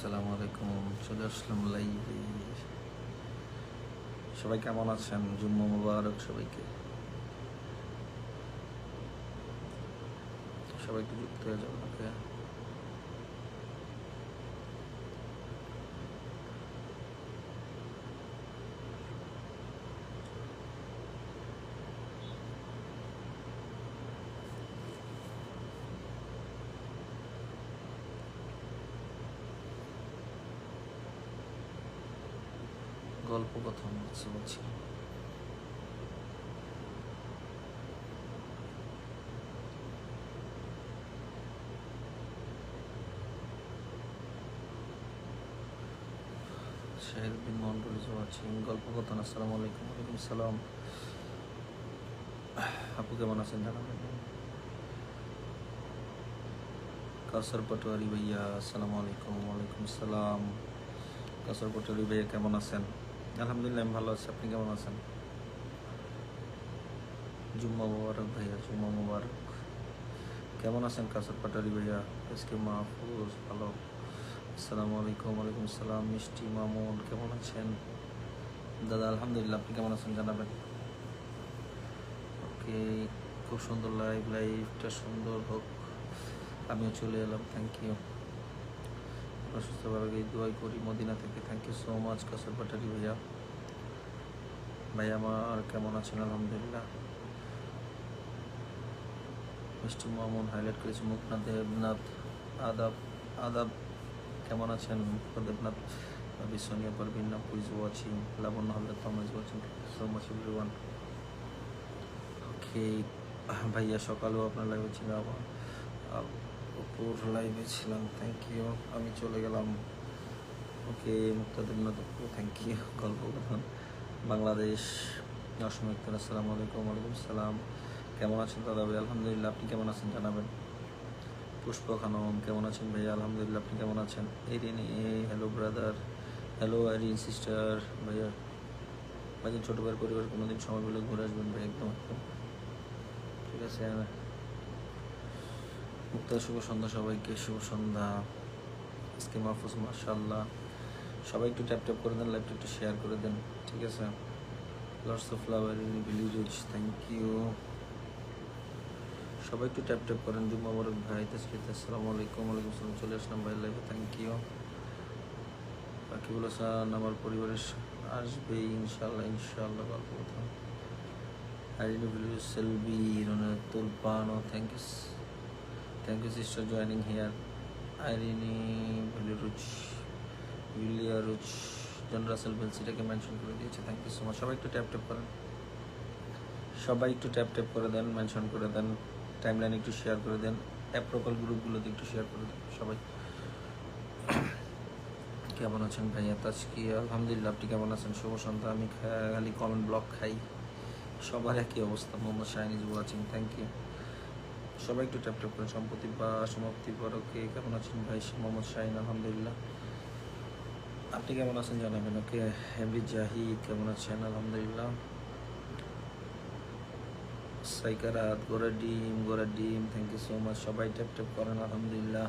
আসসালামু আলাইকুম। চলে আসলাম লাইভে। সবাই কেমন আছেন? জুম্মা মুবারক সবাইকে। সবাই একটু যুক্ত হয়ে যাবেন। ওকে, গল্প কথা বলছি। শাহিরুদ্দিন মন্ডল ইজ ওয়াচিং। গল্প কথা। আসসালামু আলাইকুম। ওয়ালাইকুম সালাম। আপু কেমন আছেন জানাবেন। কাউসার পাটোয়ারি ভাইয়া আসসালামু আলাইকুম। ওয়ালাইকুম সালাম। কাউসার পাটোয়ারি ভাইয়া কেমন আছেন? আলহামদুলিল্লাহ আমি ভালো আছি। আপনি কেমন আছেন? জুম্মা মুবারক ভাইয়া, জুম্মা মুবারক। কেমন আছেন কাউসার পাটোয়ারি ভাইয়া? এসকে মাহফুজ ভালো। আসসালামু আলাইকুম। ওয়ালাইকুম সালাম। মিষ্টি মামুন কেমন আছেন? দাদা আলহামদুলিল্লাহ, আপনি কেমন আছেন জানাবেন। ওকে, খুব সুন্দর লাইভটা সুন্দর হোক, আমিও চলে এলাম। Thank you. সুস্থ ভাবে দোয়াই করি মদিনা থেকে। Thank you so much Kasar Patwari ভাইয়া। ভাই আমার কেমন আছেন? আলহামদুলিল্লাহ। মিষ্টি মামুন হাইলাইট করেছে। মুখনাথ দেবনাথ আদাব আদাব কেমন আছেন? মুখনাথ দেবনাথ সোনিয়া পারভিন আপু is watching. Labanya Haldar Toma is watching. Thank you so much everyone. Okay ভাইয়া, সকালেও আপনার লাইভে ছিলাম, উপর লাইভে ছিলাম। Thank you. আমি চলে গেলাম। ওকে মুক্তাদিন আপু থ্যাংক ইউ। গল্প কথা বাংলাদেশ অসম ইকতার আসসালামু আলাইকুম। ওয়ালাইকুম সালাম। কেমন আছেন দাদা ভাই? আলহামদুলিল্লাহ, আপনি কেমন আছেন জানাবেন। পুষ্প খানম কেমন আছেন ভাইয়া? আলহামদুলিল্লাহ, আপনি কেমন আছেন? Haerin hello brother, hello Haerin sister. ভাইয়া ভাইয়া ছোটো ভাইয়ের পরিবার কোনোদিন সময় পেলে ঘুরে আসবেন ভাই। একদম একদম ঠিক আছে। মুক্তা শুভ সন্ধ্যা সবাইকে, শুভ সন্ধ্যা। আজকে মাহফুজ মাশাআল্লাহ। সবাই একটু ট্যাপ ট্যাপ করে দেন, লাইভটা একটু শেয়ার করে দেন, ঠিক আছে। Lots of flower in village, thank you. সবাই একটু ট্যাপ ট্যাপ করেন। জুম্মা মুবারক ভাই। তাসকিত আসসালামু আলাইকুম। ওয়ালাইকুম আসসালাম। চলে আসলাম ভাই লাইভে। Thank you. বাকিবুল হাসান আমার পরিবারের আসবে ইনশাল্লাহ, ইনশাল্লাহ। গল্প কথা আইরিন ভিলেজ সেলবি তুলপানো thank you sister joining here. আইরিনি ভিলেরুজ ইউলিয়ারুজ জন রাসেল বেলসিটাকে মেনশন করে দিয়েছে। Thank you so much. সবাই একটু ট্যাপ ট্যাপ করেন, সবাই একটু ট্যাপ ট্যাপ করে দেন, মেনশন করে দেন, টাইমলাইন একটু শেয়ার করে দেন, অ্যাপ প্রোফাইল গ্রুপগুলোতে একটু শেয়ার করে দেন সবাই। কেমন আছেন ভাইয়া? তাজকি আলহামদুলিল্লাহ, আপনি কেমন আছেন? শুভ সন্ধ্যা। আমি খালি কমেন্ট ব্লক খাই, সবার একই অবস্থা। Mohammad Shahin is watching, thank you. সবাই একটু ট্যাপ ট্যাপ করেন। সম্পত্তি বা সমাপ্তি পরকে কেমন আছেন ভাই? মোহাম্মদ শাহিন আলহামদুলিল্লাহ, আপনি কেমন আছেন জানাবেন। ওকে এমডি জাহিদ কেমন আছেন? আলহামদুলিল্লাহ। সাইকারাত গোড়া ডিম থ্যাংক ইউ সো মাচ। সবাই ট্যাপ ট্যাপ করেন। আলহামদুলিল্লাহ।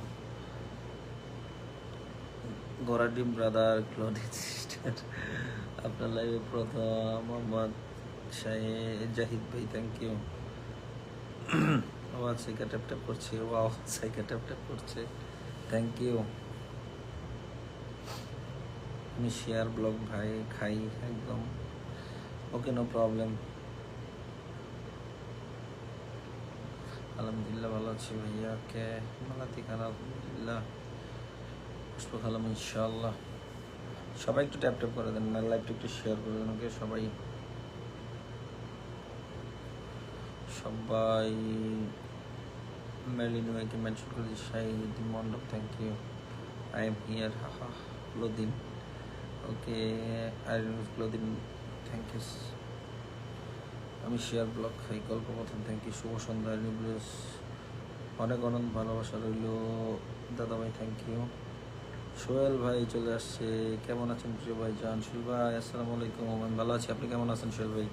গোড়া ডিম ব্রাদার ক্লোদিন সিস্টার আপনার লাইভে প্রথম। মোহাম্মদ জাহিদ ভাই থ্যাংক ইউ। আবার সাইকা ট্যাপ ট্যাপ করছে। ওয়াও, সাইকা ট্যাপ ট্যাপ করছে, থ্যাংক ইউ। আমি শেয়ার ব্লগ ভাই খাই একদম। Okay no problem. আলহামদুলিল্লাহ ভালো আছি ভাইয়া। কে মালাতি খান আলহামদুলিল্লাহ। পুষ্প খালাম ইনশাআল্লাহ। সবাই একটু ট্যাপ ট্যাপ করে দেন, লাইভটা একটু শেয়ার করে দেন। ওকে সবাই সবাই মেলিনুয়াকে মেনশন করে দিই। শাহিদুদ্দিন মন্ডপ thank you. I am here হাহা Claudine. Okay Irene Claudine thank you. আমি শেয়ার ব্লগ খাই গল্প কথা থ্যাংক ইউ। শুভ সন্ধ্যা নিউজ, অনেক অনেক ভালোবাসা রইল দাদা ভাই, থ্যাংক ইউ। সোহেল ভাই চলে আসছে। কেমন আছেন প্রিয় ভাই জান? সোহেল ভাই আসসালামু আলাইকুম। আমি ভালো আছি, আপনি কেমন আছেন সোহেল ভাই?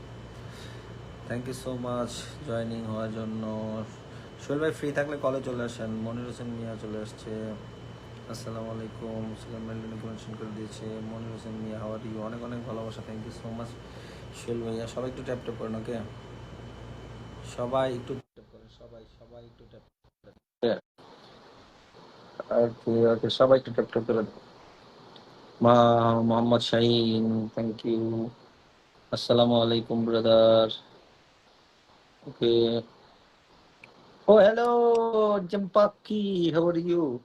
Thank you so much joining হওয়ার জন্য। সোহেল ভাই ফ্রি থাকলে কলে চলে আসেন। মনির হোসেন মিয়া চলে আসছে। আসসালামু আলাইকুম, সুলাইমান মেন্ডেন কমেন্ট করে দিয়েছে। মনির হোসেন মিয়া, হাওয়ার ইউ, অনেক অনেক ভালোবাসা, thank you so much. Sohel ভাইয়া, সবাই একটু ট্যাপ ট্যাপ করেন, ওকে? সবাই একটু ট্যাপ করেন, সবাই সবাই একটু ট্যাপ। ওকে ওকে, সবাই একটু ট্যাপ ট্যাপ করে দেন। Mohammad Shahin, thank you. আসসালামু আলাইকুম ব্রাদার, ওকে। ও হ্যালো জম্পাকি, how are you?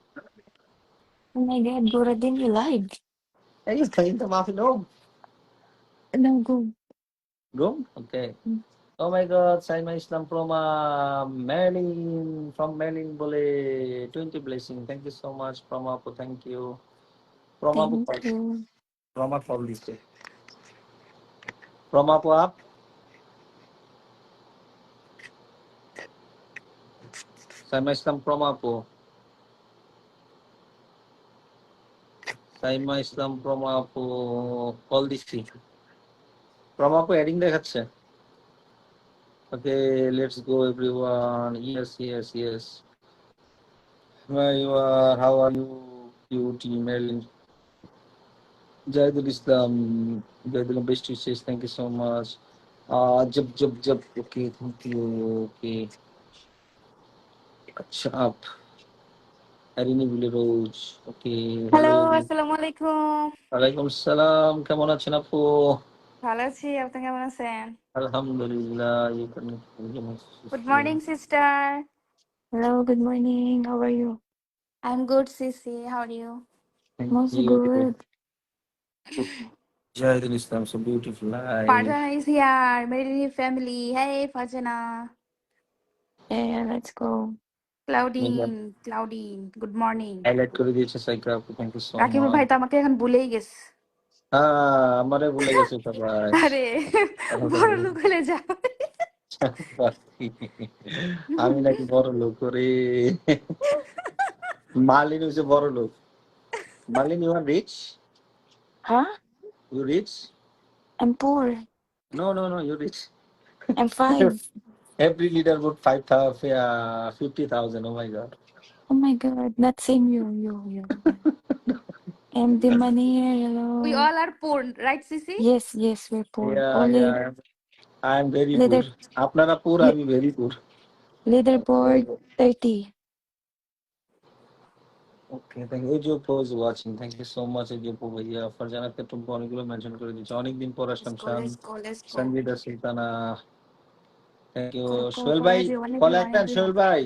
Oh my God, Borodin, you lied. ايوه انت ما في نوم. No, go. Room? Okay. Mm. Oh my God, Saima Islam from Merlin bole 20 blessing. Thank you so much, Pramapu. Thank you. Pramapu Thank call. you. Prama call this day. Pramapu up. Saima Islam Pramapu. Saima Islam Pramapu call this day. Pramapu adding দেখাচ্ছে. Okay, let's go everyone. Yes, yes, yes. Where you are? How are you? Beauty Merlin. Jadul Islam, Jadul best wishes. Thank you so much. Jab. Okay, thank you. Okay. Acha up. Arini Vile Rose. Okay. Hello, Hello. আসসালামু আলাইকুম। Alaikum salam. কেমন আছেন আপু? ভালো আছি, আপনি কেমন আছেন? Alhamdulillah. You can. Good morning sister. Hello, good morning. How are you? I am good sissy, how are you? Thank I'm also you. good. Jadul Islam, so beautiful. Hi. Farzana is here, Mary family. Hey Farzana. Yeah, let's go. Claudine, good morning. Highlight করে দিয়েছে সাইকা আপু। Thank you so Rakibul much. ভাই তো আমাকে এখন ভুলেই গেছে। হ্যাঁ, আমারে ভুলে গেছে সবাই। আরে বড় লোক হলে যা। আমি নাকি বড় লোক করে। মার্লিন হচ্ছে বড় লোক। Marlin, you are rich? Huh? You rich? I'm poor. No, you rich. I'm five. Every leader would 50,000. Oh my God. Oh my God, not same you. I'm the money here. We Hello. All are poor, right sissy? Yes, we're poor. Yeah, Only I am very leader poor. আপনারা poor, le- আমি very poor. leaderboard 30. Okay, thank you. Ejopo is watching. Thank you so much, Ejopo ভাইয়া। ফারজানাকে তো অনেকগুলো mention করে দিয়েছে। অনেকদিন পর Aslam Shan. Let's go. Sanjida Sultana. Thank you. Go, Sohel go, ভাই, everyone, কলে everyone, আসবেন everyone. সোহেল ভাই?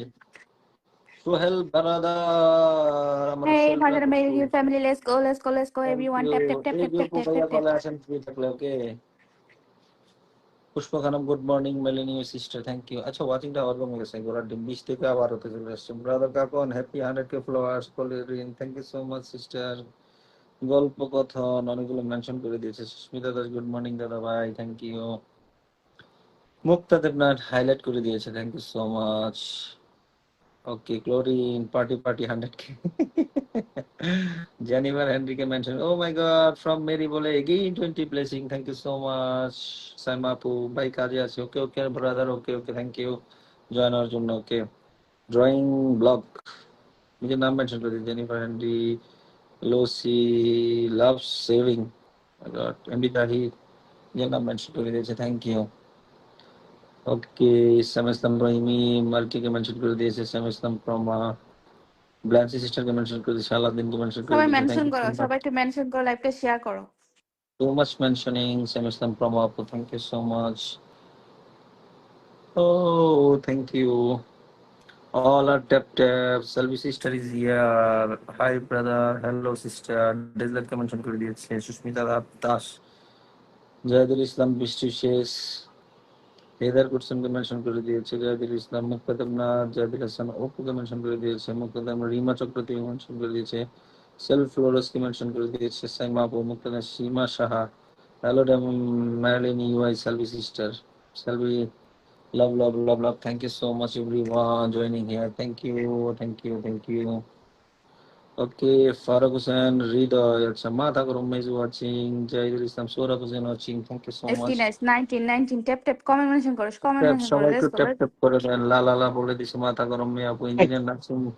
সোহেল ব্রাদার, আমার Hey, Sohel Fajar, brother. Mary, family, let's go, thank everyone. You. Tap, tap, tap, tap, tap, Ejopo tap, ভাইয়া tap, tap. কলে আসেন ফ্রি থাকলে, okay? Pushpa Khanam, good morning. Melanie sister, thank you. আচ্ছা, ওয়াচিংটা আবার কমে গেছে। গোড়ার ডিম 20 থেকে আবার হতে চলে আসছে। Brother Kakon, happy 100K followers. কলিরিন, thank you so much sister. গল্প কথন অনেকগুলো মেনশন করে দিয়েছে। সুস্মিতা দাস, গুড মর্নিং দাদা ভাই, thank you. Mukta Debnath highlight করে দিয়েছে, thank you so much. Okay, ক্লোরিন, পার্টি 100K। জেনিফার হেনরিকে mention. Oh my God, from Mary বলে again 20 blessing, thank you so much. Saima আপু, ভাই কাজে আছে। Okay okay brother, okay okay, thank you join হওয়ার জন্য। ওকে, ড্রয়িং ব্লগ, নিজের নাম মেনশন করে দিয়েছে। Jennifer Henry, Lucy love saving, MD Tahir, নিজের নাম মেনশন করে দিয়েছে, thank you. Okay, Sam Islam Rahimi মাল্টিকে মেনশন করে দিয়েছে। সাম ইসলাম প্রমা, ব্ল্যান্সি সিস্টারকে মেনশন করে দিয়েছে। আলাদিনকে মেনশন করে সবাই দিয়েছে, থ্যাংক মেনশন ইউ সো করো, মাচ। সবাই একটু মেনশন করো, লাইভটা শেয়ার করো। Too much mentioning. Sam Islam Prama Apu, thank you so much. Oh, thank you. All are tap. Selvi sister is here. Hi brother. Hello sister. Deslet mention করে দিয়েছে। সুস্মিতা দাস, জাহিদুল ইসলাম বৃষ্টি শেষ, হেদার কুরসুমকে মেনশন করে দিয়েছে। জাহিদুল ইসলাম, মুক্তাদাম নাথ, জাহিদুল হাসান অপুকে মেনশন করে দিয়েছে। মুক্তাদাম রিমা চক্রবর্তীকে মেনশন করে দিয়েছে। সেলফ ফ্লোরসকে মেনশন করে দিয়েছে। সাইমা আপু, মুক্তাদা Seema Saha, hello Marilyn UI, Selvi sister, Selvi, love. Thank you so much everyone joining here. Thank you. Okay, Farag Hussain, Hriday, acha, Mata Karum is watching. Jahidul Islam, Surab Hussain watching. Thank you so much. 19 tap tap, comment mention করো, comment tap, mention করো। সবাই একটু let's go. Tap করে দেন। লা বলে দিছে। মাথা গরম মেয়ে আপু, engineer nursing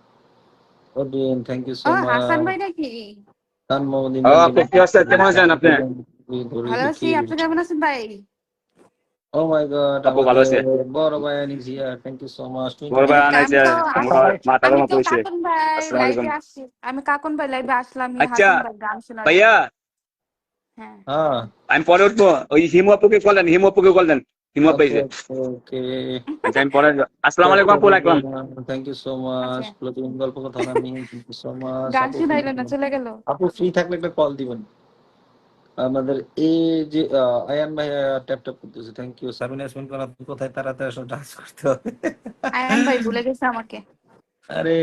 Odin, thank you so ও হাসান much. ভাই নাকি? Tan Mohammed ও Mandi, আপু কি অবস্থা, কেমন আছেন আপনি? ভালো আছি, আপনি কেমন আছেন ভাই? Oh my God, আপু ভালো আছে? আমাদের বড় ভাইয়ান is here. Thank you so much. বড় 20 ভাই এই তো আনাইছে, আমার মাথা আমি গরম তো করেছে। কাকুন ভাই আসসালামু লাইভে আলাইকুম। আসছি, আমি কাকুন ভাই লাইভে আসলাম আচ্ছা হাসান ভাই গান শোনার ভাইয়া, জন্য। হ্যাঁ Ah, আমি পরে উঠবো। ওই হিমু আপুকে কল দেন, হিমু আপুকে কল দেন। হিমু আপু okay, এসে। okay. আচ্ছা আমি পরে আসসালামু আলাইকুম আপু, রাখলাম। Thank you so আচ্ছা, much. প্রতিদিন গল্প কথা আমি thank you so much. গান আপু free শোনাইলো না, থাকলে চলে গেল। থাকলে একটা কল দিবেন। আমাদের এই যে আয়ান ভাই ট্যাপ ট্যাপ করতেছে, থ্যাংক ইউ। সাবিনা ইয়াসমিন কোন আপনি কোথায়, তাড়াতাড়ি আসলে ডান্স করতে হবে। আয়ান ভাই ভুলে গেছে আমাকে, আরে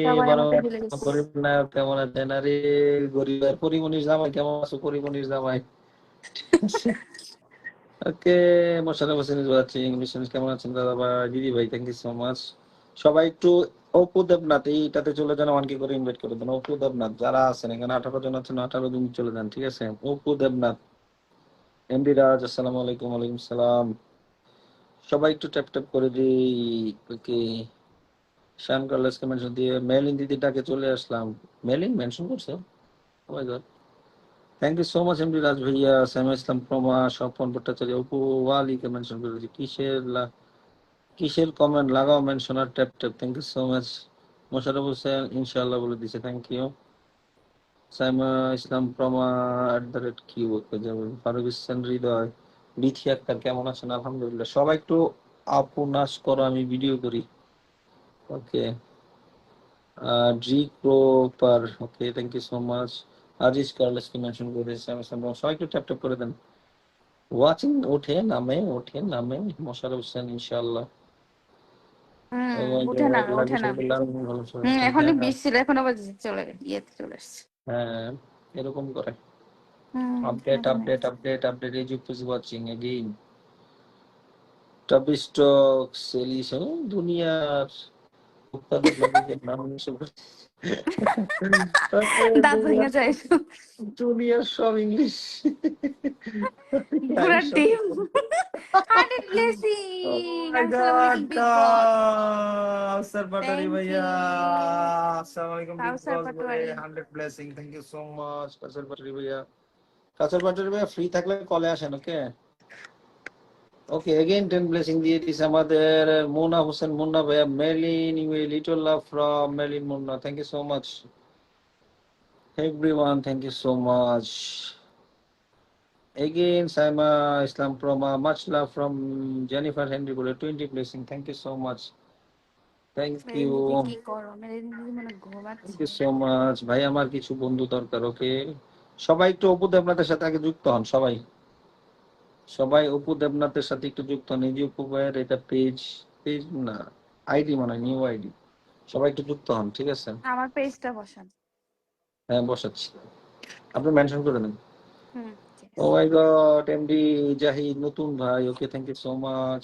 সবাই বড় আমাকে ভুলে গেছে। গরিব না কেমন আছেন? আরে গরিবের পরিমনির জামাই কেমন আছো? পরিমনির জামাই okay. Mosharraf Hossain is watching. মিশন কেমন আছেন দাদা ভাই, দিদি ভাই? Thank you so much. সবাই একটু অপু দেবনাথ এইটাতে চলে যান, ওয়ানকে করে ইনভাইট করে দেন। অপু দেবনাথ যারা আছেন এখানে 18 জন আছেন, 18 জন চলে যান, ঠিক আছে? অপু দেবনাথ, এমডি রাজ, আসসালামু আলাইকুম। ওয়ালাইকুম সালাম। সবাই একটু ট্যাপ ট্যাপ করে দিই। ওকে, শান কার্লেসকে মেনশন দিয়ে মেলিন দিদিটাকে চলে আসলাম। মেলিন মেনশন করছে, oh my God. Thank you so much MD Raj ভাইয়া, সাইমা ইসলাম প্রমা, স্বপন ভট্টাচার্য, অপু ওয়ালিকে মেনশন করে দিচ্ছি। কিসের কমেন্ট লাগাও, মেনশন আর tap tap. Thank you so much. Mosharraf Hossain ইনশাআল্লাহ বলে দিছে, থ্যাংক ইউ। সাইমা ইসলাম প্রমা কি বলতে যাবে, ফারুক ইসলাম হৃদয়, বিথি আক্তার কেমন আছেন? আলহামদুলিল্লাহ। সবাই একটু আপু নাচ করো, আমি ভিডিও করি। ওকে, ড্রি প্রপার, okay, thank you so much. Aziz কার্লেসকে মেনশন করে দিয়েছে, আমি সবাই একটু ট্যাপ ট্যাপ করে দেন। ওয়াচিং ওঠে নামে মোশাররফ হোসেন ইনশাআল্লাহ। উঠে না, ওঠে না। এখনই 20 ছিল, এখন আবার ইয়েতে চলে আসছে। হ্যাঁ, এরকম করে কেন জানি। Update. Egypt is watching again. টপি স্টক সেলিশন দুনিয়ার ভোক্তাদের নামে নাম হিসেবে দাঁত ভেঙে যায়। দুনিয়ার সব ইংলিশ ঘোড়ার ডিম। 100 blessing. my I'm God, celebrating Big Boss. Kausar Patwari Thank bhaiya. you. Assalamualaikum Big Kausar Boss bhai. Patwari. 100 blessing. Thank you so much, Kausar Patwari bhaiya. Kausar Patwari bhaiya free থাকলে কলে আসেন, ওকে? ওকে, again 10 blessing দিয়ে দিছে আমাদের মুন্না হোসেন। মুন্না ভাইয়া, Melin, little love from Melin Munna, thank you so much everyone, thank you so much. Again, Saima Islam Proma, much love from Jennifer Henry বলে 20 blessing, thank you so much. Thank you. কি করো? মেরে দিদি মনে ঘুমাচ্ছে। Thank you so much. ভাই আমার কিছু বন্ধু দরকার, ওকে? সবাই একটু অপু দেবনাথের সাথে আগে যুক্ত হন, সবাই অপু দেবনাথের সাথে একটু যুক্ত হন। এই যে অপু ভাইয়ের এটা পেজ না, আইডি মানে নিউ আইডি। সবাই একটু যুক্ত হন, ঠিক আছে? আমার পেজটা বসান। হ্যাঁ, বসাচ্ছি, আপনি মেনশন করে দেন। ঠিক ও আছে। মাই গড, এমডি জাহিদ নতুন ভাই, ওকে, থ্যাংক ইউ সো মাচ।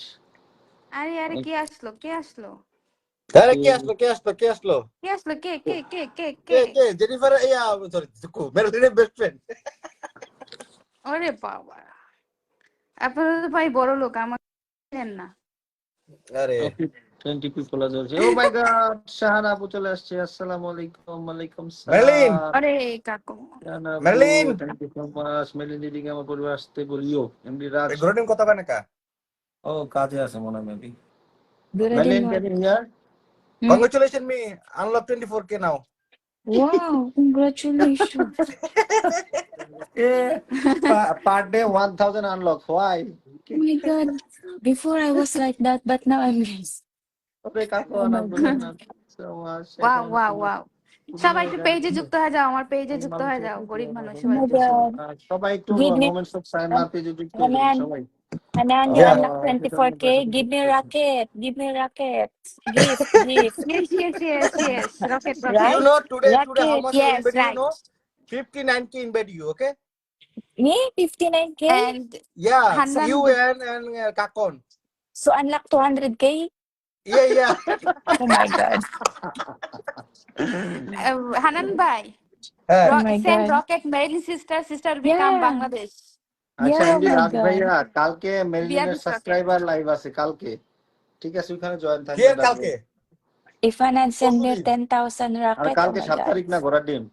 আরে কে আসলো? আরে কে আসলো? কে আসলো? কে জেনিফার, সরি, মেরিলিনের বেস্ট ফ্রেন্ড। ওরে বাবা, আপনারা তো ভাই বড় লোক, আমাকে দেন না। আরে 20 পিপল আছে। ও মাই গড, শাহানা আপু চলে আসছে। আসসালামু আলাইকুম। ওয়ালাইকুম মেরিলিন, সালাম। আরে কাকু, শাহানা আপু, Marilyn, thank you so much. Melin দিদিকে আমার পরিবার আসতে বলিও। এমডি রাজ, এই ঘোড়াটিম কথা কয় না কা? ও কাজে আছে মনে হয় মেবি। Good মেলিন idea. Can you hear? Congratulation me, unlock 24K now. Wow, congratulations. Per day 1000 unlock. Why? Oh my God. Before I was like that, but now I'm less. ওরে কাকু Oh my God. so much. Wow. সবাই একটু পেজে যুক্ত হয়ে যাও, আমার পেজে যুক্ত হয়ে যাও, গরিব মানুষ Oh সবাই my একটু। God. সবাই একটু Give me, moments of Saima পেজে যুক্ত হয়ে যান Hanan, সবাই। Hanan, you Yeah. unlock 24K. Give me rocket. Give me rocket. Gift. Yes. Rocket. You Right? know today how Rocket. much I Yes, invite you right. know? 59K invite you, okay? Me? 59K? And Yeah, Hanan, you and Kakon. So unlock 200K? Yeah. Oh my God. Hanan bhai, হ্যাঁ, Oh my send God. rocket, Mary sister become Yeah. Bangladesh. আচ্ছা, Yeah, oh MD my Raj God. ভাইয়া, কালকে Biya মেরিলিনের this rocket. Subscriber live আছে কালকে, ঠিক আছে? ওখানে join কে থাকবেন। কালকে? If Hanan send me Possibly. 10,000 R rocket, oh কালকে my 7 god. তারিখ না ঘোড়ার ডিম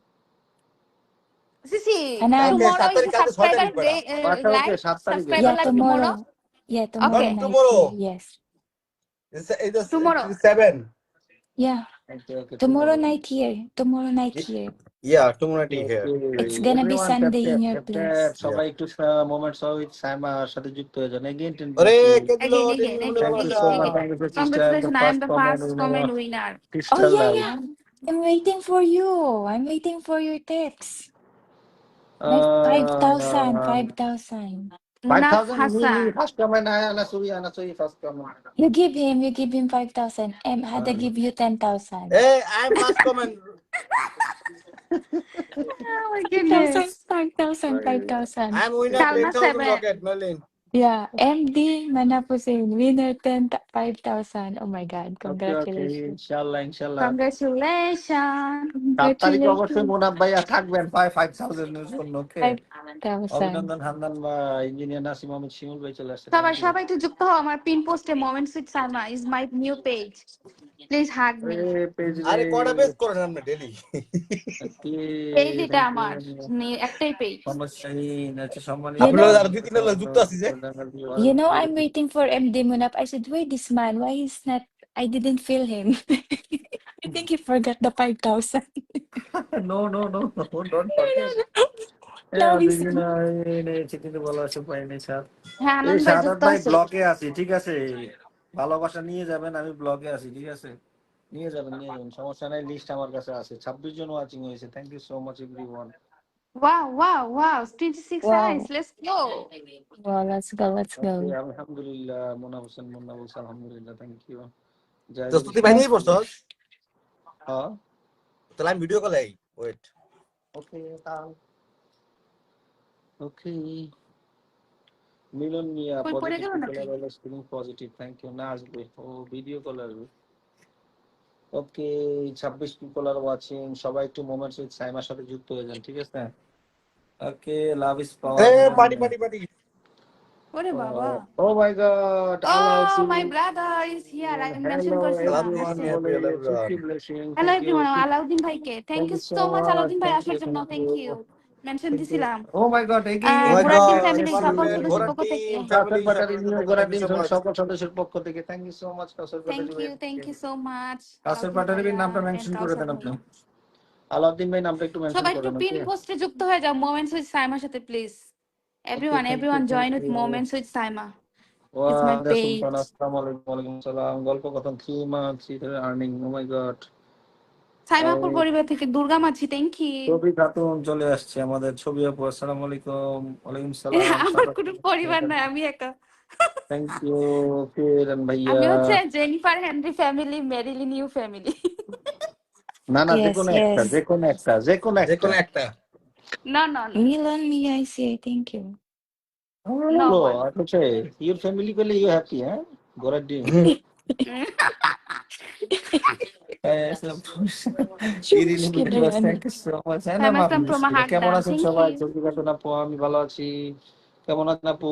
Sisi, Hanan. কালকে tomorrow 7 is তারিখ, the কালকে 6 subscriber তারিখ বেটা। day বাটা ওকে live. 7 তারিখে Subscriber Yeah, live tomorrow. tomorrow. Yeah, Not tomorrow night tomorrow. here. Yes. It's the Tomorrow. 7. Yeah. Okay okay Tomorrow night here. Tomorrow night here. Yeah, tomorrow night here. It's gonna be everyone Sunday in your place. সবাই একটু moments with সাইমার সাথে যুক্ত হয়ে যান again 10 আরে please কে দিল Again, 10 again, minute again, ভালোবাসা। Thank you so much. again. Thank you, sister. The Congratulations, I am the comment first comment winner. Oh Sister yeah, Live. yeah. I'm waiting for you. I'm waiting for your text. My 5,000. 5,000. Munaf 5,000 Hassan. first comment. Ana Sui first comment. You give him 5,000. Hada give you 10,000. Hey, I'm first comment. Oh my 5,000, goodness. 5,000, 5,000. I'm winner Salma 10,000 7. rocket, Merlin. Yeah, MD Manap Hussain, winner 5,000. Oh my God, Okay, congratulations. inshallah. Congratulations. 7 তারিখে অবশ্যই Congratulations. Monaf ভাইয়া থাকবেন 5,000 এর জন্য ওকে 5,000. অভিনন্দন হান্নান বা engineer Nasim Ahmed শিমুল ভাই চলে আসছে সবাই সবাই একটু যুক্ত হও আমার পিন পোস্টে moments with Salma is my new page please hug me page আরে কটা বেস করেন আপনি ডেইলি? পেজ এটা আমার একটাই পেজ সমস্যাহীন আচ্ছা সম্মানিত You আপনারা know, যারা দুই তিন জন যুক্ত আছি যে I'm waiting for MD Munap. I said, where this man? Why he's not? I didn't feel him. I think he forgot the 5,000. no don't forget Now he's চিঠিতে বলা আছে পাইনি স্যার হ্যাঁ এই আনন্দ ভাই শাহাদাত যুক্ত ভাই আছে ব্লকে আছি ঠিক আছে ভালোবাসা নিয়ে যাবেন আমি ব্লকে আছি ঠিক আছে নিয়ে যাবেন সমস্যা নাই লিস্ট আমার কাছে আছে 26 জন ওয়াচিং হয়েছে thank you so much everyone wow 26 wow. eyes let's go Wow, let's go. আলহামদুলিল্লাহ মোনা হোসেন মোনা বলছে আলহামদুলিল্লাহ থ্যাংক ইউ দস্তুতি ভাই নেই পড়ছস? হ্যাঁ তাহলে আমি ভিডিও কলে ওয়েট। ওকে তাও ওকে মিলন মিয়া কই পড়ে পজিটিভ গেল নাকি কলার হলো স্ক্রিন পজিটিভ থ্যাংক ইউ না আসবে ও ভিডিও কল আসবে ওকে 26 পিপল আর ওয়াচিং সবাই একটু মোমেন্টস উইথ সাইমার সাথে যুক্ত হয়ে যান ঠিক আছে ওকে love is a power party ওরে বাবা oh my God oh my brother is here I mentioned hello করছিলাম এভরিওয়ান message হ্যাপি বলে everyone. Fifty blessing hello thank you everyone Alauddin ভাইকে thank thank you you so so much much Alauddin ভাই thank আসার you জন্য thank thank you mention দিছিলাম ও my god O again মাই ঘোড়ার ডিম god, family সকল সদস্যের ঘোড়ার পক্ষ থেকে team Kawsar family Patari new গোরা thank you team so much. সকল সদস্যের পক্ষ থেকে thank you so much Kawsar thank you so much Kawsar Alauddin পাটারির ভাইয়া নামটা and মেনশন করে কাউসার দেন আপনি ভাইয়া আলাউদ্দিন ভাই নামটা একটু মেনশন সবাই একটু করেন পিন ওকে পোস্টে যুক্ত হয়ে যাও মোমেন্টস উইথ সাইমার সাথে please okay thank you everyone thank join with you moments with Saima it's my ওয়া সুলতান page আসসালামু আলাইকুম ওয়ালাইকুম আসসালাম গল্প কথা 3 months earning O my god সাইমাপুর পরিবার থেকে দুর্গা মাছি থ্যাংক ইউ ছবি খাতুন চলে আসছে আমাদের ছবি আপু আসসালামু আলাইকুম ওয়ালাইকুম সালাম আমার কোনো পরিবার নাই আমি একা থ্যাংক ইউ কিরণ ভাইয়া আমি হচ্ছে Jennifer Henry family Marilyn you family না যে Yes, কোনো yes. একটা যে কোনো একটা no Milan me, I say thank you. no hello one আচ্ছা ইউর ফ্যামিলি করলে ইউ হ্যাপি হ্যাঁ গোরা ডিম Shush, Kiran. Thank you so much Saima Islam from কেমন Mahagda আছেন thank সবাই you ছবি খাতুন আপু আমি ভালো আছি কেমন আছেন আপু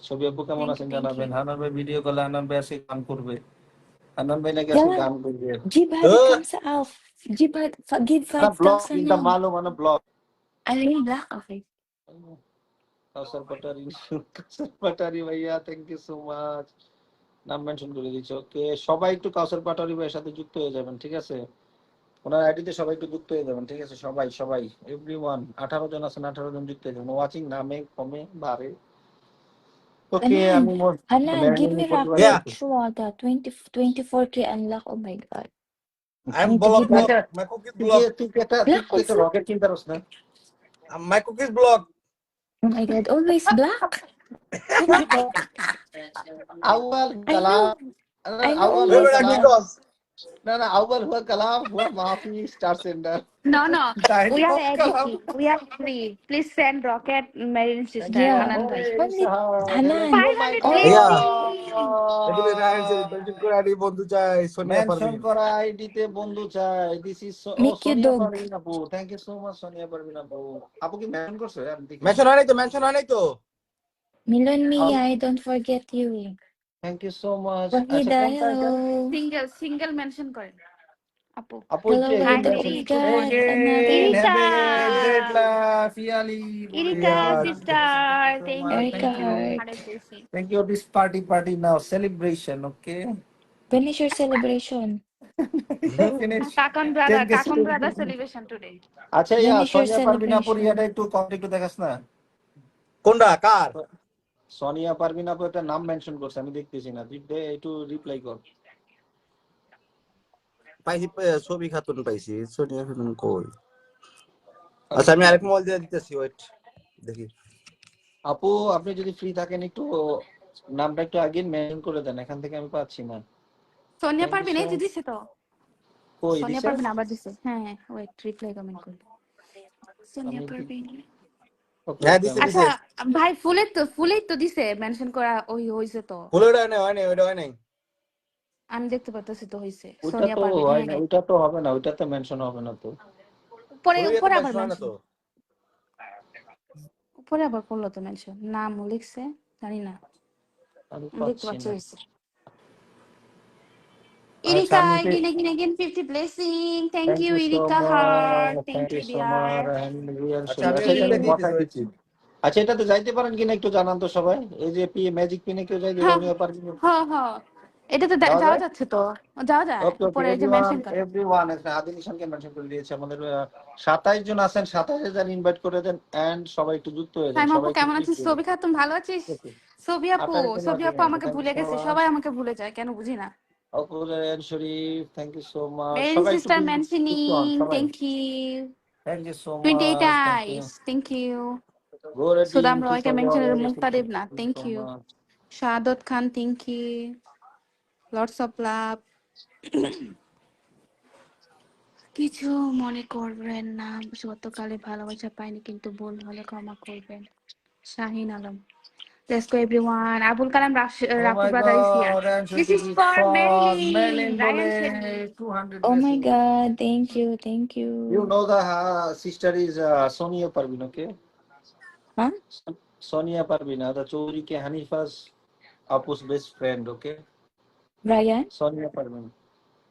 ছবি আপু কেমন thank you আছেন thank জানাবেন you হানান ভাই ভিডিও কলে হানান ভাই আজকে গান করবে হানান ভাই নাকি আজকে Yalan, গান করবে Jibhad comes out. Jibhad, give blog 5,000 ইনটা now. মালো মানে blog I mean black, okay. কাউসার পাটারি ভাইয়া থ্যাংক ইউ সো মাচ নাম মেনশন করে দিচ্ছি ওকে সবাই একটু কাউসার পাটারি ভাইয়ের সাথে যুক্ত হয়ে যাবেন ঠিক আছে ওনার আইডিতে সবাই একটু যুক্ত হয়ে যাবেন ঠিক আছে সবাই এভরিওয়ান 18 জন আছেন 18 জন যুক্ত হয়ে যাবেন ওয়াচিং নামে কমে বাড়ে ওকে আমি Hanan, give me প্রতিবার Yeah. rocket Shuada, 24K unlock. Oh my God. I'm Need to block give me block my cookies block তুই একটা রকেট কিনতে পারছ না my cookies block Oh my God, always black. Oh my God. আউয়াল I Kalam know. I know আউয়াল wait always wait black. because না আউয়াল হুয়া কালাম হুয়া মাফি star centre no we are Dialogue ready kalam. we are free please send rocket Marilyn sister Yeah. Hanan bhai Only Hanan. 500 Oh. Yeah. blessing এগুলো রাইছে mention করে ID বন্ধু চাই Sonia mention Parvin করা আইডিতে বন্ধু চাই this is Make you Sonia dog. Parvin আপু thank you so much Sonia Parvin আপু আপু কি মেনশন করছে আমি দেখি মেনশন হয় নাই তো Milan Mia, I don't forget you. Thank you so much Wahida, hello. single mention করেন আপু। আপু Hello, একটু হাই again Erika. mention Erika, everyone. another again Erika, Haben great love Fiali Erika Bolivian sister, thank you so thank much Erika thank you. you heart. হারে বলছি। thank you this party now celebration okay When is your celebration? finish Kakon thank you brother celebration today. আচ্ছা When yeah is your Sonia Parvin আপুর celebration? ইয়াটা একটু comment একটু দেখাস না কোনটা কার? সোনিয়া পারভিন আপু একটা নাম মেনশন করছে আমি দেখতেছি না তুই একটু রিপ্লাই কর পাইছি ছবি খাতুন পাইছি, সোনিয়া খাতুন কই? আচ্ছা আমি আরেক মোবাইল দিয়ে দিতেছি, ওয়েট দেখি। আপু আপনি যদি ফ্রি থাকেন একটু নামটা একটু আগে মেনশন করে দেন এখান থেকে আমি পাচ্ছি না Sonia thank you Parvin so এই যে দিছে তো। কই সোনিয়া দিছে পারভিন আবার দিছে। হ্যাঁ, ওয়েট রিপ্লাই কমেন্ট করি। সোনিয়া আমি পারভিন। ওকে হ্যাঁ ওকে দিছে আচ্ছা দিছে। ভাই ফুলেই তো দিছে মেনশন করা হইছে তো। বলে ওটা নেই, হয় নাই, ওটা হয় নাই। আমি দেখতে পারতেছি তো হইছে। ওইটা সোনিয়া তো পারভিন, হয় হ্যাঁ না হ্যাঁ। ওইটা তো হবে না ওইটাতে মেনশন হবে না তো পরে বলে তো পরে আবার মেনশন হয় না মেনশন, তো। পরে আবার করলো তো মেনশন, নামও লিখছে, জানি না। আমি আমি দেখতে পাচ্ছি পাচ্ছি না হইছে। আচ্ছা Irika, আমি again, 50 blessing. Thank thank you, you so Irika heart. Much Thank thank you, you so dear. Much Rian আচ্ছা শরীফ আমি Thank আচ্ছা ওই এটা লিঙ্কটা আমি you. দিয়ে দিছি, কথাই ওয়েট। দিচ্ছি আচ্ছা এটাতে যাইতে পারেন কিনা একটু জানান তো সবাই এই যে ম্যাজিক পিনে কেউ যাইতে হ্যাঁ সোনিয়া পারভিন হ্যাঁ, এটা তো যাওয়া যাওয়া যায় যাচ্ছে তো, যাওয়া যায় ওকে ওকে উপরে এই যে এভরিওয়ান মেনশন করা। এভরিওয়ান আদি নিশানকে মেনশন করে দিয়েছে আমাদের 27 জন আছেন 27,000 ইনভাইট করে দেন এন্ড সবাই একটু যুক্ত হয়ে যান সাইমা আপু সবাই একটু কেমন ক্লিক আছিস? দিন সবি খাতুন ভালো আছিস? ওকে সবি আপু, 28 জন সবি আছে আপু আমাকে থ্যাংক ইউ ভুলে সো গেছে, মাচ সবাই আমাকে ভুলে যায় কেন বুঝি না। অকুরেন Sharif thank you so much মেরিন সবাই একটু সিস্টার প্লিজ যুক্ত হন মেনশনিং, সবাই thank you. Thank you so 28 much thank you eyes, thank you. গোরেডিন সুদাম কি রয়কে খবর মেনশনের মুক্তাদেব না, thank you thank so you. Much Shahadat Khan, thank you. Lots of love. কিছু মনে করবেন না, গতকালে ভালোবাসা পাইনি কিন্তু ভুল হলে ক্ষমা করবেন। Shahin Alam. Let's go everyone. Abul Kalam ও Rafu my brother is here. God Rian This Sharif is is for for Marilyn. মেলিন বলে Ryan Sharif. 200 Oh my blessing God, thank you, thank You you. know the sister is Sonia Parveen, okay? Huh? Sonia Parveen, the Chori ke Hanifa's Apu's best friend, okay? Ryan? Sonia Parveen.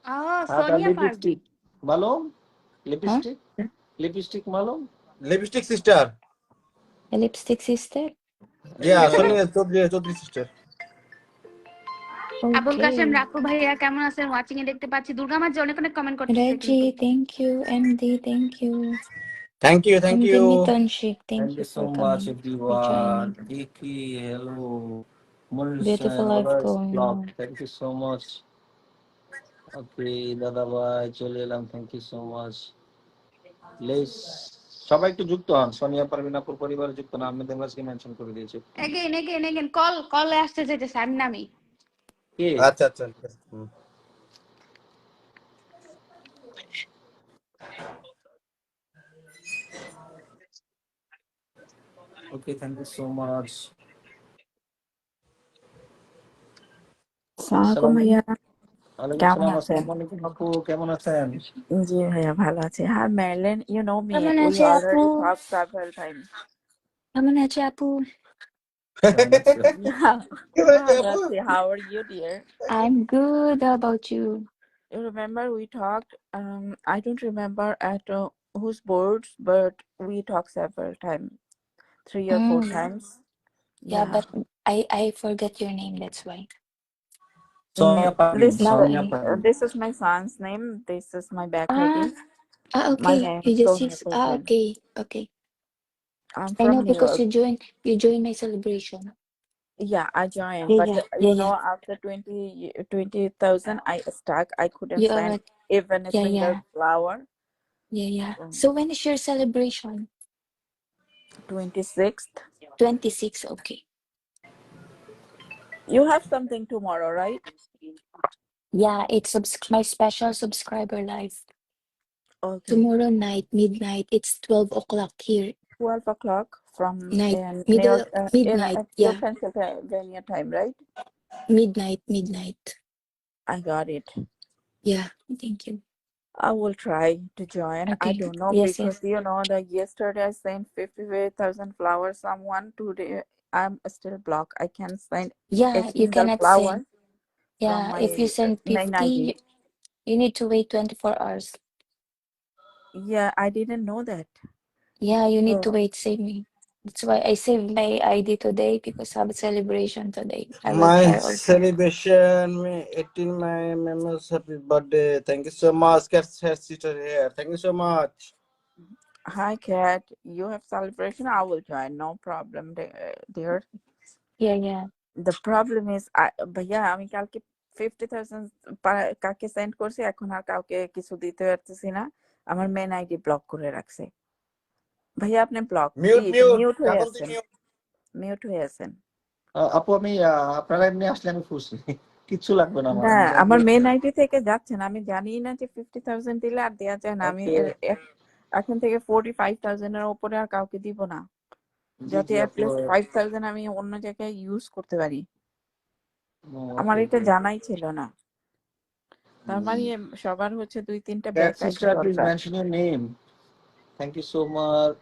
Oh, The Sonia lipstick. Parveen. Malum? Huh? Lipstick? Lipstick malum? Lipstick sister. The lipstick sister? Yeah Sonia Chowdhury sister. Abul Kashem Okay. রাফু ভাইয়া কেমন আছেন? Watching a দেখতে পাচ্ছি। দুর্গা মা যে অনেক অনেক comment করতেছে কিন্তু। Reggie, thank you. MD, thank you. Thank you, thank MD you. Mitonshik, thank Thank you you so for much, coming, for everyone. joining. Vicky, hello. Mulsa Beautiful and life others, going blog. on. Thank you so much. Okay, Dada Bhai, চলে এলাম. Thank you so much. Please সবাই একটু যুক্ত হন সোনিয়া পারভিন আপুর পরিবারে যুক্ত না আমি দেবাসকে মেনশন করে দিয়েছি Again. কল আসতে চাইতেছে, আমি নামি। কে আচ্ছা আচ্ছা। Okay thank you so much আসসালামাইকুম আসসালামু ভাইয়া, আলাইকুম কেমন সালাম আছেন? আসসালামু আলাইকুম আপু কেমন আছেন জি ভাইয়া ভালো আছি। Hi Marilyn, you know me. Kaman We ache apu? already talked several times. Kaman ache apu? কেমন আছেন Yeah, কি হয়েছে ভালো আপু? আছি. How are you, dear? I'm good. How about you? You remember we talked? I don't remember at whose boards, but we talked several times, 3 or 4 Mm, times. yeah, Yeah. but I forget your name, that's why. Mm, this Now Sonia I Parvin this is my son's name. This is my back ID. My okay. name You is just Sonia use Pervin. okay. I'm I from know New because York. you joined my celebration. Yeah, I joined, but Yeah. after 20,000, I stuck. I couldn't You send are even a single flower. yeah. Um, So when is your celebration? 26th. 26, okay. You have something tomorrow, right? Yeah, it's my special subscriber live. Okay. Tomorrow night, midnight. It's 12 o'clock here. 12 o'clock from Night. New Middle York, midnight. your Yeah. Pennsylvania time, right? Midnight. I got it. Yeah. Thank you. I will try to join. I Okay. don't know Yes. because you know that yesterday I sent 55,000 flowers someone. Today I'm still blocked. I can't send a Yeah, you single cannot flower send. from Yeah, my if you send main ID. 50, You need to wait 24 hours. Yeah, I didn't know that. Yeah, you need to So wait, save me. That's why I saved my ID today because I have a celebration today. I will My try also. celebration, me 18 my members happy birthday. Thank you so much. Cat sister here. Thank you so much. hi Kat, you have celebration, I will join, no problem dear. Yeah. The problem is ভাইয়া আমি কালকে 50,000 কাকে send করছি, এখন আর কাউকে কিছু দিতে পারতেছি না, আমার মেন আইডি ব্লক করে রাখছে। ভাইয়া আপনি ব্লক Mute, mute. মিউট হয়ে Kakon আছেন, mute. মিউট হয়ে আছেন। আপু আমি আপনারা এমনি আসলে আমি খুশি, কিচ্ছু লাগবে না আমার, না আমি আমার মেন আইডি থেকে যাচ্ছে না, আমি জানি না যে 50,000 দিলে আর দেয়া যায় না। আমি এখন থেকে 45,000 এর উপরে আর কাউকে দিব না, জি যাতে জি অ্যাট আপু। লিস্ট 5,000 আমি অন্য জায়গায় ইউজ করতে পারি। আমার ওকে এটা জানাই ছিল না। তার মানে সবার হচ্ছে 2-3টা cat back ID sister please দরকার। Mention your name. Thank you so much.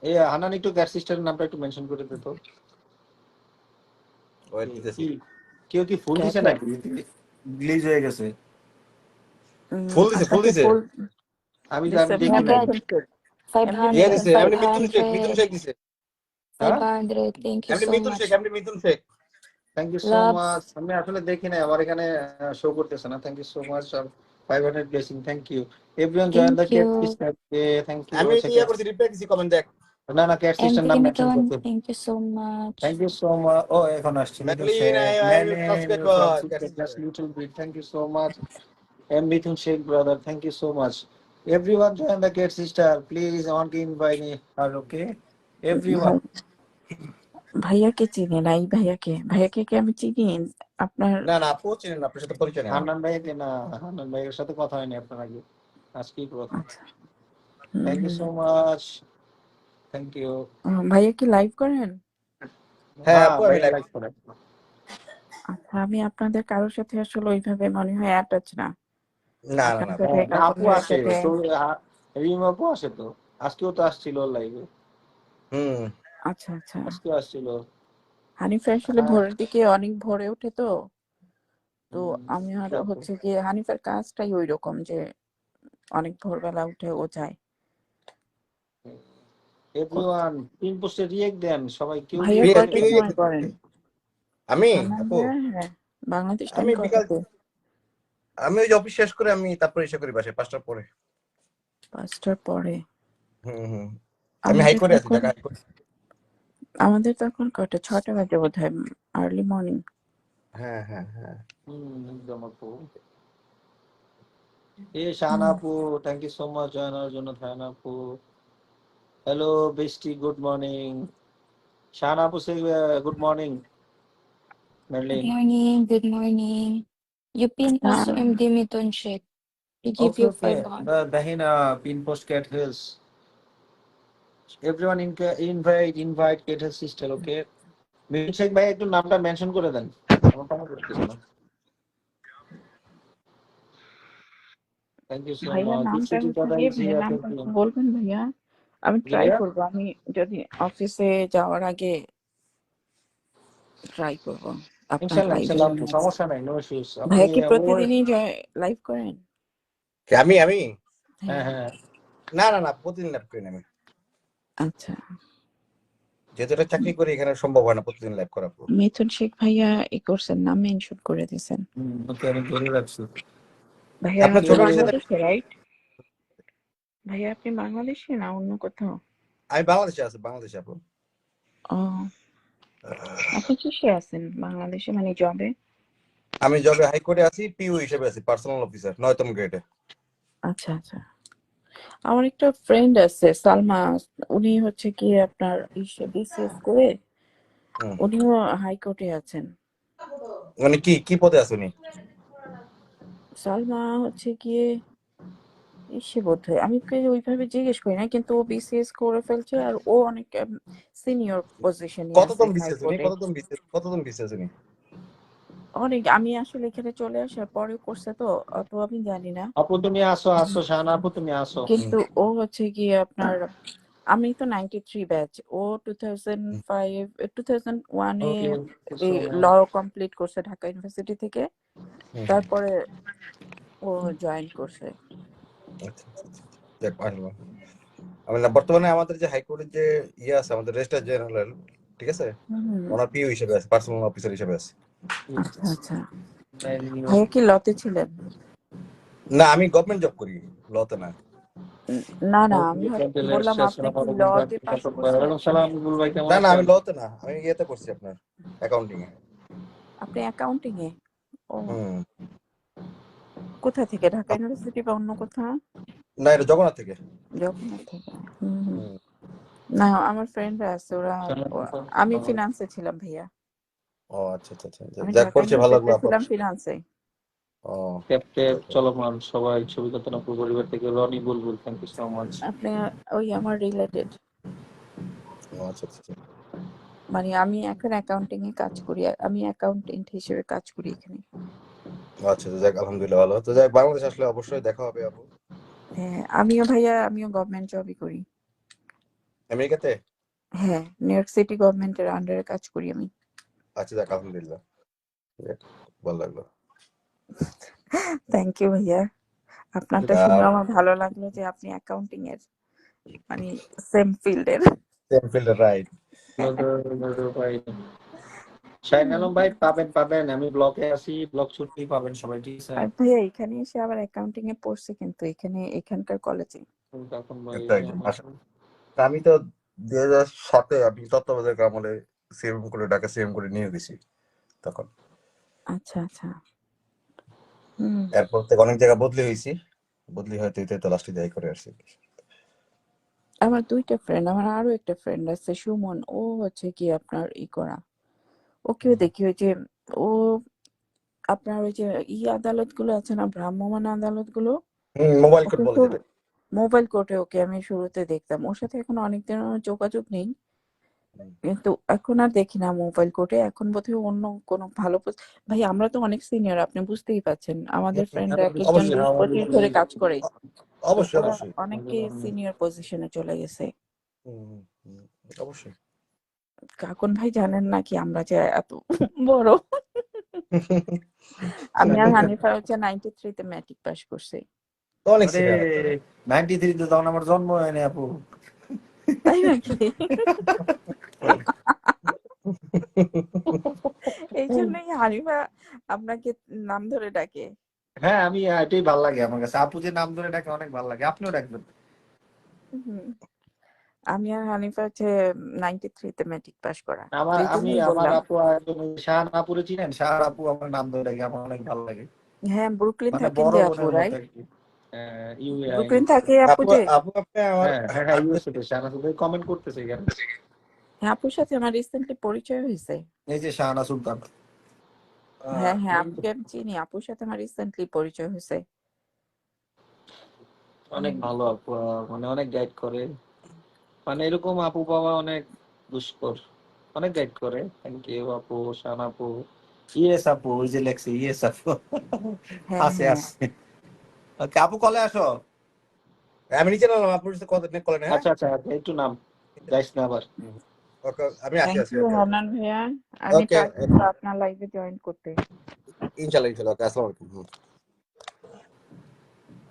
এই হানান একটু ক্যাট সিস্টারের নামটা একটু মেনশন করে দে তো। Wait, দিতেছি। কেউ কি ফুল দিছে নাকি, গ্লিজ হয়ে গেছে? ফুল দিছে, ফুল আপনাকে দিছে। ফুল আমি দিছে দেখি Yeah, নাই। Kat. এমনি 500, ইয়ে মিথুন দিছে, এমনি মিথুন শেখ দিছে। 500. Thank you এমনি so মিথুন much. শেখ, এমনি Mithun Sheikh. Thank you so Loves. Much. আমি আসলে দেখি নাই, আমার এখানে শো করতেছে না। Thank you so much 500 blessing. Thank you everyone, join the Thank cat you. Sister. Thank you. আমি হচ্ছে ইয়া করছি, রিপ্লাই দিছি, কমেন্ট দেখ। না ক্যাট সিস্টার MD নাম মেনশন Miton, করতে। thank you so much. Thank you so much. ও এখন আসছে Mithun McLean, Sheikh, I am subscribe কর, cat just sister. Little bit. Thank you so much Mithun Sheikh brother, thank you so much. Everyone join the Cat sister, please. I want to invite her, okay? Everyone. ভাইয়াকে চিনেন? এই ভাইয়াকে কি আমি চিনি? আপনার না না, আপু চিনেন, আপনার সাথে পরিচয় নেই আমার। হান্নান ভাইকে না, হান্নান ভাইয়ের সাথে কথা হয়নি আপনার আগে, আজকেই প্রথম। আচ্ছা, thank you so much, thank you. ভাইয়া কি লাইভ করেন? হ্যাঁ আপু, আমি লাইভ। লাইক করে। আচ্ছা, আমি আপনাদের কারোর সাথে আসলে ওইভাবে মনে হয় অ্যাটাচ না। না না আপনার না, সাথে না, কাকুর আপু ভাইয়ের আসে, সাথে। রিম আপু আসে তো, আজকেও তো আসছিল লাইভে। আচ্ছা আজকেও আসছিল। হানিফা আসলে ভোরের দিকে অনেক ভোরে ওঠে তো আমি আর হচ্ছে গিয়ে হানিফার কাজটাই ওই রকম যে অনেক ভোরবেলা উঠে ও যায়। এভরিওয়ান পিন পোস্টে রিঅ্যাক্ট দেন সবাই, কেউ ভাইয়া বিয়ে কয়টার বিয়ে সময় করেন? আমি হান্নান আপু, ভাইয়া, হ্যাঁ, বাংলাদেশ টাইম আমি বিকাল, কয়টাতে? আমি ওই যে অফিস শেষ করে আমি তারপরে এসে করি বাসায় 5টার পরে। 5টার পরে। আমি হাইকোর্টে আছি, ঢাকা হাইকোর্ট। আমাদের তখন কয়টা? 6টা বাজে বোধ হয়, আর্লি মর্নিং। হ্যাঁ একদম আপু। শাহানা আপু, thank you so much join হওয়ার জন্য। শাহানা আপু, hello bestie, good morning. Shahana আপু সে good morning. Merlin, Good morning. You pin also MD Miton Sheikh. We give okay you okay 500. dahin pin post cat hills. Everyone invite cat hills sister, okay? Mithun Sheikh ভাই একটু নামটা mention করে দেন, আমার কথা বলতেছে না। থ্যাংক ইউ সো ভাইয়া much. নামটা বলবেন ভাইয়া, আমি ট্রাই করব, আমি যদি অফিসে যাওয়ার আগে ট্রাই করব আপনার ইনশাআল্লাহ লাইভ। ইনশাআল্লাহ আপু, সমস্যা নাই, নো ইস্যুস। আপনি ভাইয়া কি প্রতিদিনই লাইভ করেন? আমি হ্যাঁ না না না, প্রতিদিন লাইভ করি না আমি, আচ্ছা, যেহেতু এটা চাকরি করি এখানে সম্ভব হয় না প্রতিদিন লাইভ করা। মিথুন শেখ ভাইয়া করছেন, নাম মেনশন করে দিয়েছেন। ওকে, আমি ধরে রাখছি। ভাইয়া আপনার আপনি ছোট ভাইয়ের সাথে বাংলাদেশে, রাইট? ভাইয়া আপনি বাংলাদেশে না অন্য কোথাও? আমি বাংলাদেশে আছি, বাংলাদেশে আপু। ও, আপনি কিসে আছেন বাংলাদেশে, মানে জবে? আমি জবে হাইকোর্টে আছি, পিইউ হিসেবে আছি, পার্সোনাল অফিসার 9তম গ্রেডে। আচ্ছা আমার একটা ফ্রেন্ড আছে সালমা, উনি হচ্ছে কি আপনার বিসিএস করে উনিও হাইকোর্টে আছেন। মানে কি পদে আছে উনি? সালমা হচ্ছে গিয়ে বোধ হয়, আমি ওইভাবে জিজ্ঞেস করি না, কিন্তু ও বিসিএস করে ফেলছে আর ও অনেক সিনিয়র পজিশনে আছে কততম বিসিএস উনি? হাইকোর্টে। কততম বিসিএস উনি? অনেক, আমি আসলে এখানে চলে আসার পরে করছে তো অত আমি জানি না, আপু তুমি আসো শাহানা আপু তুমি আসো। কিন্তু ও হচ্ছে গিয়ে আপনার, আমি তো 93 ব্যাচ, ও 2001 এ ল কমপ্লিট করছে ঢাকা ইউনিভার্সিটি থেকে, তারপরে ও জয়েন করছে। আচ্ছা আচ্ছা আচ্ছা। যাক, মাশাআল্লাহ। আমি না, বর্তমানে আমাদের যে হাইকোর্টের যে ইয়ে আছে, আমাদের রেজিস্ট্রার জেনারেল, ঠিক আছে, হুম। ওনার পিও হিসেবে আছে, পার্সোনাল অফিসার হিসেবে আছে। আচ্ছা আচ্ছা। ভাইয়া কি লতে ছিলেন? না, আমি গভর্নমেন্ট জব করি, লতে না। না না, আমি বললাম আপনি কি লতে পাস করছেন? না না, আমি লতে না, আমি ইয়েতে করছি আপনার অ্যাকাউন্টিং এ। আপনি অ্যাকাউন্টিং এ? ও, হুম। কোথা থেকে? ঢাকা ইউনিভার্সিটি বা অন্য কোথাও? না, এটা জগন্নাথ থেকে। জগন্নাথ থেকে। হুম হুম। হুম। না, আমার ফ্রেন্ডরা আছে, আমি ফিনান্সে ছিলাম ভাইয়া। ও আচ্ছা আচ্ছা আচ্ছা। আমি যাক, ঢাকা করছে, ভালো লাগলো ইউনিভার্সিটিতে আপনার। ছিলাম ফিনান্সে। ও চলমান সবাই ছবি কতনাপুর পরিবার থেকে রনি বুলবুল, থ্যাংক ইউ সো মাচ। আপনি ওই আমার রিলেটেড। আচ্ছা আচ্ছা আচ্ছা। মানে আমি এখন অ্যাকাউন্টিং এ কাজ করি, আমি অ্যাকাউন্টেন্ট হিসেবে কাজ করি এখানে। আচ্ছা, যাক, আলহামদুলিল্লাহ, ভালো। তো যাক, বাংলাদেশ আসলে অবশ্যই দেখা হবে আপু। হ্যাঁ, আমিও ভাইয়া, আমিও গভর্নমেন্ট জবই করি। আমেরিকাতে? হ্যাঁ, নিউ ইয়র্ক সিটি গভর্নমেন্টের আন্ডারে কাজ করি আমি। আচ্ছা, যাক, আলহামদুলিল্লাহ, যাক, ভালো লাগলো। থ্যাংক ইউ ভাইয়া। আপনারটা শুনে আমার ভালো লাগলো যে আপনি অ্যাকাউন্টিং এর মানে সেম ফিল্ডের। Same field, right. Shahin Alam ভাই, পাবেন, আমি ব্লকে আছি, ব্লক ছুটি পাবেন সবাই, ঠিক আছে? আর ভাইয়া এখানে এসে আবার অ্যাকাউন্টিং এ পড়ছে, কিন্তু এখানকার কলেজে। তখন ভাই তা আমি তো 2007-এ আমি তত্ত্বাবধায়ক আমলে সিএম করে, ঢাকা সিএম করে নিয়ে গেছি তখন। আচ্ছা আচ্ছা। হুম। এরপর থেকে অনেক জায়গা বদলি হয়েছি, বদলি হয়তো তো লাস্টে যাই করে আসছি। আমার দুইটা ফ্রেন্ড, আমার আরো একটা ফ্রেন্ড আছে সুমন, ও হচ্ছে কি আপনার করা, ওকেও দেখি ওই যে ও আপনার ওই যে আদালত গুলো আছে না, ভ্রাম্যমাণ আদালত গুলো, মোবাইল কোড ওকে বলে যেটা। মোবাইল কোর্টে ওকে আমি শুরুতে দেখতাম, ওর সাথে এখন অনেকদিন আমার যোগাযোগ নেই, কিন্তু এখন আর দেখি না মোবাইল কোর্টে। এখন বোধহয় অন্য কোনো ভালো ভাই আমরা তো অনেক সিনিয়র, আপনি বুঝতেই পারছেন, আমাদের ফ্রেন্ডরা এক একজন অবশ্যই 20-25 ধরে কাজ করে, তো অবশ্যই ওরা অবশ্যই। অনেকে সিনিয়র পজিশনে চলে গেছে। অবশ্যই। কাকুন ভাই জানেন নাকি আমরা যে এত বড়। আমি আর হানিফা হচ্ছে 93-তে ম্যাট্রিক পাস করছি। অনেক আরে সিনিয়র। 93 তে তখন আমার জন্ম হয়নি আপু। তাই নাকি? এই জন্যই হানিফা আপনাকে নাম ধরে ডাকে। হ্যাঁ, আমি এটাই ভালো লাগে আমার কাছে, আপু যে নাম ধরে ডাকে অনেক ভালো লাগে, আপনিও ডাকবেন। হুম। আমি আর হানিফা হচ্ছে 93-তে ম্যাট্রিক পাস করা, তো আমার এই আমি জন্যই আমার বললাম। আপু একজন শাহান আপুরে চিনেন? শাহান আপু আমার নাম ধরে ডাকে, আমার অনেক ভালো লাগে, হ্যাঁ, ব্রুকলিন মানে থাকেন বড় যে আপু, বোনের মতো রাইট? আর কি। ব্রুকলিন থাকে আপু আপু যে। আপু আপনি আমার হ্যাঁ, ইউএসএ তে শাহানা সুলতান কমেন্ট করতেছে এখানে। হ্যাঁ, আপুর সাথে আমার রিসেন্টলি পরিচয় হয়েছে। এই যে শাহানা সুলতান। হ্যাঁ হ্যাঁ, আপুকে আমি চিনি, আপুর সাথে আমার রিসেন্টলি পরিচয় হয়েছে। অনেক ভালো আপু, মানে অনেক গাইড করে, মানে এরকম আপু পাওয়া অনেক দুষ্কর, অনেক গাইড করে। থ্যাংক ইউ আপু, শাহানা আপু, ইয়েস আপু, ওই যে লেখছে ইয়েস আপু। হ্যাঁ আছে হ্যাঁ। আছে। ওকে আপু, কলে আসো। আমি নিচে নামলাম, আপুর সাথে কথা কলেন। হ্যাঁ, আচ্ছা, একটু নাম যাইস না আবার। ওকে, আমি আছি থ্যাংক আছি। ইউ ওকে হান্নান ভাইয়া, আমি ওকে, ট্রাই করবো আপনার লাইভে জয়েন করতে। ইনশাল্লাহ ইনশাল্লাহ। ওকে, আসসালামু আলাইকুম।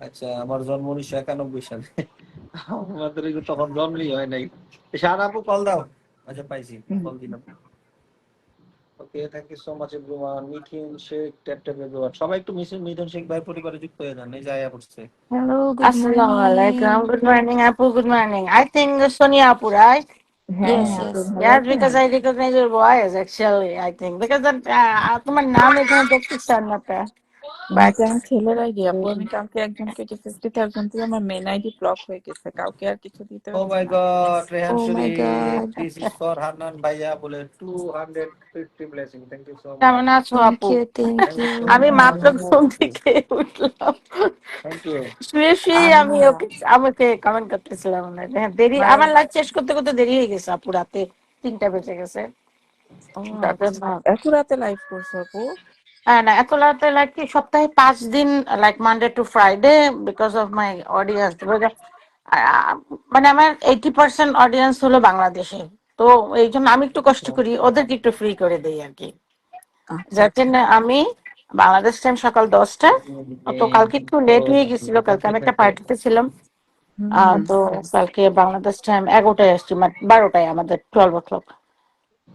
আচ্ছা, আমার জন্ম 1991 সালে, আমাদের তখন জন্মই হয় নাই। শাহানা আপু কল দাও। আচ্ছা, পাইছি, কল দিলাম। Okay, thank you so much everyone. Mithun Sheikh, tap everyone, সবাই একটু মিথুন শেখ ভাই পরিবারে যুক্ত হয়ে যান, এই যে আয়া পড়ছে। Hello, good Assalamualaikum. morning. Good morning, Apu. Good morning. I think Sonia Apu, right? হ্যাঁ Yes, হ্যাঁ, আপু yes. ভালো Yes, আছেন? because I recognize your voice actually. I think because that তোমার নাম এখানে দেখতেছি না, না, but যে আমার ছেলের আইডি আপু, আমি কালকে একজনকে যে 50,000 দিয়ে আমার মেন আইডি ব্লক হয়ে গেছে, কাউকে আর কিছু দিতে ও পারছি মাই না। God, Rehan Oh my Sharif, God. This is for Hannan ভাইয়া বলে 250 ব্লেসিং, থ্যাংক ইউ সো কেমন মাচ। আছো Thank আপু? you, thank thank you so you. আমি মাত্র ঘুম মাচ, থেকে উঠলাম, থ্যাংক ইউ। শুয়ে আমি আমি না, আমাকে কমেন্ট করতেছিলাম। হ্যাঁ, দেরি, মানে আমার লাইভ শেষ করতে করতে দেরি হয়ে গেছে আপু, রাতে 3টা বেজে গেছে। ও তার আচ্ছা, জন্য এত রাতে লাইভ করছো আপু? না, এত রাতে লাইক কি সপ্তাহে 5 দিন, like Monday to Friday, because of my audience. মানে আমার 80% অডিয়েন্স হলো বাংলাদেশে, তো এই জন্য আমি একটু কষ্ট করি, ওদেরকে একটু ফ্রি করে দেই আর কি, আচ্ছা যাতে আচ্ছা। না আমি বাংলাদেশ টাইম সকাল 10টা। তো কালকে একটু লেট হয়ে গেছিল, কালকে আমি একটা পার্টিতে ছিলাম। তো কালকে বাংলাদেশ টাইম 11টায় আসছি, মানে 12টায়, আমাদের 12 o'clock।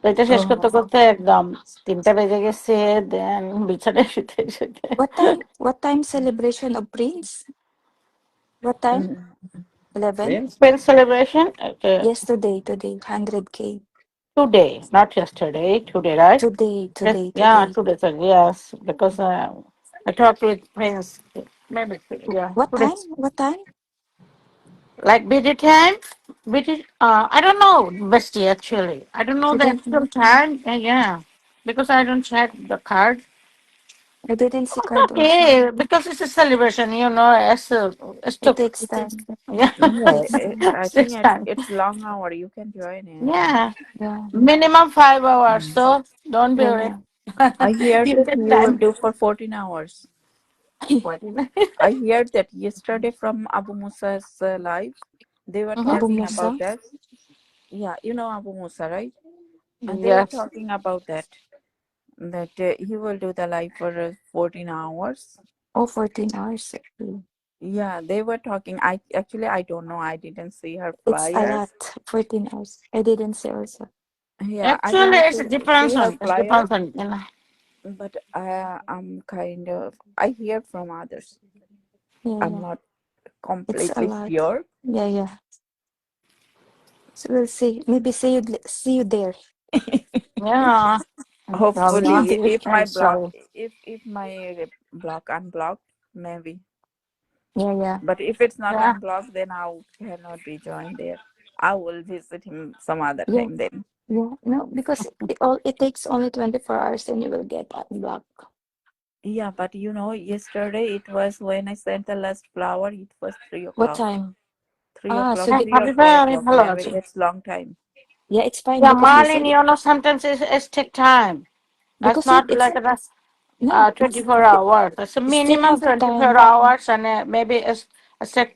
তো এটা শেষ করতে করতে একদম 3টা বেজে গেছে। দেন বিছানায় শুতে শুতে What time celebration of Prince? What time? 11? Prince? Spring celebration Yes, today, 100K. today, not yesterday. Today, right? Today, Yes, today, yeah, today. today, sir, yes, because I talked with Prince. Maybe, yeah, What today. time? What time? Like BD time, BD. I don't know, Bestie. Actually, I don't know You the don't actual know? time. Yeah, because I don't check the card. I didn't see It's card also. okay because it's a celebration. It's It took. takes time. Yeah, Yeah, I it's think time. it's long hour. You can join it. Yeah, Yeah, minimum 5 hours. So don't be yeah, worried. I hear You that get you will time. do for 14 hours. What? I heard that yesterday from Abu Musa's live. They were Mhm. Abu talking Musa. about that. Yeah, you know Abu Musa, right? And they were Yes. talking about that. That he will do the live for 14 hours. Oh, 14 hours. Yeah, they were talking. I don't know. I didn't see her It's a flyer. lot. 14 hours. I didn't see also. Yeah, I Actually, didn't it see depends her on. It flyer, depends on. but I'm kind of. I hear from others. Yeah, I'm yeah. not It's a completely lot. sure. Yeah, yeah. So we'll see. Maybe see you there. Yeah. Hopefully, See you there. if my I'm block, sorry. if my block unblocked, maybe. Yeah, yeah. But if it's not Yeah. unblocked, then I cannot be joined there. I will visit him some other Yeah, time then. yeah. No, because it takes only 24 hours and you will get unblocked. Yeah, but you know, yesterday it was when I sent the last flower. It was 3 What o'clock. time? 3 Ah, o'clock, so Hey, 3 or happy 4 birthday, o'clock. hello. Maybe it's long time. yeah, it's fine Yeah, because you Marlene, said sometimes it's take time. That's because not it's like a no, it's 24 hours. It's a still minimum have 24 time. hours, and maybe it's take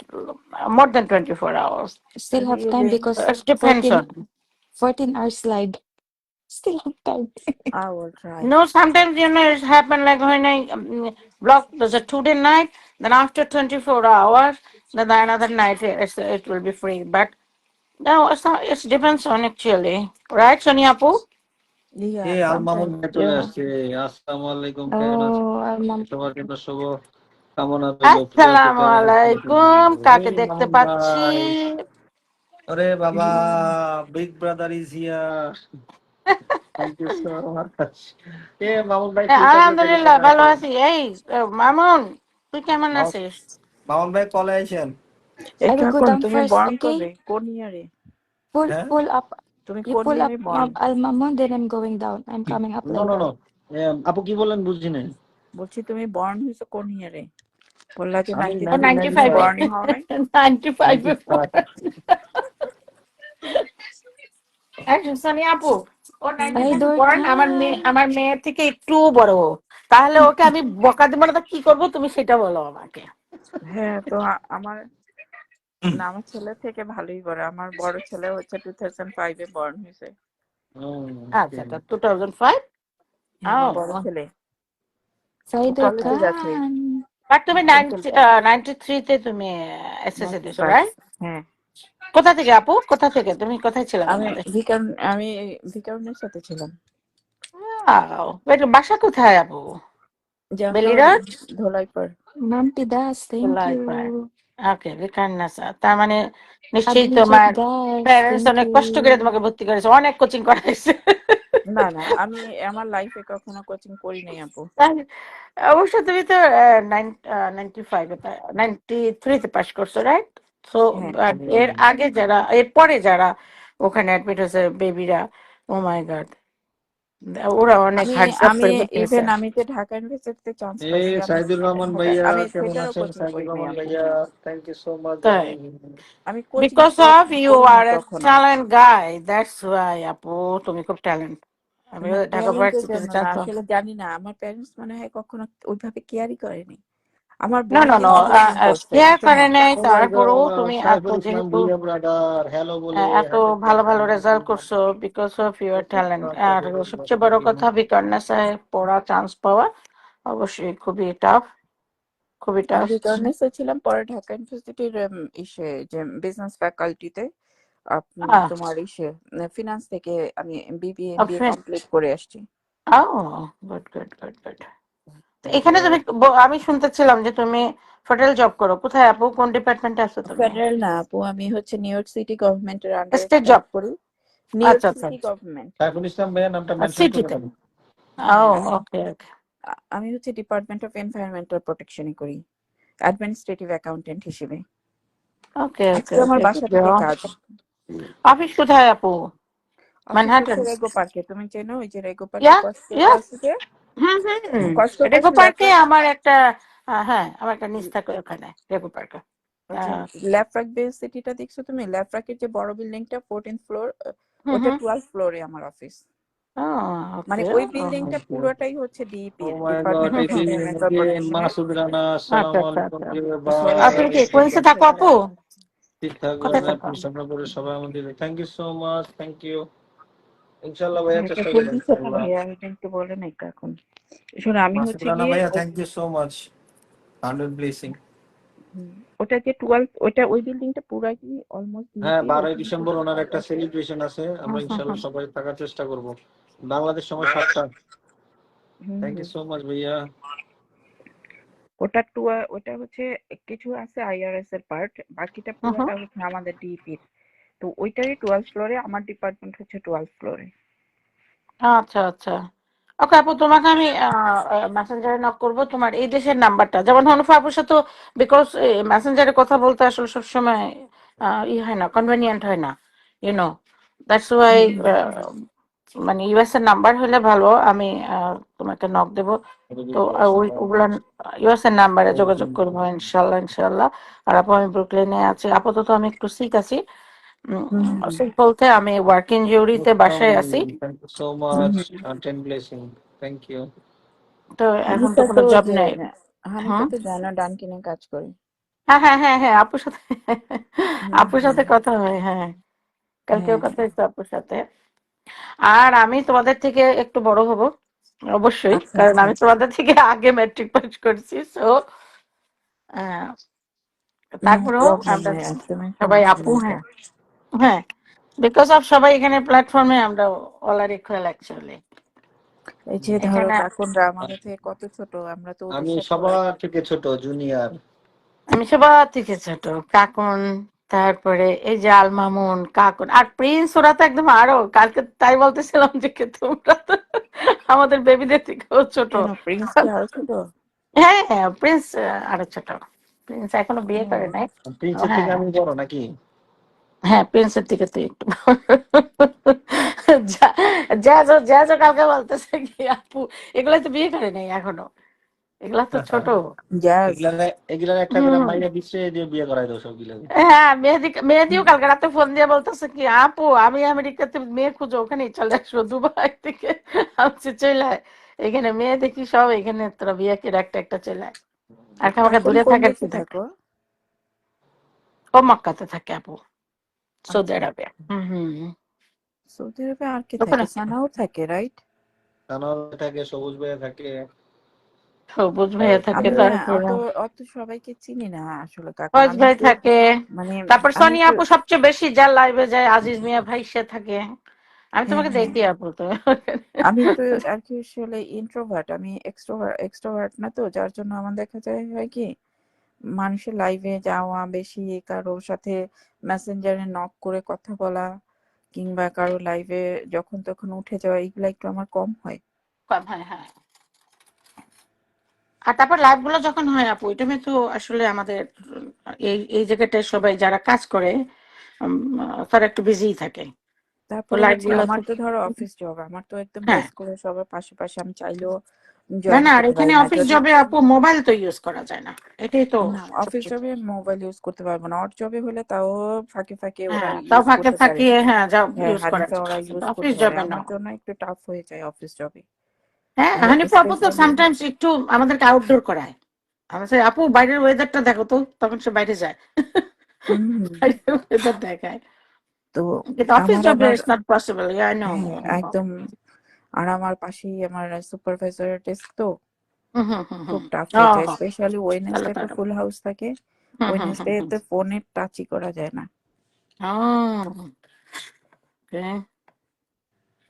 more than 24 hours. Still have time Really, because It depends 14 on. 14 hours slide. Still have time. I will try. No, sometimes it's happened like when I block. There's a 2-day night. Then after 24 hours, then another night it will be free. But no, it's not. It depends on actually, right, Sonia Apu? Yeah, Al Mamun sometimes. ভাই চলে Yeah. আসছে। আসসালামু আলাইকুম, কেমন আছেন? Oh, mom. সবার জন্য শুভ কামনা রইল। প্রিয় অপু আসসালামু কেমন আছেন? আলাইকুম, কাকে এই দেখতে মামুন পাচ্ছি? ভাই, আরে বাবা, big brother is here. Thank you so much. Mamun ভাই ঠিক থাকলে দেখে আলহামদুলিল্লাহ কেমন ভালো আছেন? আছি। এই মামুন, তুই কেমন আছিস? মামুন ভাই কলে আইছেন? I এই will go কাকুন down তুমি first, বর্ন okay? করবে কোন ইয়ারে? হ্যাঁ, Pull up. তুমি You কোন pull up ইয়ারে born? Al Mamun, then I'm going down. I'm coming up no no later. No, আপু কি বললেন বুঝছি নাই। বলছি তুমি বর্ন হয়েছো কোন ইয়ারে? বললা যে আমি 93 তুমি 95 এ। বর্নই হও নাই? 95 এ। 95। সোনিয়া আপু, ও Ay, 95 born, Dorkan. আমার মেয়ের থেকে একটু বড়। তাহলে ওকে আমি বকা দিব না, তো কি করবো তুমি সেটা বলো আমাকে। হ্যাঁ, তো আমার না, আমার ছেলে থেকে ভালোই বড়। আমার বড় ছেলে হচ্ছে 2005 এ বর্ন হয়েছে। আচ্ছা, 2005। হ্যাঁ, আমার বড় ছেলে। Say ও কলেজে যাচ্ছে। Dorkan. বাট তুমি পেন্সিল 93 তে তুমি এসএসসি দিছো, 95। রাইট? হ্যাঁ, কোথা থেকে আপু, কোথা থেকে তুমি, কোথায় ছিল আমি বাংলাদেশ? ভিকারুনের সাথে ছিলাম। বাসা কোথায় আপু? জামতলা বেলিরাট? Dholaipar. Mampi Das, thank life. you. Okay, তার মানে নিশ্চয়ই Abhijit তোমার Das, প্যারেন্টস thank অনেক কষ্ট করে you. তোমাকে ভর্তি করেছে, অনেক কোচিং করাইছে। না না, আমি আমার লাইফে কখনো কোচিং করি নাই আপু। তাই- অবশ্য তুমি তো 95 93 তে পাস করছো, রাইট? তো হ্যাঁ, এর আগে যারা, এর পরে যারা ওখানে অ্যাডমিট হয়েছে বেবিরা, ও মাই গড, ওরা অনেক আমি হার্ড ওয়ার্ক আমি করে ভর্তি হয়েছে। ইভেন আমি যে ঢাকা ইউনিভার্সিটিতে চান্স এই পাইছি, আমি সাইদুর রহমান ভাইয়া আমি কেমন সেটারও আছেন? কোচিং সাইদুর করি নাই রহমান আপু। ভাইয়া, থ্যাংক ইউ সো মাচ তাই, জয়নিং। আমি কোচিং বিকজ অফ ইউ করি নাই আর এ কখনো। ট্যালেন্ট গাই, দ্যাটস ওয়াই আপু, তুমি খুব ট্যালেন্ট। আমি না, ঢাকা ট্যালেন্টের ভার্সিটিতে জন্য না, চান্স। আসলে জানি না, আমার প্যারেন্টস মনে হয় কখনো ওইভাবে কেয়ারই করেনি। আমার না না বোনকে না, শুধু ফোন করছে। কেয়ার করে শোনো, নেই, ও মাই তারপরেও গড, তুমি এত সাইফুল ইসলাম যেহেতু ভুইয়া ব্রাদার হ্যালো বলে এত ভালো ভালো রেজাল্ট 100 করছো, বিকজ অফ ইউর ট্যালেন্ট। আর সবচেয়ে বড় কথা বিকর্ণা সাহেব পড়া চান্স পাওয়া, অবশ্যই খুবই টাফ, খুবই আমি টাফ। রিটার্নিসে ছিলাম, পরে ঢাকা ইউনিভার্সিটির ইসে যে বিজনেস ফ্যাকাল্টিতে তোমার ইসে ফিনান্স থেকে আমি বিবিএ এমবিএ কমপ্লিট করে আসছি। ও good good good good. Thank এখানে ইউ। তুমি আমি শুনতেছিলাম যে তুমি ফেডারেল জব করো, কোথায় আপু, কোন ডিপার্টমেন্টে আছো তুমি? ফেডারেল না আপু, আমি হচ্ছে নিউ ইয়র্ক সিটি গভর্নমেন্টের আন্ডারে স্টেট জব জব? করি। নিউ ইয়র্ক আচ্ছা আচ্ছা, সিটি গভর্নমেন্ট। সাইফুল ইসলাম ভাইয়া নামটা মেনশন করে সিটিতে। দেন। ও হ্যাঁ, ওকে ওকে। আমি হচ্ছে ডিপার্টমেন্ট অফ এনভায়রনমেন্টাল প্রোটেকশনে করি, অ্যাডমিনিস্ট্রেটিভ অ্যাকাউন্টেন্ট হিসেবে। ওকে ওকে আজকে আমার ওকে, বাসা থেকে কাজ। অফিস কোথায় আপু? অফিস হচ্ছে ম্যানহাটন? রেগো পার্কে, তুমি চেনো ওই যে রেগো পার্কে ইয়া কস্কো ইয়া, পাশে যে হুম হুম, কস্কোর রেগো পাশে পার্কে ল্যাপ্রাক, আমার একটা হ্যাঁ, আমার একটা নিচ থাকে ওখানে রেগো পার্কে। ওই যে ল্যাপ্রাক বেস সিটিটা দেখছো তুমি? ল্যাপ্রাকের যে বড় বিল্ডিংটা 14th ফ্লোর, হুম ওটা হুম। 12th ফ্লোরে আমার অফিস। মানে ওকে। ওই বিল্ডিংটা পুরোটাই হচ্ছে ও ডিইপির, মাই গড, ডিপার্টমেন্ট অফ এটি এনভায়রনমেন্টাল এগেইন প্রোটেকশনের। মাসুদ রানা, আচ্ছা আসসালামু আচ্ছা আলাইকুম আচ্ছা। ডিয়ার তুমি কি ভাই। কুইন্সে থাকো আপু? ঠিক কোথায় থাকবেন থাকো? আপনি সামনে সবাই আমাদের। Thank you so much, thank you. ইনশাআল্লাহ ভাইয়া এটা চেষ্টা ফুল করবেন দিচ্ছে না ইনশাআল্লাহ। ভাইয়া, এটা একটু বলে নাই এখন। শোনো আমি মাসুদ হচ্ছে রানা গিয়ে ভাইয়া thank you so much, 100 blessing. ওটা যে 12, ওটা ওই বিল্ডিংটা পুরাই অলমোস্ট হ্যাঁ, ডিইপির। 12ই ওখানে ডিসেম্বর হচ্ছে ওনার কাজ একটা আছে। সেলিব্রেশন আছে, আমরা হুম হুম ইনশাআল্লাহ হুম। সবাই থাকার চেষ্টা করব। বাংলাদেশ সময় 7টা। থ্যাংক ইউ সো মাচ ভাইয়া। ওটা ওটা হচ্ছে কিছু আছে আইআরএস এর পার্ট, বাকিটা হুম হুম। পুরোটা হচ্ছে আমাদের ডিইপির। তো ওইটারই 12th ফ্লোরে, আমার ডিপার্টমেন্ট হচ্ছে 12th ফ্লোরে। আচ্ছা আচ্ছা। ওকে আপু, তোমাকে আমি মেসেঞ্জারে নক করবো তোমার এই দেশের নাম্বারটা, যেমন হনুফা আপুর সাথে, বিকজ মেসেঞ্জারে কথা বলতে আসলে সবসময় ই হয় না, কনভেনিয়েন্ট হয় না, ইউনো, দ্যাটস ওয়াই মানে ইউএস এর নাম্বার হলে ভালো, আমি তোমাকে নক দেবো। তো ওগুলো ইউএস এর নাম্বারে যোগাযোগ করবো ইনশাল্লাহ ইনশাল্লাহ। আর আপু আমি ব্রুকলিনে আছি আপাতত, আমি একটু সিক আছি, সিক বলতে আমি ওয়ার্ক ইনজুরিতে বাসায় আছি। Thank you so much, 10 blessing. Thank you. তো এখন তো হানিফা কোনো তো জব যে নেই। হানিফা হুম, তো জানো ডানকিনে কাজ করে। হ্যাঁ হ্যাঁ হ্যাঁ হ্যাঁ, আপুর সাথে আপুর সাথে হুম। কথা হয়, হ্যাঁ কালকেও হ্যাঁ। কথা হয়েছে আপুর সাথে। আর আমি তোমাদের থেকে একটু বড় হব অবশ্যই, আচ্ছা কারণ আচ্ছা। আমি তোমাদের থেকে আগে ম্যাট্রিক পাস করছি, সো নো তারপরেও প্রবলেম আমরা ভাইয়া, একদমই সবাই সমস্যা আপু, নেই এটা। হ্যাঁ হ্যাঁ, বিকজ অফ সবাই এখানে প্ল্যাটফর্মে আমরা অলার ইকুয়াল অ্যাকচুয়ালি। এই যে ধরো এখানে কাকুনরা আমাদের থেকে কত ছোট, আমরা তো ওদের আমি সাথে সবার থেকে ছোট, জুনিয়র। আমি সবার থেকে ছোট, কাকুন, তারপরে এই যে আল মামুন, কাকুন আর প্রিন্স, ওরা তো একদম আরো, কালকে তাই বলতেছিলাম যে তোমরা তো আমাদের বেবিদের থেকেও ছোট। কেন, প্রিন্স কি আরো ছোট? হ্যাঁ হ্যাঁ, প্রিন্স আরো ছোট, প্রিন্স এখনো বিয়ে করে নাই। ও প্রিন্সের থেকে হ্যাঁ আমি বড় নাকি? হ্যাঁ, প্রিন্সের থেকে তুই একটু যা যা যা যা কালকে বলতেছে কি আপু এগুলা তো বিয়ে করে নাই এখনো, এগুলা তো ছোট। জাজ। এগুলার একটা করে হুম, মাইয়া বিশ্বে দিয়ে বিয়ে করাই দাও সবগুলাকে। হ্যাঁ, মেহেদিও কালকে রাতে ফোন দিয়ে বলতেছে কি আপু আমি আমেরিকাতে মেয়ে খুঁজো, ওখানেই চলে আসবো দুবাই থেকে। আমি চলে আয়, এখানে মেয়ে দেখি সব, এখানে তোরা বিয়ে করে একটা একটা চলে আয়। আর আমাকে কাকুন দূরে কোন থাকার কি দেশে থাকে। থাকো? ও মক্কাতে থাকে আপু, সৌদি আচ্ছা, আরবে। হুম হুম। সৌদি আরবে আর কে ওখানে থাকে? সানাও থাকে, রাইট? কানাল থাকে, সবুজ ভাইয়া থাকে। সবুজ আর ভাইয়া থাকে, আমি তারপরে অত অত সবাইকে চিনি না আসলে কাকুন, ফয়েজ আমি ভাই একটু থাকে, মানে তারপর আমি সোনিয়া একটু আপু সবচেয়ে বেশি যার লাইভে যায়, আজিজ মিয়া ভাই সে থাকে। আমি হ্যাঁ তোমাকে হ্যাঁ, দেখি আপু তো। আমি তো আর কি আসলে ইন্ট্রোভার্ট, আমি এক্সট্রোভার্ট না, তো যার জন্য আমার দেখা যায় হয় কি মানুষের লাইভে যাওয়া বেশি, কারোর সাথে মেসেঞ্জারে নক করে কথা বলা, কিংবা কারো লাইভে যখন তখন উঠে যাওয়া, এগুলা একটু আমার কম হয়। হ্যাঁ হ্যাঁ। আর তারপর লাইভ গুলো যখন হয় আপু, এটা তো আসলে আমাদের এই এই জায়গাটায় সবাই যারা কাজ করে তারা একটু বিজিই থাকে, তো তারপরে লাইভ হচ্ছে গুলো আমার তো ধরো অফিস জব, আমার তো একদম হ্যাঁ। ডেস্ক করে সবার পাশে আমি চাইলেও না জয়েন না, আর করতে এখানে পারি না অফিস যদি। জবে আপু মোবাইল তো ইউজ করা যায় না, এটাই তো না, অফিস সবচেয়ে। জবে মোবাইল ইউজ করতে পারবো না, অড জবে হলে তাও ফাঁকে ফাঁকে ওরা হ্যাঁ, তাও ইউজ ফাঁকে করতে পারে। ফাঁকিয়ে হ্যাঁ যা হ্যাঁ, ইউজ করা হানিফা যায়, ওরা কিন্তু ইউজ অফিস করতে পারে, জবে না। আমার জন্য একটু টাফ হয়ে যায় অফিস জবে। হ্যাঁ, আর হানিফা আপু তো স্পেশালি সামটাইমস একটু আমাদেরকে আউটডোর করায়, আমরা বলি, আপু বাইরের ওয়েদারটা দেখো তো, তখন সে বাইরে যায়। হুম, বাইরের ওয়েদার দেখায়, তো কিন্তু অফিস আমার জবে আবার it's not possible, I know. হ্যাঁ একদম, আর আমার পাশেই আমার সুপারভাইজারের ডেস্ক, তো হুম হুম হুম খুব হুম টাফ ও হয়ে যায়, হ, স্পেশালি তাহলে ওয়েডনেসডে তো তাহলে ফুল হাউস থাকে। হুম হুম হুম ওয়েডনেসডে হুম তে ফোনে টাচই করা যায় না। ওকে।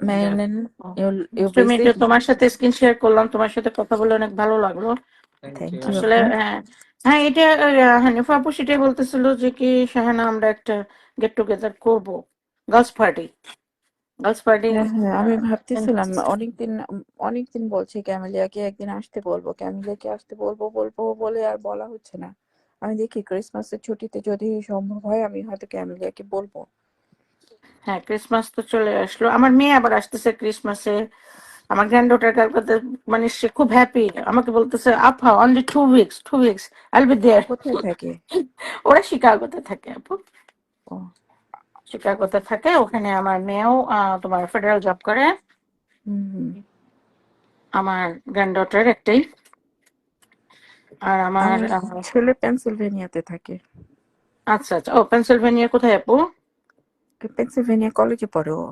মেরিলিন, ইউ তুমি বিজি? তো তোমার সাথে স্ক্রিন শেয়ার করলাম, তোমার সাথে কথা বলে অনেক ভালো লাগলো। Thank thank you. ইউ আসলে আপু। হ্যাঁ, হ্যাঁ এটা হানিফা আপু সেটাই বলতেছিল যে কি শাহানা আমরা একটা গেট টুগেদার করবো, গার্লস পার্টি, গার্লস পার্টি। হ্যাঁ হ্যাঁ, আমি ভাবতেছিলাম অনেকদিন বলছি ক্যামেলিয়াকে একদিন আসতে বলবো, ক্যামেলিয়াকে আসতে বলবো বলবো বলে আর বলা হচ্ছে না। আমি দেখি ক্রিসমাসের ছুটিতে যদি সম্ভব হয় আমি হয়তো ক্যামেলিয়াকে বলবো। হ্যাঁ ক্রিসমাস তো চলে আসলো, আমার মেয়ে আবার আসতেছে ক্রিসমাসে। আমার গ্র্যান্ডডটার কাছে মানে সে খুব হ্যাপি, আমাকে বলতেছে আপা only 2 weeks, 2 weeks I'll be over there. কোথায় থাকে? ওরা শিকাগোতে থাকে আপু, ও শিকাগোতে থাকে। ওখানে আমার মেয়েও তোমার ফেডারেল জব করে। হুম। আমার গ্র্যান্ডডটার একটাই, আর আমার আমার ছেলে পেনসিলভেনিয়াতে থাকে। আচ্ছা আচ্ছা, ও পেনসিলভেনিয়া কোথায় আপু? পেনসিলভেনিয়া কলেজে পড়ে ও।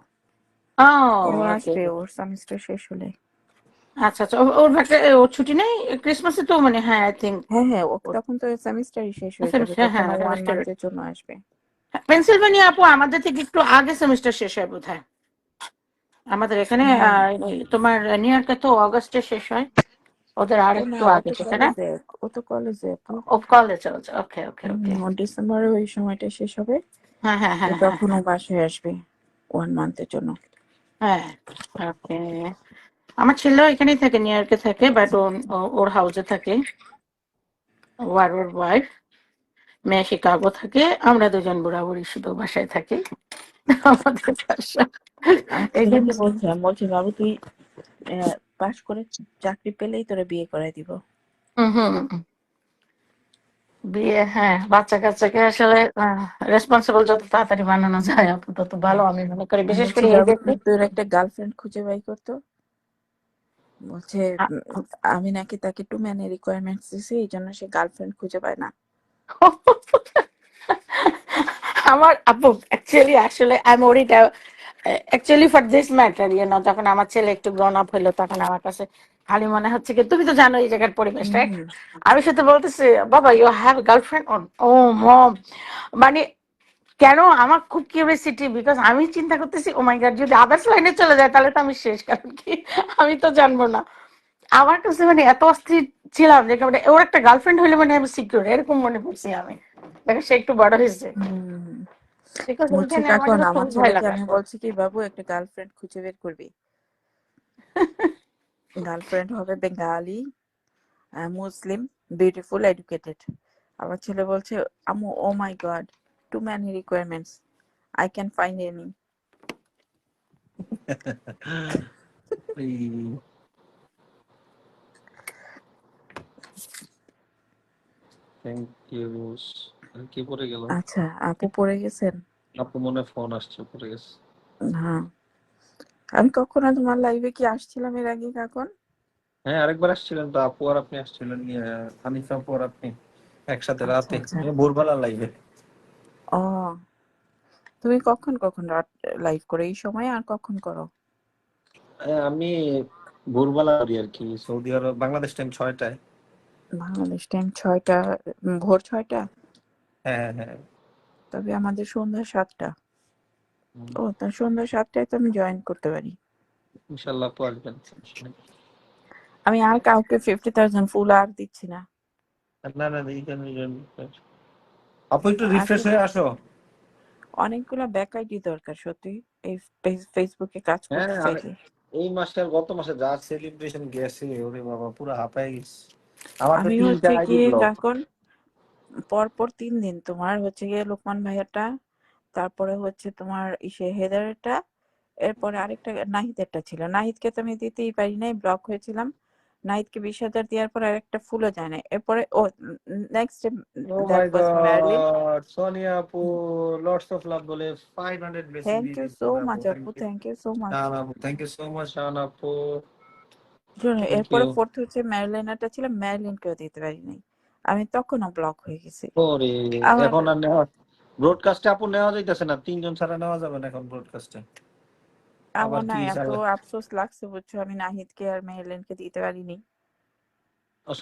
ও ও ওকে। আসবে ওর সেমিস্টার শেষ হলে। আচ্ছা আচ্ছা, ওর ওর ছুটি নেই ক্রিসমাসে তো, মানে হ্যাঁ আই থিঙ্ক। হ্যাঁ হ্যাঁ, ও তখন তো সেমিস্টারই শেষ হয়ে যাবে, হ্যাঁ তখন হ্যাঁ ও 1 সেমিস্টার। মান্থের জন্য আসবে। পেনসিলভেনিয়া আপু আমাদের থেকে একটু আগে সেমিস্টার শেষ হয় বোধহয়। আমাদের এখানে হ্যাঁ। তোমার নিউ ইয়র্কে তো অগস্টে শেষ হয়, ওদের আর ও না, একটু ও আগে তো থেকে না। কলেজে, ও তো কলেজে আপু। ও কলেজ চলছে, ওকে ওকে ওকে। ও ডিসেম্বরে ওই সময়টা শেষ হবে, হ্যাঁ হ্যাঁ তো হ্যাঁ হ্যাঁ তখন ও বাসায় আসবে 1 মান্থের জন্য। হ্যাঁ ওকে। আমার ছেলেও এখানেই থাকে, নিউ ইয়র্কে থাকে, বাট ওর হাউসে থাকে, ও আর ওর ওয়াইফ। মেয়ে শিকাগো থাকে, আমরা দুজন বুড়াবুড়ি শুধু বাসায় থাকি। আমাদের বাসা আমার এই যে ছেলেকে বলছে, আমি বলছি বাবু তুই পাশ করে চাকরি পেলেই তোরা বিয়ে করাই দিব। হুম হুম হুম। বিয়ে, হ্যাঁ বাচ্চা কাচ্চাকে আসলে রেসপন্সিবল যত তাড়াতাড়ি বানানো যায় আপু তত ভালো আমি মনে করি, আমি বিশেষ বলছি করে এই বাবু দেশে। তোর একটা গার্লফ্রেন্ড খুঁজে বাই করতো। বলছে আমি নাকি তাকে টু ম্যানের রিকোয়ারমেন্টস দিছি, এই জন্য সে গার্লফ্রেন্ড খুঁজে পায় না। আমার আপু অ্যাকচুয়ালি আসলে আমি ওরিটা অ্যাকচুয়ালি ফর দিস ম্যাটার যখন আমার ছেলে একটু গ্রোন আপ হইলো তখন আমার কাছে খালি মনে হচ্ছে কি, তুমি তো জানো এই জায়গার পরিবেশ, রাইট? হুম। আমি সাথে বলতেছি বাবা ইউ হ্যাভ গার্লফ্রেন্ড, ও মম, মানে কেন আমার খুব কিউরিয়াসিটি, বিকজ আমি চিন্তা করতেছি ও মাই গড যদি আদার্স লাইনে চলে যায় তাহলে তো আমি শেষ, কারণ কি আমি তো জানবো না। আমার কাছে মানে এত অস্থির ছিলাম যে মানে ওর একটা গার্লফ্রেন্ড হলে মানে আমি সিকিউর, এরকম মনে করছি আমি। দেখো সে একটু বড় হয়েছে, হুম। বিকজ বুঝছি ওইখানে আমার কাকন, কাছে আমার খুবই ভয় ছেলেকে লাগে আমি আপু। বলছি কি বাবু একটা গার্লফ্রেন্ড খুঁজে বের করবি, গার্লফ্রেন্ড হবে বেঙ্গালি, মুসলিম, বিউটিফুল, এডুকেটেড। আমার ছেলে বলছে আম্মু oh my God, too many requirements, I can find any. Thank you. কি পড়ে গেল? আচ্ছা আপু পড়ে গেছেন? আপু মনে ফোন আসছে, পড়ে গেছে। হ্যাঁ, আমি কখনো তোমার লাইভে কি আসছিলাম এর আগে কাকন? হ্যাঁ আরেকবার আসছিলেন তো, আপু আর আপনি আসছিলেন, হানিফা আপু আর আপনি একসাথে আচ্ছা রাতে, আচ্ছা। ভোরবেলা লাইভে। ও, তুমি কখন কখন রাত লাইভ করো এই সময়, আর কখন করো? আমি ভোরবেলা করি আর কি, সৌদি আরব বাংলাদেশ টাইম 6টায়। বাংলাদেশ টাইম 6টা, ভোর 6টা। হ্যাঁ হ্যাঁ। তবে আমাদের সন্ধ্যা 7টা। ও, তার সন্ধ্যা 7টায় তো আমি জয়েন করতে পারি। ইনশাল্লাহ আপু আসবেন। আমি আর কাউকে 50,000 ফুল আর দিচ্ছি না। না না এইখানে আপু একটু রিফ্রেশ আসলে হয়ে আসো। অনেকগুলা ব্যাক আইডি দরকার সত্যি, এই ফেসবুকে কাজ হ্যাঁ করতে চাইলে। এই মাসে আর গত মাসে যা সেলিব্রেশন গেছে, ওরে বাবা পুরো হাঁপায় গেছে। আমার তো আমি 3টা হচ্ছে আইডি গিয়ে ব্লক। কাকন পরপর 3 দিন তোমার হচ্ছে গিয়ে লোকমান ভাইয়াটা, তারপরে হচ্ছে তোমার ইসে হেদারেরটা, এরপরে আরেকটা নাহিদেরটা ছিল। নাহিদকে তো আমি দিতেই পারি নাই, ব্লক হয়েছিলাম। নাহিদকে 20,000 দেওয়ার পর আরেকটা ফুলও যায় না। এরপরে ও নেক্সট ও that my was Marilyn. God, Sonia আপু লটস অফ লাভ বলে 500 ব্লেসিং থ্যাংক দিয়ে ইউ সো দিয়েছেন আপু, মাচ থ্যাংক আপু, you. Thank you so much. Shahana আপু thank you so much, Shahana আপু থ্যাংক এরপরে ইউ। ফোর্থ হচ্ছে ম্যারিলিনাটা ছিল, ম্যারিলিনকেও দিতে পারি নাই, আমি তখনও ব্লক হয়ে গেছি। ওরে আবার এখন আর নেওয়া, ব্রডকাস্টে আপু নেওয়া যাইতেছে না, 3জন ছাড়া নেওয়া যাবে না এখন ব্রডকাস্টে। আবার আমার না কি এত আফসোস লাগছে বুঝছো, আমি নাহিদকে আর মেহেলেনকে দিতে পারিনি।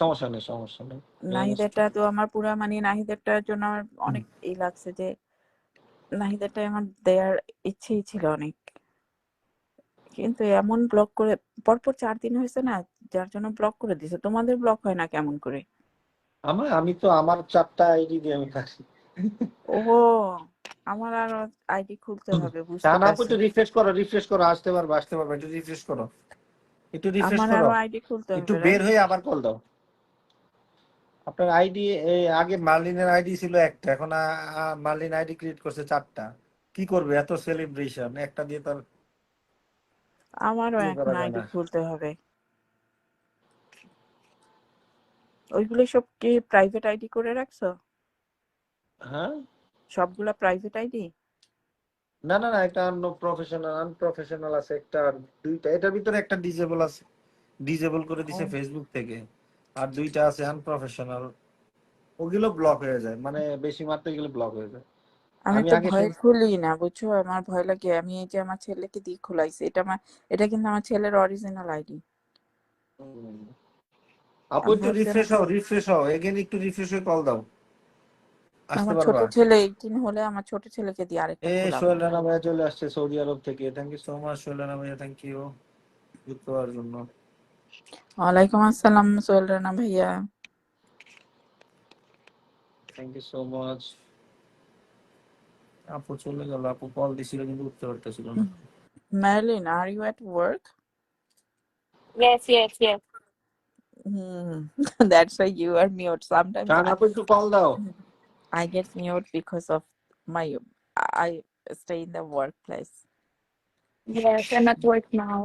সমস্যা নেই, সমস্যা নেই। নাহিদেরটা তো আমার পুরা মানে নাহিদেরটার জন্য আমার অনেক লাগছে যে নাহিদেরটা আমার দেয়ার ইচ্ছেই ছিল অনেক, কিন্তু এমন ব্লক করে পরপর 4 দিন হয়েছে না, যার জন্য ব্লক করে দিছে। তোমাদের ব্লক হয় না কেমন করে? আমি তো আমার 4টা আইডি দিয়ে আমি থাকি। ও, আমার আরো আইডি খুলতে হবে, বুঝতে শাহানা আপু পারছি। একটু রিফ্রেশ করো, আসতে পারবে, একটু রিফ্রেশ করো, আমার আরো আইডি খুলতে একটু হবে, বের রাইট? হয়ে আবার কল দাও। আপনার আইডি আগে মার্লিনের আইডি ছিল একটা, এখন মার্লিন আইডি ক্রিয়েট করছে 4টা। কি করবে এত সেলিব্রেশন, একটা দিয়ে তার আমারও ইয়ে এখন করা যায় আইডি না। খুলতে হবে। ওইগুলো সব কি প্রাইভেট আইডি করে রাখছো? হ্যাঁ, সবগুলা প্রাইভেট আইডি? না না না, একটা আনপ্রফেশনাল আছে, একটা আর দুইটা, এটার ভিতরে একটা ডিজেবল আছে, ডিজেবল করে ও, দিছে ফেসবুক থেকে, আর দুইটা আছে আনপ্রফেশনাল, ওগুলো ব্লক হয়ে যায়, মানে বেশি মাত্রায় গেলে ব্লক হয়ে যায়। আমি আমি তো আগে ভয় খুলি না, বুঝছো, আমার ভয় লাগে। আমি এই যে আমার ছেলেকে দিয়ে খোলাইছি, এটা কিন্তু আমার ছেলের অরিজিনাল আইডি। আপু আমি একটু ভাবছি রিফ্রেশ হও এগেন, একটু রিফ্রেশ হয়ে কল দাও, আসতে আমার ছোট পারবা। ছেলে 18 হলে আমার ছোট ছেলেকে দিয়ে আরেকটা খোলাবো। সোহেল রানা ভাইয়া চলে আসছে সৌদি আরব থেকে, thank you so much Sohel Rana ভাইয়া, থ্যাংক ইউ যুক্ত হওয়ার জন্য। ওয়ালাইকুম আসসালাম সোহেল রানা ভাইয়া। Thank you so much. আপু চলে গেল, আপু কল দিছিল কিন্তু উঠতে পারতেছিল না। Marilyn, are you at work? Yes, yes, yes. That's why you are mute. Sometimes Shahana আপু একটু কল দাও। I get mute because of my I stay in the workplace. Yes, I'm at work now.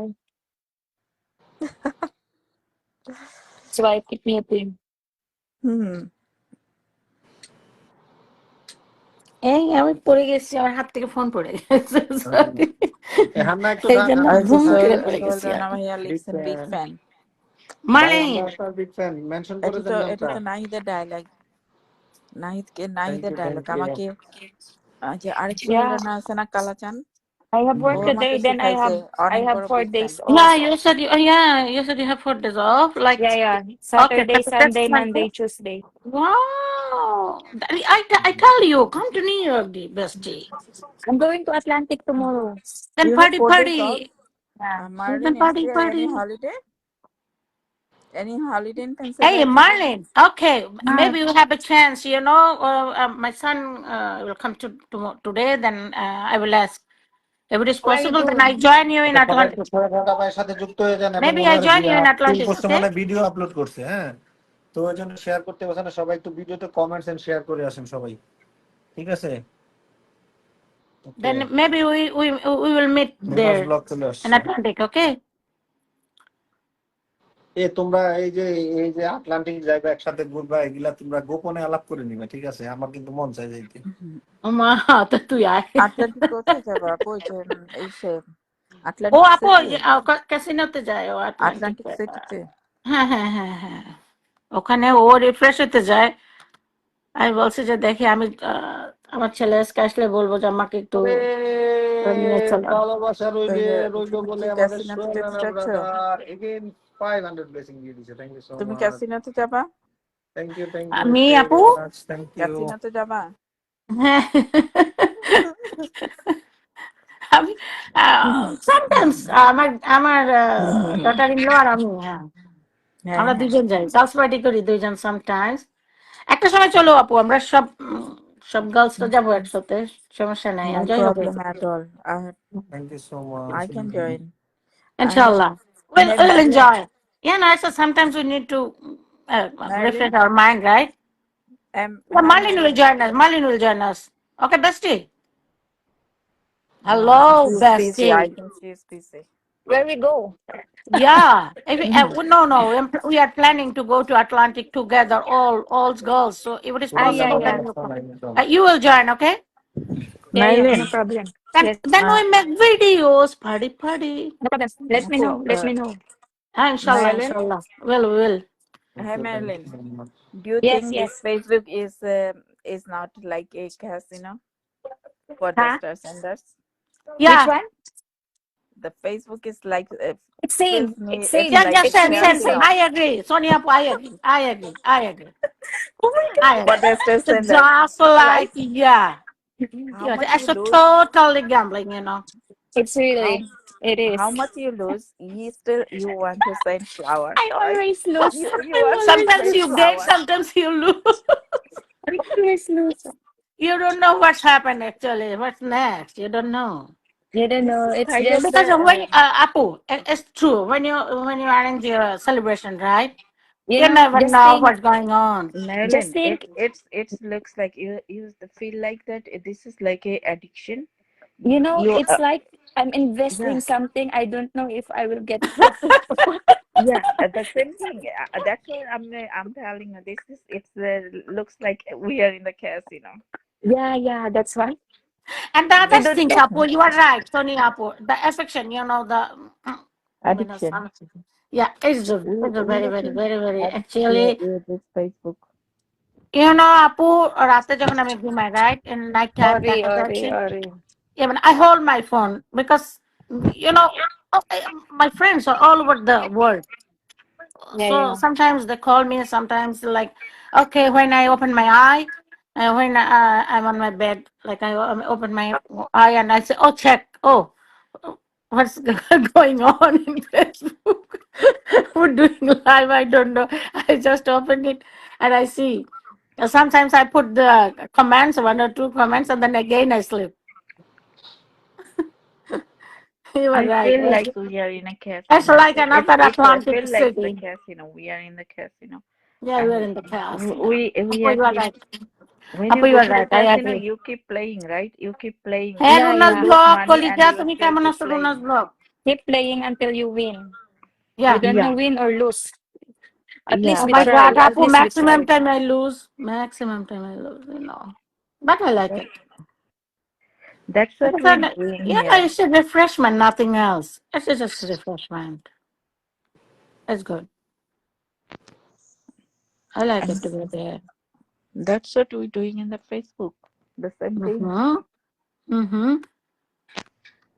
That's why I keep muting. এই আমি পড়ে গেছি, আমার হাত থেকে ফোন পড়ে গেছে, sorry। হান্না একটু এই জন্য Also, ঘুম Sohel করে পড়ে Sohel গেছি Rana আমি। bhaiya, big listen, big fan. ভাই, মানে আমরা আপনার বিগ ফ্যান, মেনশন করে দেন এটা নামটা। তো নাহিদের ডায়লগ, থ্যাংক নাহিদের ইউ, ডায়লগ। আমাকে যে আরেক সোহেল Yeah, রানা আছে না Kalachan, I have O work আমাকে today, then শিখাইছে, I অনেক have বড় 4 big fan. days off. yeah, you said you have 4 days off, like, Yeah, yeah. okay, Saturday, that's Sunday, fine. Monday, Tuesday. Wow, I tell you, come to New York, the bestie. I'm going to Atlantic tomorrow. Then You have party, 4 days party. off? Yeah. Marlin, Then is party, there party. any holiday in Hey, Pennsylvania? Marlene. Okay, Ah, maybe you have a chance. My son will come today. Then I will ask if it is where are you possible. Then I going? join you in এটা সবাই একটু Atlantic. Sohel Rana ভাইয়ের সাথে যুক্ত হয়ে যান, এবং Maybe I owner join you in Atlantic. পোস্টে Okay. মানে ভিডিও আপলোড করছে, হ্যাঁ, তো ওই জন্য শেয়ার করতে পারছে না, সবাই একটু ভিডিওতে কমেন্টস এন্ড শেয়ার করে আসেন সবাই, ঠিক আছে? ওকে, Then maybe we will meet members there blog চলে in আসছে। Atlantic. Okay. তোমরা এই যে আটলান্টিক যাইবা একসাথে ঘুরবা, এগুলা তোমরা গোপনে আলাপ করে নিবা, ঠিক আছে? আমার কিন্তু মন চাই যাইতে। মা তো তুই আয়। আটলান্টিক কোথায় যাবো আপু? ওই যে এই সে ও আটলান্টিক আপু সিটি, ক্যাসিনোতে যায় ও আটলান্টিক। আটলান্টিক সিটিতে। হ্যাঁ হ্যাঁ হ্যাঁ হ্যাঁ, ওখানে ও রিফ্রেশ হতে যায়। আমি বলছি যে দেখি আমি আমার ছেলে আজকে আসলে বলবো যে আমাকে একটু আরে নিয়ে চলো। ভালোবাসা রইলো তুমি বলে কি আমাদের ক্যাসিনোতে সোহেল যেতে রানা চাচ্ছ? ব্রাদার এগেইন 500 ব্লেসিং দিয়ে দিয়েছে, থ্যাংক ইউ সো তুমি মাচ, ক্যাসিনোতে যাবা? থ্যাংক ইউ আমি আপু থ্যাংক ইউ। ক্যাসিনোতে যাবা? হ্যাঁ আমি সামটাইমস আমার আমার ডটার ইন ল আর আমি, হ্যাঁ হ্যাঁ আমরা হ্যাঁ, দুজন যাই, গার্লস পার্টি করি দুইজন সামটাইমস। একটা সময় চলো আপু, আমরা সব গার্লসরা যাবো একসাথে, সমস্যা নাই, no এনজয় হবে। problem at all. Thank you so I much. can join. Inshallah, Hey we'll Marilyn, enjoy. Yeah, no, so sometimes we need to refresh our mind, right? Yeah, hi Marlene will Marilyn. join us. Marlene will join us. Okay, bestie. Hello, She's busy. I bestie. think she's busy. Where we go? Yeah. No. We are planning to go to Atlantic together, all girls. So if it is Ah, yeah, possible, then yeah. you will join, okay? Yeah, yeah, Marilyn, no problem. Yes, Then we make videos, party. no problem. Let me know. Let me know. Inshallah, Marilyn, inshallah. Will. hi Marilyn. Do you Yes, think yes. this Facebook is not like a casino for the Huh? star senders? Yeah. Which one? The Facebook is like It's same. fills me. It's It's same. Yeah, like just it It's send, really the shuts send, me send. same. off. I agree. Sonia, I agree. I agree. I agree. Oh my God. I agree. What does that It's send them? just like, Life? yeah. How Yeah, much it's you so lose? totally gambling, you know. It's How really. It is. how much you lose? You want to send flower, I right? always lose. You I want to always Sometimes send you lose. gain, flower. sometimes you lose. I always lose. You don't know what's happened actually. What's next? You don't know. You don't know. It's Kind of just Because the when Apu, it's true. When you arrange your celebration, right? you You know. never Just know think. what's going on. Just Marilyn. think. It looks like you feel like that. This is like a addiction. You know. You It's like I'm investing yeah. something. I don't know if I will get profit. Yeah, the same thing. That's what I'm telling you. This is looks like we are in the casino. Yeah. Yeah. That's why And the we other don't thing, know. Apu, you are right, Tony Apu. The affection, Addiction. yeah, it's good. We It's a we very, are very, feeling very, very. addicted Actually, with this Facebook. আপু রাতে যখন আমি ঘুমাই, right? In night time, Ori. দেখা Ori. যাচ্ছে, Ori. even I hold my phone because, you know, my friends are all over the world. Yeah. So Yeah. sometimes they call me, sometimes like, okay, when I open my eye, when I'm on my bed, like I open my eye and I say, oh, check, oh, what's going on in Facebook? We're doing live, I don't know. I just open it and I see. Sometimes I put the comments, one or two comments, and then again I sleep. You were I right. feel like we are in a It's casino. like another It's I Atlantic feel like the city. casino. We are in the casino, Yeah, we're and in the chaos. we Apu, are you are keep right. when Apu, you you go are to the right. I casino, agree. you keep playing, right? You keep playing. Hey, Yeah. You Runas Yeah. lose Blog, money and Kolika, you তুমি still কেমন keep আছো playing. Runas Blog? Keep playing until you win. Yeah. We don't know Yeah, win or lose. At least yeah, Oh we my but try. God, At Apu, least we maximum try. time I lose. Maximum time I lose, you know. But I like that, it. that's what Because we're doing you know, here. it's a refreshment, nothing else. It's just a refreshment. It's good. I like it And to be there. that's what we're doing in the Facebook. The same thing. Mm-hmm. Mm-hmm.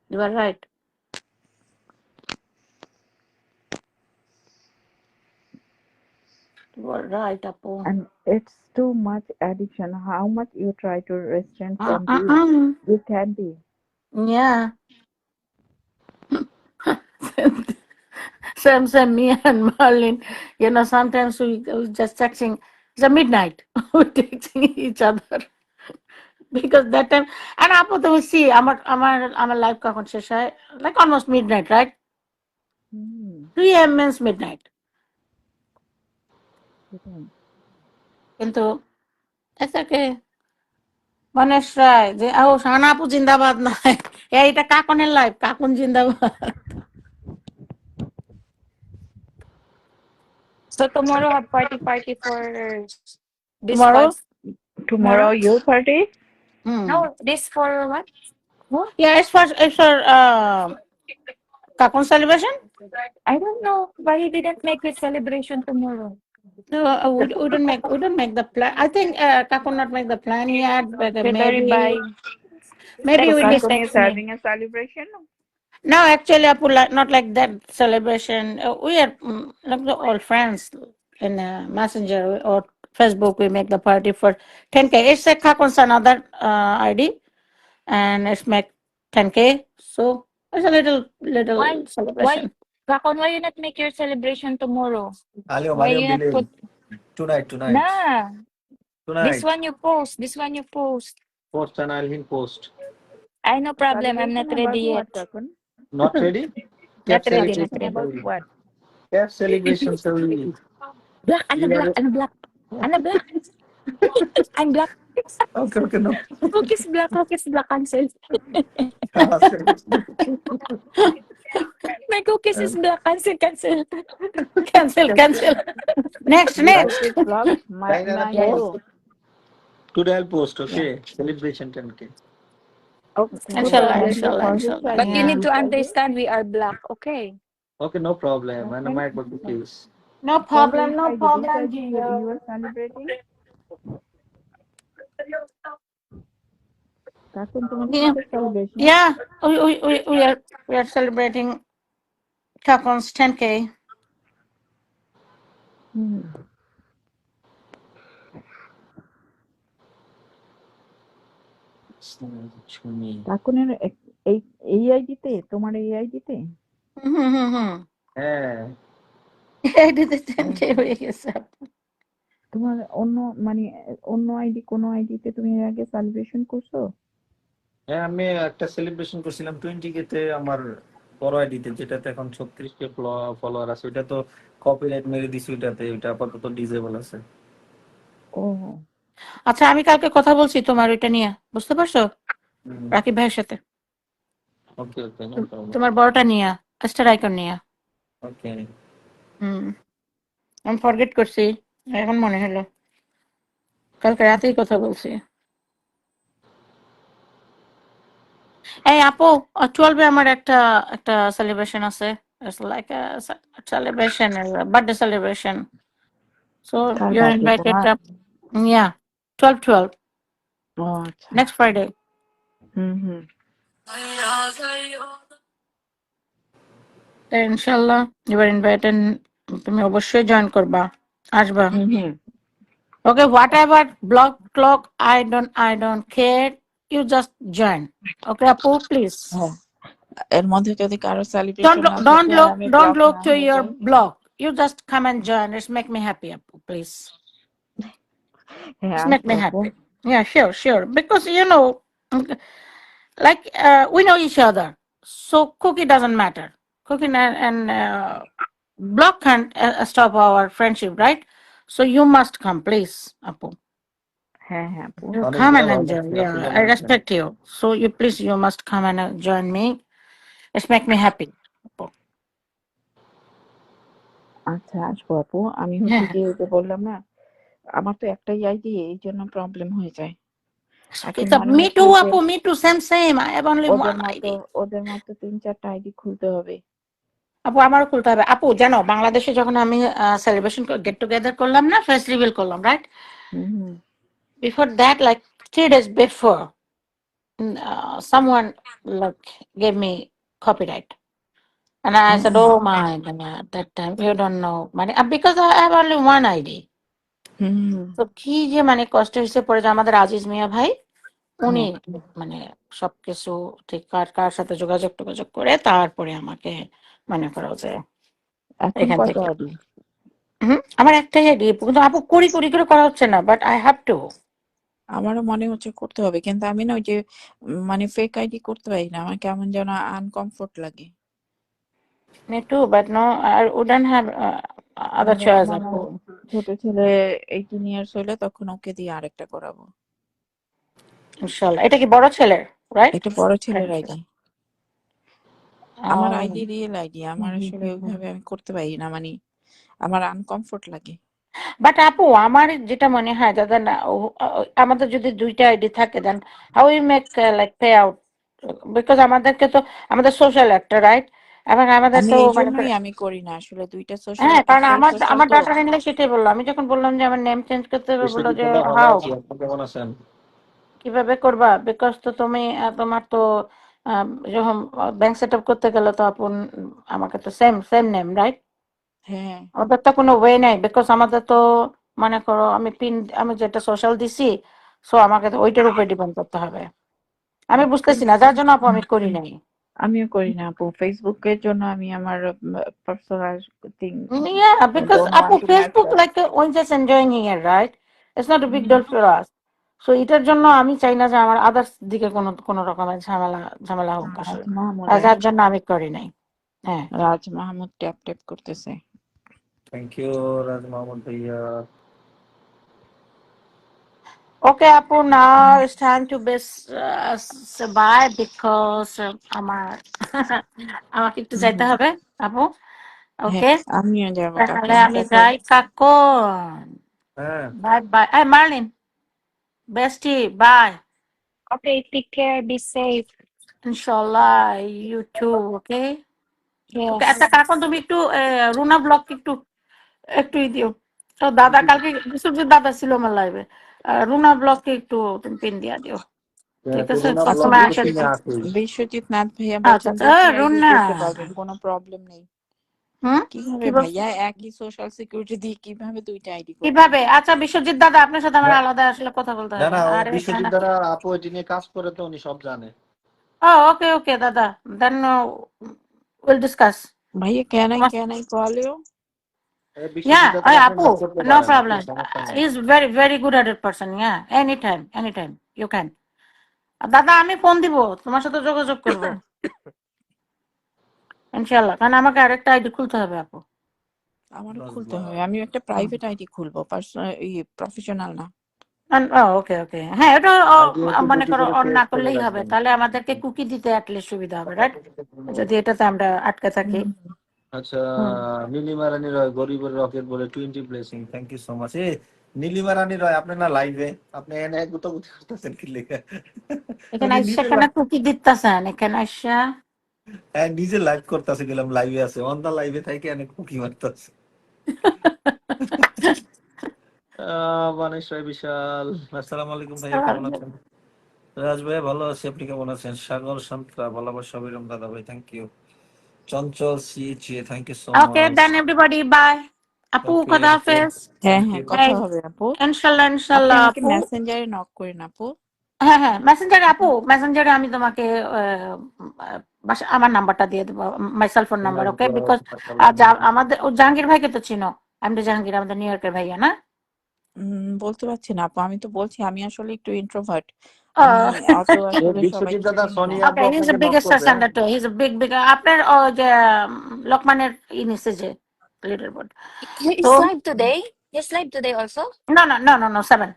You are right. You are right, Apu. And it's too much addiction. How much you try to restrain from Uh-uh. this candy. Yeah. Same, me and Marlene. You know, sometimes we just texting. It's a midnight. We're texting each other because that time. And Apu, we see, আমার life কখন শেষ হয়? Like almost midnight, right? Hmm. 3 a.m. means midnight. সেটাই। কিন্তু it's okay. Ganesh রায় যে ও শাহানা আপু জিন্দাবাদ নয়, এইটা কাকনের লাইফ, কাকন জিন্দাবাদ। So tomorrow have party for this Tomorrow? pod. Tomorrow your party? No, Hmm. this for what? What? Yeah, it's for Kakon celebration. I don't know why he didn't make his celebration tomorrow. No, we don't make the plan. I think Kakon not make the plan yet, but February maybe by maybe So we text me, just Kakun is text me. having a celebration? no. Actually, Apu, not like that celebration. We are like the old friends in Messenger or Facebook. We make the party for 10K. It's a Kakon's another ID, and it's make 10K. So it's a little Why? celebration. Kakon, why you not make your celebration tomorrow? Alium, Why Alium you not Bilil. put Tonight. nah? This Tonight. one you post. This one you post. Post and I'll hit post. I no problem. I'm Celebration not about ready what, yet. Kakun? Not ready? Not Kept ready. Not Celebration celebration ready. about till what? kept celebration till Black. you Ano are black? Ano black? Ano black? I'm black. Okay, no. Cookies black. Cookies black. Cancel. My cookies is black. Cancel. Cancel. Cancel. Next. Your I, cookies blog? China na Mine Yeah. post. too. Today I'll post, Yeah. okay? Celebration 10K. Okay. Inshallah, Then the inshallah, process inshallah. But you Yeah. need to understand we are black. Okay. Okay, no problem. And I Okay. might put cookies. No So this problem, no Friday, this problem, Friday you Gio. are celebrating? কাকুন তোমাদের Yeah, কিসের celebration? yeah. We are celebrating Kakon's 10K. হুম। কাকুনের এই এই আইডিতে, তোমার এই আইডিতে? হ্যাঁ It is 10K হয়ে গেছে আপু। তোমার অন্য মানে অন্য আইডি কোন আইডিতে তুমি এর আগে সেলিব্রেশন করছো? হ্যাঁ, আমি একটা সেলিব্রেশন করছিলাম 20K তে আমার বড় আইডিতে, যেটাতে এখন 36K ফলোয়ার আছে। ওইটা তো কপিরাইট মেরে দিছি, ওইটাতে ওইটা আপাতত ডিসেবল আছে। ও আচ্ছা আমি কালকে কথা বলছি তোমার ওইটা নিয়ে, বুঝতে পারছো? রাকিব ভাইয়ের সাথে ওকে ওকে, নো প্রবলেম। তোমার বড়টা নিয়ে, স্টার আইকন নিয়ে। ওকে, আমি ফরগেট করছি, এখন মনে হলো, কালকে রাতেই কথা বলছি। এই আপু 12 আমার একটা একটা সেলিব্রেশন আছে, it's like a celebration, birthday celebration, so কার ইউ আর বার্থডে ইনভাইটেড। তোমার? Yeah, 12 ও আচ্ছা। next Friday. হুম। ইনশাল্লাহ ইউ আর ইনভাইটেড, তুমি অবশ্যই জয়েন করবা, আসবা। হুম। Okay, whatever blog clock, I don't care. You just join. Okay, Apu, please. হ্যাঁ, এর মধ্যে যদি কারো সেলিব্রেশন না থাকে আর আমি Don't ব্লক look না to হয়ে your যাই। blog. You just come and join. It's make me happy, Apu, please. হ্যাঁ It's make আসবো me আপু। happy. Yeah, sure. Because like we know each other, so cookie doesn't matter. Cookie and blog can't stop our friendship, right? So you must come, please, Apu. হ্যাঁ আপু। You অনেক come দিন and ভালো enjoy. লাগছে আপু Yeah, যেমন I আছেন। respect you. So you must come and join me. It's make me happy. আচ্ছা আসবো আপু। আমি হচ্ছে কি ওই যে বললাম না, আমার তো একটাই আইডি, এই জন্য প্রবলেম হয়ে যায়। এখন মনে Me হচ্ছে too, যে Apu. Me too. Same. I have only ওদের one মতো ID. 3-4টা আইডি খুলতে হবে। আপু আমারও খুলতে হবে। আপু জানো বাংলাদেশে যখন আমি সেলিব্রেশন গেট টুগেদার করলাম না, ফেস রিভিল করলাম, right? Hmm. Before that, like 3 days before, someone like gave me copyright, and I said, "Oh my God!" That time you don't know, মানে because I have only one ID. হুম। তো কি যে মানে কষ্ট হয়েছে পরে, যে আমাদের আজিজ মিয়া ভাই, উনি মানে সবকিছু ঠিক কার সাথে যোগাযোগ করে তারপরে আমাকে মনে করো যে এখন এখান কয়টা থেকে। আইডি? আমার একটাই আইডি, কিন্তু আপু করি করে করা হচ্ছে না, বাট আই হ্যাভ টু। আমারও মনে হচ্ছে করতে হবে, কিন্তু আমি না ওই যে মানে ফেক আইডি করতে পারি না, আমার কেমন যেন আনকমফোর্ট লাগে। Me too, but no, I wouldn't have other choice, যখন আপু। আমার ছোট ছেলে 18 ইয়ার্স হইলে তখন ওকে দিয়ে আরেকটা করাবো। ইনশাল্লাহ। এটা কি বড় ছেলের, রাইট? এটা বড় ছেলের আইডি। আমার আইডি রিয়েল আইডি, আমার আসলে ওইভাবে আমি করতে পারি না, মানে আমার আনকমফোর্ট লাগে। বাট আপু আমার যেটা মনে হয় দাদা না, আমাদের যদি 2টা আইডি থাকে, then how we make like pay out, because আমাদেরকে তো আমাদের সোশ্যাল একটা, রাইট? এবং আমাদের আমি তো এই মানে জন্যই আমি করি না আসলে, 2টা সোশ্যাল, হ্যাঁ, কারণ একটাই আমার সোশ্যাল আমার তো। ডাটা নিলে সেটাই বললো। আমি যখন বললাম যে আমার নেম চেঞ্জ করতে হবে, বললো যে বিশ্বজিৎ ভালো হাউ, আছি, আপনি কেমন আছেন? কিভাবে করবা? বিকজ তো তুমি তোমার তো যখন ব্যাংক সেট আপ করতে গেলে তো আপন আমাকে তো সেম নেম, রাইট? হ্যাঁ ওদের তো কোনো ওয়ে নাই, বিকজ আমাদের তো মনে করো আমি যেটা সোশ্যাল দিছি, সো আমাকে তো ওইটার উপরে ডিপেন্ড করতে হবে। আমি বুঝতেছি না, যার জন্য আপু আমি করি নাই। আমিও করি না আপু, ফেসবুকের জন্য আমি আমার personal thing Yeah, because don't আপু want to mess Facebook up. like we're just enjoying here, right? It's not a big deal for us. So এটার জন্য আমি চাই না যে আমার আদার্স দিকে কোনো রকমের ঝামেলা হোক আসলে, আর যার জন্য আমি করি নাই। হ্যাঁ, রাজ মাহমুদ ট্যাপ করতেছে। থ্যাংক ইউ রাজ মাহমুদ ভাইয়া। okay আপু, now it's time to say bye because আমাকে একটু যাইতে হবে আপু। হ্যাঁ ওকে, আমিও যাবো তাহলে কাকিনের আমি কাছে। যাই কাকন। হ্যাঁ, বাই। এই Marlene, bestie, bye. Okay, take care. Be safe. ইনশাল্লাহ, you too. Okay okay. Yes. আচ্ছা কাকন, তুমি একটু রুনা ব্লগকে একটু দিও। তো দাদা কালকে বিশ্বজিৎ দাদা ছিল আমার লাইভে, রুনা ব্লগকে একটু তুমি পিন দিয়া দিও। ঠিক আছে করুণা ব্লগ সবসময় তো আসে। তুমি আসিস। বিশ্বজিৎ নাথ ভাইয়া আচ্ছা বলছেন আচ্ছা যে সিআইডি রুনা করতে পারবেন, কোনো প্রবলেম নেই। কিভাবে কি বল ভাইয়া একই সোশ্যাল সিকিউরিটি দিয়ে কিভাবে দুইটা আইডি করবেন? কিভাবে? আচ্ছা বিশ্বজিৎ দাদা আপনার সাথে আমার না আলাদা আসলে কথা বলতে না হবে। না, ও আরে বিশ্বজিৎ দ্বারা আপু এটি নিয়ে কাজ করে তো উনি সব জানে। ওকে ওকে দাদা, দেন উইল ডিসকাস। ভাইয়া can I call you? Yeah, Biswajit দাদাকে আপনি Apu, নক করতে no পারেন, আপু problem. সমস্যা নেই। He's very, very good at it person. Yeah, anytime you can. দাদা আমি ফোন দিব, তোমার সাথে যোগাযোগ করব ইনশাআল্লাহ, কারণ আমাকে আরেকটা আইডি খুলতে হবে আপু। আমারও খুলতে হবে, আমি একটা প্রাইভেট আইডি খুলবো, পার্সোনাল প্রফেশনাল না। ওকে ওকে, হ্যাঁ এটা আইডিও কি মনে দুটি করো করে অন না ক্রিয়েট করে করলেই হবে, রাখবেন। তাহলে আমাদেরকে কুকি দিতে অ্যাটলিস্ট সুবিধা হবে, রাইট? যদি এটাতে আমরা আটকে থাকি। আচ্ছা, হুম। নীলিমা রানী রয় গরিবের রকেট বলে 20 blessing, thank you so much. Nilima Rani Roy আপনি না লাইভে, আপনি এনে গুতাগুতি করতেছেন কি লেখা? এখানে উনি আইসা নিজে কেন কুকি দিতেছেন? এখানে আইসা নিজে লাইভ করতেছে, গেলাম লাইভে আছে, অন দা লাইভে থেকে এনে কুকি মারতেছে। মানেশ রায় বিশাল, আসসালামু আলাইকুম ভাইয়া, কেমন আছেন? রাজ ভাইয়া ভালো আছি, আপনি কেমন আছেন? সাগর শান্তা ভালোবাসা অবিরাম দাদা ভাই, থ্যাংক ইউ। চঞ্চল সিএচএ, thank you so okay much. Then everybody bye. আপু ওকে, খোদা হাফেজ। হ্যাঁ থ্যাংক হ্যাঁ, ইউ। কথা এই হবে আপু। ইনশাআল্লাহ আপনি ইনশাআল্লাহ আমাকে আপু। মেসেঞ্জারে নক করেন আপু। হ্যাঁ মেসেঞ্জারে আপু, মেসেঞ্জারে আমি তোমাকে আমার নাম্বারটা দিয়ে দেবো, মাই সেলফোন নাম্বার, ওকে? বিকজ আমাদের জাহাঙ্গীর ভাইকে তো চিনো, আমি তো জাহাঙ্গীর, আমাদের নিউ ইয়র্কের ভাইয়া না? বলতে পারছি না আপু, আমি তো বলছি আমি আসলে একটু ইন্ট্রোভার্ট, আমি অত আসলে বিশ্বজিৎ সবাইকে দাদা, চিনি না। সোনিয়া আপু ওকে, হি ইজ আপনাকে দ্য নক বিগেস্ট করবে। Sender to, he is a big আপনার যে লোকমানের নিচে যে লিডার বোর্ড। তো He's live today. He's live today also. না 7।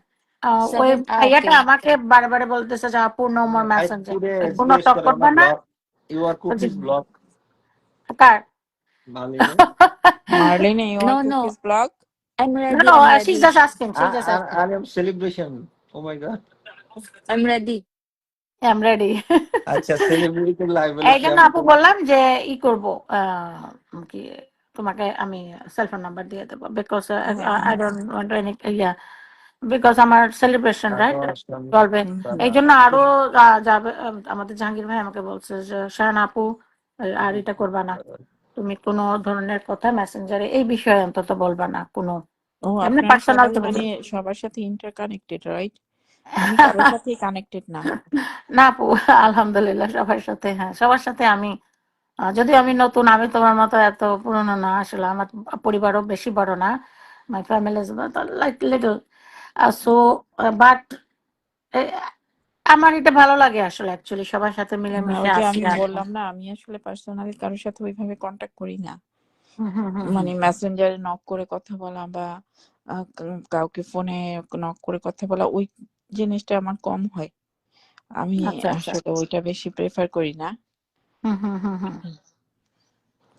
ওই 7. Ah, ভাইয়াটা okay. আমাকে বারে বলতেছে যে আপু no more I Messenger, today কোনো জিজ্ঞেস টক করে করবে আমার না। Blog, you are cookies blog কার? মালিনে। Marilyn, you are No, no. Cookies blog? I'm ready. No, I'm she's ready. just asking. She's just asking. I am celebration, oh my God. I'm ready. Yeah, I'm ready. আচ্ছা, celebrity live হলে এই কি জন্য আমি আপু বললাম যে ই করবো, কি তোমাকে আমি সেলফোন নাম্বার দিয়ে দেবো, because I don't want any yeah, because আমার সেলিব্রেশন রাইট চলবে। এই জন্য আরো যাবে। আমাদের জাহাঙ্গীর ভাই আমাকে বলছে যে শাহানা আপু আর এটা করবা না, তুমি কোনো ধরনের কথা মেসেঞ্জারে এই বিষয়ে অন্তত বলবা না, কোনো ও এমনি আপনারা পার্সোনাল সবাই তুমি। মানে সবার সাথে ইন্টারকানেক্টেড, রাইট? আমি কারোর সাথেই কানেক্টেড না। না আপু আলহামদুলিল্লাহ সবার সাথে, হ্যাঁ সবার সাথে আমি, যদিও আমি নতুন, আমি তোমার মতো এত পুরনো না আসলে, আমার পরিবারও বেশি বড় না, my family is like little, so but আমার এটা ভালো লাগে আসলে অ্যাকচুয়ালি সবার সাথে না, মিলেমিশে ওই যে আসি আমি আর বললাম না, আমি আসলে পার্সোনালি কারোর সাথে ওইভাবে কন্ট্যাক্ট করি না। হুম। মানে মেসেঞ্জারে নক করে কথা বলা বা কাউকে ফোনে নক করে কথা বলা, ওই জিনিসটা আমার কম হয়। আমি আচ্ছা আসলে ওইটা বেশি প্রেফার করি না, হুম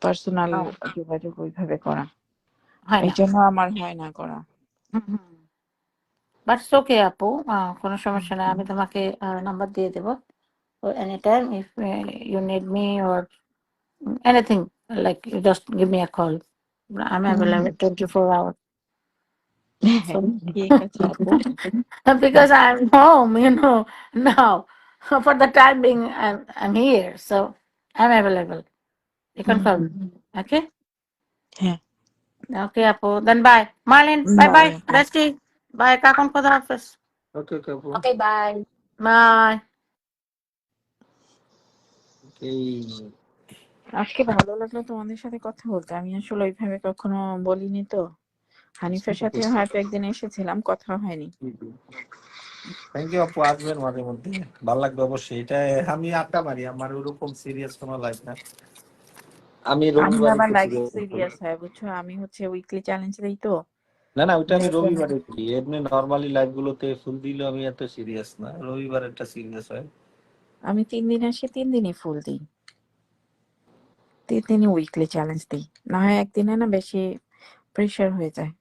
পার্সোনাল যোগাযোগ ওইভাবে করা। হয় এই না, জন্য আমার হয় না করা। বাট ওকে আপু, কোনো সমস্যা নেই, আমি তোমাকে নাম্বার দিয়ে দেবো any time if you need me or anything, like you just give me a call. I'm available 24 hours. So ঠিক আছে আপু। because I'm home, now for the time being, I'm here, so I'm available. You can call me. Okay? হ্যাঁ, Okay, Apu. Then bye. Marlene, bye bye bye. আপু। Resty. Bye. Kakon Khuda Hafiz. Okay okay আপু। Okay, bye. Bye. এই আজকে ভালো লাগলো তোমাদের সাথে কথা বলতে, আমি আসলে ওইভাবে কখনো বলিনি তো। হানিফের সাথে হয়তো একদিন এসেছিলাম, কথা হয়নি। থ্যাংক ইউ আপু, আসবেন মাঝে মধ্যে, ভালো লাগবে অবশ্যই। এটা আমি আড্ডা মারি, আমার ওরকম সিরিয়াস কোনো লাইফ না। আমি আমি রবিবারে আবার একটু লাইফ serious সিরিয়াস করি। হয় বুঝছো, আমি হচ্ছে উইকলি চ্যালেঞ্জ দিই তো। না ওটা আমি রবিবারে করি, এমনি নর্মালি লাইফ গুলোতে ফুল দিলেও আমি এত সিরিয়াস না, রবিবার একটা সিরিয়াস হয়। আমি 3 দিন আসি, 3 দিনই ফুল দিই, 3 দিনই উইকলি চ্যালেঞ্জ দিই, না হয় একদিনে না বেশি প্রেশার হয়ে যায়।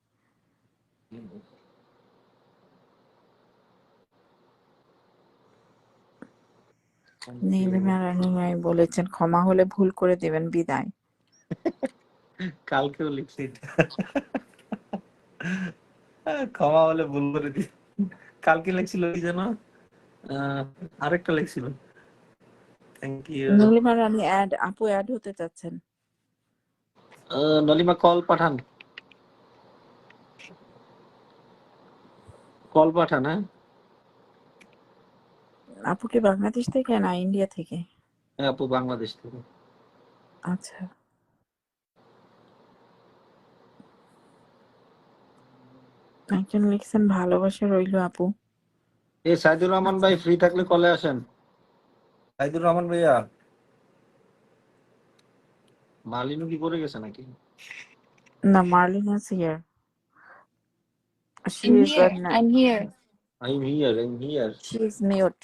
নীলিমা রানী বলেছেন ক্ষমা হলে ভুল করে দেবেন, বিদায়। কালকেও লিখছি এটা। ক্ষমা হলে ভুল করে দি। কালকে লিখছিল কি যেন, আরেকটা লিখছিল। Thank you. নীলিমা রানী আপু অ্যাড হতে চাচ্ছেন। নলিমা কল পাঠান, কল পাঠান। হ্যাঁ আপু কি বাংলাদেশ থেকে না ইন্ডিয়া থেকে? হ্যাঁ, আপু বাংলাদেশ থেকে। আচ্ছা, একজন লিখছেন ভালোবাসা রইলো আপু। সাইদুর রহমান ভাই ফ্রি থাকলে কলে আসেন। সাইদুর রহমান ভাইয়া, মালিনু কি করে গেছে নাকি? না, marlin is here. She I'm is here. I'm here. I'm here. she is mute.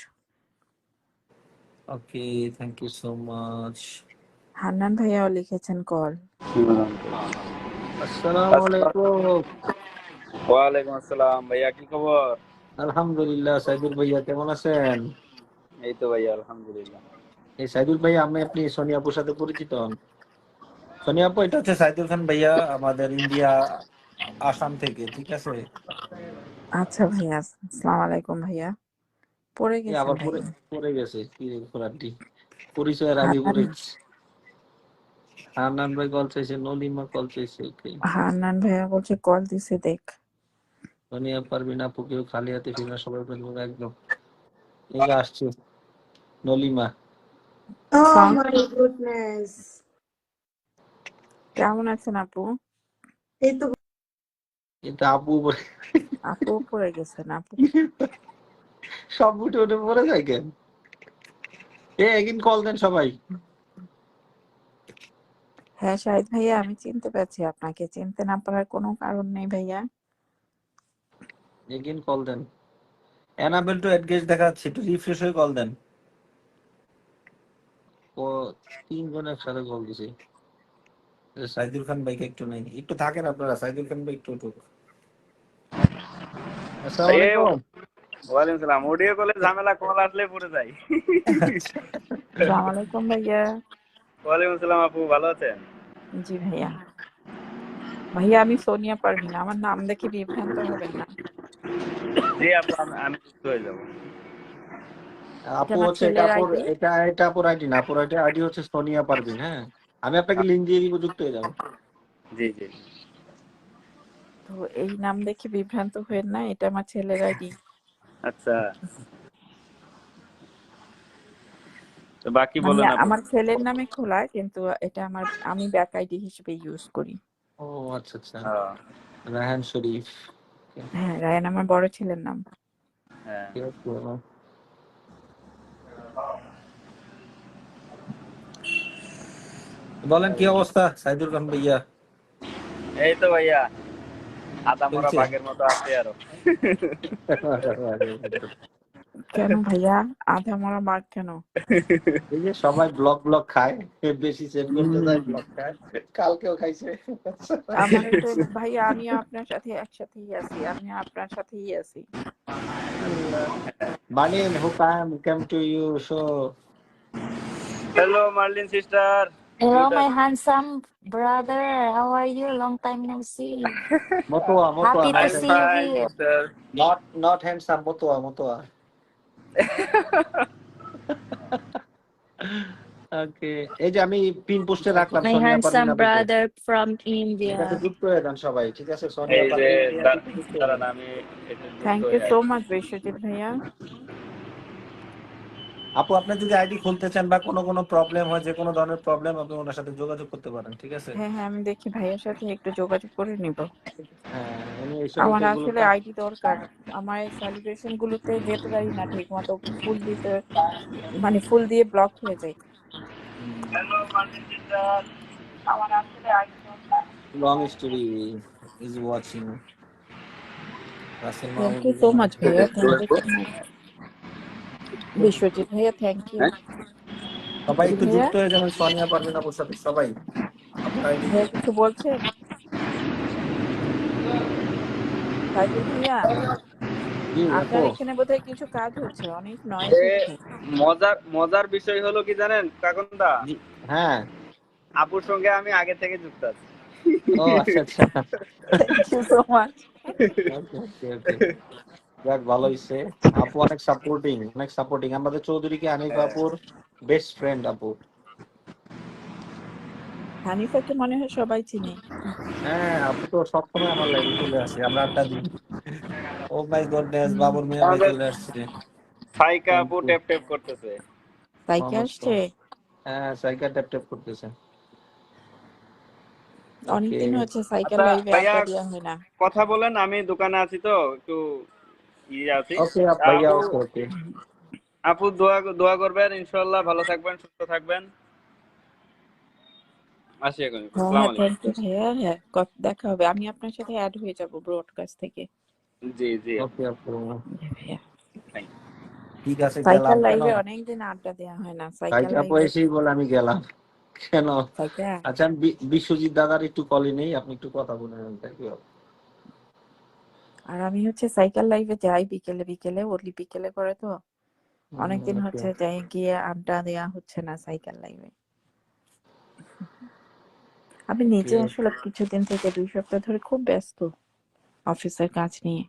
Okay, thank you so much. Hannan ভাইয়াও লিখেছেন কল। আসসালামু আলাইকুম। ওয়ালাইকুম আসসালাম ভাইয়া, কি খবর? আলহামদুলিল্লাহ। সাইদুর ভাইয়া কেমন আছেন? এই তো ভাইয়া আলহামদুলিল্লাহ। এই সাইদুর ভাইয়া, আপনি সোনিয়া আপুর সাথে পরিচিত হন? সোনিয়া আপু, এটা হচ্ছে সাইদুল খান ভাইয়া, আমাদের ইন্ডিয়া, আসাম থেকে, ঠিক আছে? আচ্ছা ভাইয়া, আসসালামু আলাইকুম ভাইয়া। পড়ে গেছেন আবার ভাইয়া। পড়ে গেছে কি ফোরাটি, পরিচয়ের আগে হান্নান পড়ে গেছে। হান্নান ভাই কল চাইছে, নলিমা কল চাইছে। হান্নান ভাইয়া বলছে কল দিছে দেখ। সোনিয়া পারবিন আপুকেও খালি হাতে ফিরে সবাই বলবো একদম। এই যে আসছে নলিমা। Oh my goodness. কেমন আছেন আপু? এই তো এটা আপু আপু পড়ে গেছেন আপু। সব উঠে উঠে পড়ে যায় কেন? একদিন কল দেন সবাই। হ্যাঁ শাহিদ ভাইয়া, আমি চিনতে পারছি আপনাকে। চিনতে না পারার কোনো কারণ নেই ভাইয়া। একদিন কল দেন। অ্যানাবেল টু এডগেজ দেখাচ্ছে, একটু রিফ্রেশ হয়ে কল দেন। ও 3 জন একসাথে কল দিছে। সাইদুল খান ভাইকে একটু নাই, একটু থাকেন আপনারা, সাইদুল খান ভাই একটু উঠুক। আসসালামু আলাইকুম। ওয়ালাইকুম সালাম। অডিও কলে ঝামেলা, কল আসলে পড়ে যাই। আসসালামু আলাইকুম ভাইয়া। ওয়ালাইকুম সালাম আপু, ভালো আছেন? জি ভাইয়া। ভাইয়া আমি সোনিয়া পারভিন, আমার নাম দেখে বিভ্রান্ত হবেন না। জি আপু, আমি যুক্ত হয়ে যাব। আপু আমার হচ্ছে ছেলের আপুর, আইডি। এটা আপুর আইডি না, আপুর আইডি হচ্ছে সোনিয়া পারভিন। হ্যাঁ, আমি আপনাকে লিংক দিয়ে দিব, যুক্ত হয়ে যাবেন। জি জি। তো এই নাম দেখে বিভ্রান্ত হবেন না, এটা আমার ছেলের আইডি। আচ্ছা, তো বাকি মানে বলুন আপু। আমার ছেলের নামে খোলা, কিন্তু এটা আমি ব্যাক আইডি হিসেবে ইউজ করি। ও আচ্ছা আচ্ছা। হ্যাঁ রায়হান শরীফ। হ্যাঁ, রায়ান আমার বড় ছেলের নাম। হ্যাঁ। বলেন কি অবস্থা সাইদুল খান ভাইয়া? এই তো ভাইয়া, আদা মরা চলছে? বাঘের মতো আছে আরো। কেন ভাইয়া আধা মরা মার কেন? এই যে সবাই ব্লক খায়, বেশি সেভ করতে যায়, ব্লক খায়। কালকেও খাইছে। আমার তো ভাইয়া, আমিও আপনার সাথে একসাথেই আছি, আমিও আপনার সাথেই আছি। Marlin, who came to you show? Hello marlin sister. Hello, my handsome brother. How are you? Long time no see. Motua, Happy to I'm see you fine here. sister. not handsome, Motua. Okay, এই যে আমি pin পোস্টে রাখলাম My Sonia handsome Parvin আপুকে। brother from এটাতে India. যুক্ত হয়ে যান সবাই, ঠিক আছে? সোনিয়া এই যে পারভিন যুক্ত হয়ে দাঁড়ান, যান। আমি একটু যুক্ত থ্যাংক হয়ে ইউ সো আসি। মাচ বিশ্বজিৎ ভাইয়া। আপু, আপনি যদি আইডি খুলতে চান বা কোনো প্রবলেম হয়, যে কোনো ধরনের প্রবলেম, আপনি ওনার সাথে যোগাযোগ করতে পারেন, ঠিক আছে? হ্যাঁ হ্যাঁ, আমি দেখি ভাইয়ের সাথে একটু যোগাযোগ করে নিব। হ্যাঁ, উনি এই সকল আমার কাজগুলো আসলে আইডি দরকার। আমার এই সেলিব্রেশন গুলোতে যেতে পারি না ঠিক মতো, ফুল দিতে মানে ফুল দিয়ে ব্লক হয়ে যায়। Hello marlin sister. আমার আসলে আইডি দরকার। Long story is watching. Russell thank Mahmud you so much ভাইয়া, thank you so much Biswajit ভাইয়া, থ্যাংক ইউ। সবাই জি একটু ভাইয়া, যুক্ত হয়ে যাবেন সোনিয়া পারভিন আপুর সাথে, সবাই আপুর আইডি ভাইয়া কিছু বলছেন? সাইদুল ভাইয়া, জি আপনার আপু। এখানে বোধহয় কিছু কাজ হচ্ছে, অনেক নয়েজ হচ্ছে। মজার বিষয় হলো কি জানেন কাকুন্দা, জি, হ্যাঁ। আপুর সঙ্গে আমি আগে থেকে যুক্ত আছি। ও আচ্ছা আচ্ছা। Thank you so much. Okay. যাক ভালো হয়েছে। আপু অনেক সাপোর্টিং আমাদের চৌধুরী কি হানিফা আপুর বেস্ট ফ্রেন্ড আপু। হানিফাকে মনে হয় সবাই চিনে। হ্যাঁ আপু তো সবসময় আমার লাইফে চলে আসে, আমরা আড্ডা দিই। ও মাই গডনেস, বাবুর মেয়ে ভাই আমাদের চলে আসছে। সাইকা থ্যাংক আপু ইউ। ট্যাপ ট্যাপ করতেছে। সাইকে সমস্ত আসছে, হ্যাঁ সাইকেল ট্যাপ ট্যাপ করতেছে। ওকে অনেকদিন হচ্ছে সাইকেল আচ্ছা লাইভে ভাইয়া আড্ডা দেওয়া হয় না। কথা বলেন, আমি দোকানে আছি তো একটু আছি। ওকে ভাইয়া, আপু ওকে ওকে। আপু দোয়া দোয়া করবেন, ইনশাআল্লাহ ভালো থাকবেন, সুস্থ থাকবেন। আসি এখন, হ্যাঁ আসসালামু হ্যাঁ, আলাইকুম। থ্যাংক ইউ ভাইয়া। হ্যাঁ, দেখা হবে। আমি আপনার সাথে অ্যাড হয়ে যাব ব্রডকাস্ট থেকে। জি জি আপু, ওকে আপু, জি ভাইয়া। থ্যাংক ঠিক আছে সাইকেল গেলাম। কেন লাইভে অনেকদিন আড্ডা দেওয়া হয় না, সাইকেল আপু লাইভে। এসেই বলে আমি গেলাম কেন? সাইকেল আচ্ছা আমি বিশ্বজিৎ দাদার একটু কলই নেই, আপনি একটু কথা বলে নেন। Thank you. আর আমি হচ্ছে সাইকেল লাইভে যাই বিকেলে বিকেলে, ওলি বিকেলে করে তো। অনেকদিন ওকে হচ্ছে যাই, গিয়ে আড্ডা দেওয়া হচ্ছে না সাইকেল লাইভে। আমি নিজে ওকে। আসলে কিছুদিন থেকে 2 সপ্তাহ ধরে খুব ব্যস্ত অফিসের কাজ নিয়ে।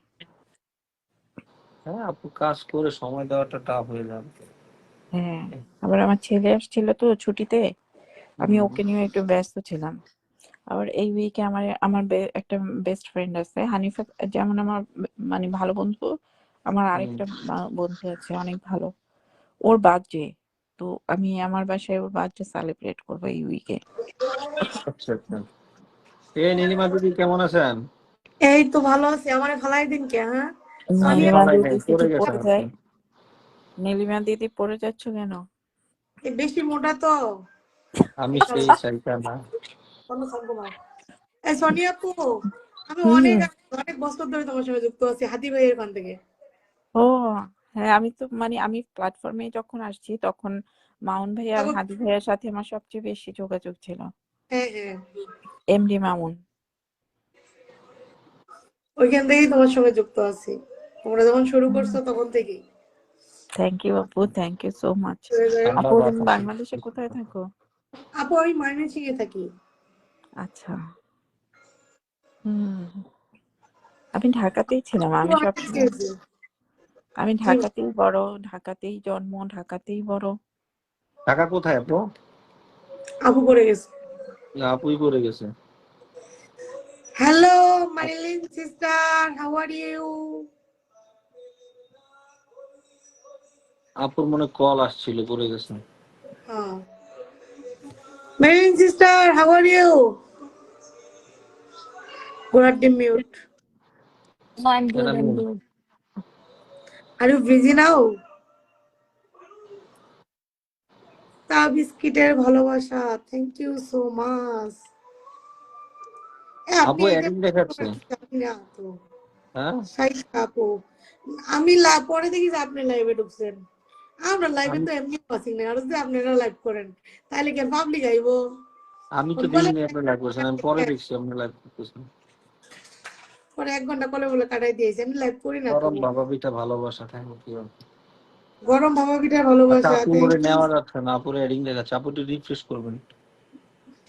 হ্যাঁ আপু কাজ করে সময় দেওয়াটা টাফ হয়ে যাবে। হ্যাঁ, আবার আমার ছেলে আসছিল তো ছুটিতে, আমি হুম, ওকে নিয়ে একটু ব্যস্ত ছিলাম। আবার এই উইকে আমার আমার একটা বেস্ট ফ্রেন্ড আছে হানিফা, যেমন আমার মানে ভালো বন্ধু। আমার হুম। আরেকটা বন্ধু আছে অনেক ভালো, ওর বার্থডে। তো আমি আমার বাসায় ওর বার্থডে সেলিব্রেট করবো এই উইকে। আচ্ছা আচ্ছা। নীলিমা দিদি কেমন আছেন? এই তো ভালো আছি, আমারে ফালাই দিন কে? হ্যাঁ, আমি সোনিয়া নীলিমা ফালাই নাই, দিদি পড়ে কি গেছেন পড়ে আপনি। যায়? নীলিমা দিদি পড়ে যাচ্ছ কেন? বেশি মোটা তো। আমি এই চলো, সেই সাইকা না। অন্য থাকবো না। এই সোনিয়া আপু, আমি হুম অনেক হুম। অনেক বছর ধরে তোমার সঙ্গে যুক্ত আছি, হাদি ভাইয়ের ওখান থেকে। ও হ্যাঁ, আমি তো মানে আমি প্ল্যাটফর্মে যখন আসছি তখন মামুন ভাইয়া আর তখন হাদি ভাইয়ার সাথে আমার সবচেয়ে বেশি যোগাযোগ ছিল। হ্যাঁ হ্যাঁ, এমডি মামুন। ওইখান থেকেই তোমার সঙ্গে যুক্ত আছি। তোমরা যখন শুরু করছো তখন থেকেই। থ্যাংক ইউ আপু, থ্যাংক ইউ সো মাচ। ঠান্ডা আপু তুমি বাতাসে। বাংলাদেশে কোথায় থাকো? আপু আমি ময়মনসিংহে থাকি। আচ্ছা। হুম, আমি ঢাকাতেই ছিলাম। আপু আমি অনেক সবসময় গেছে। আমি জি, ঢাকাতেই বড়, ঢাকাতেই জন্ম, ঢাকাতেই বড়। টাকা কোথায় আপু? আপু পড়ে গেছে। না, আপুই পড়ে গেছে। Hello Marilyn sister, how are you? আপুর মনে কল আসছিল, পড়ে গেছে। হ্যাঁ, Marilyn sister, how are you? Go the mute. No, I'm কেন good, আমি I'm good. Are you busy now? তা বিস্কিটের ভালোবাসা, থ্যাংক ইউ সো মাচ। আপনি আপু এটা এডিং দেখাচ্ছে। জানি না তো। হ্যাঁ সাইকা আপু, আমি পরে দেখি যে আপনি লাইভে ঢুকছেন। আমরা লাইভে আমি তো এমনি আছি না, আর যদি আপনারা লাইভ করেন তাহলে কি পাবলিক আইবো? আমি তো বলে দেখিনি আপনি লাইভ করছেন, আমি পরে দেখছি আপনি লাইভ করতেছেন। পরে 1 ঘন্টা কলে বলে কাটাই দিয়েছি, আমি লাইভ করি না তো। গরম বাবা পিঠা ভালোবাসা, থ্যাংক ইউ। গরম ভাবা পিঠার আচ্ছা ভালোবাসা, আপু থ্যাংক করে ইউ। নেওয়া যাচ্ছে না, আপুর এডিং দেখাচ্ছে, আপু একটু রিফ্রেশ করবেন।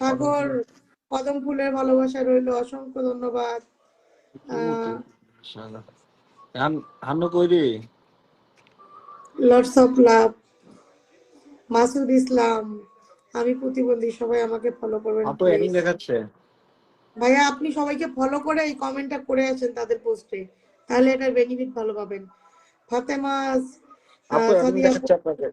কদম সাগর, ফুলের কদম ফুলের ভালোবাসা রইলো, অসংখ্য ধন্যবাদ। ওকে ইনশাআল্লাহ। হান্নু কই রে? Lots of love. Masud Islam, আমি প্রতিবন্ধী, সবাই আমাকে ফলো করবেন আপু এডিং প্লিজ। দেখাচ্ছে। ভাইয়া আপনি সবাইকে ফলো করে এই কমেন্টটা করে আছেন তাদের পোস্টে, তাহলে এটার বেনিফিট ভালো পাবেন। ফাতেমা আপু এডিং সাদিয়া আপু, দেখাচ্ছে আপনাকে।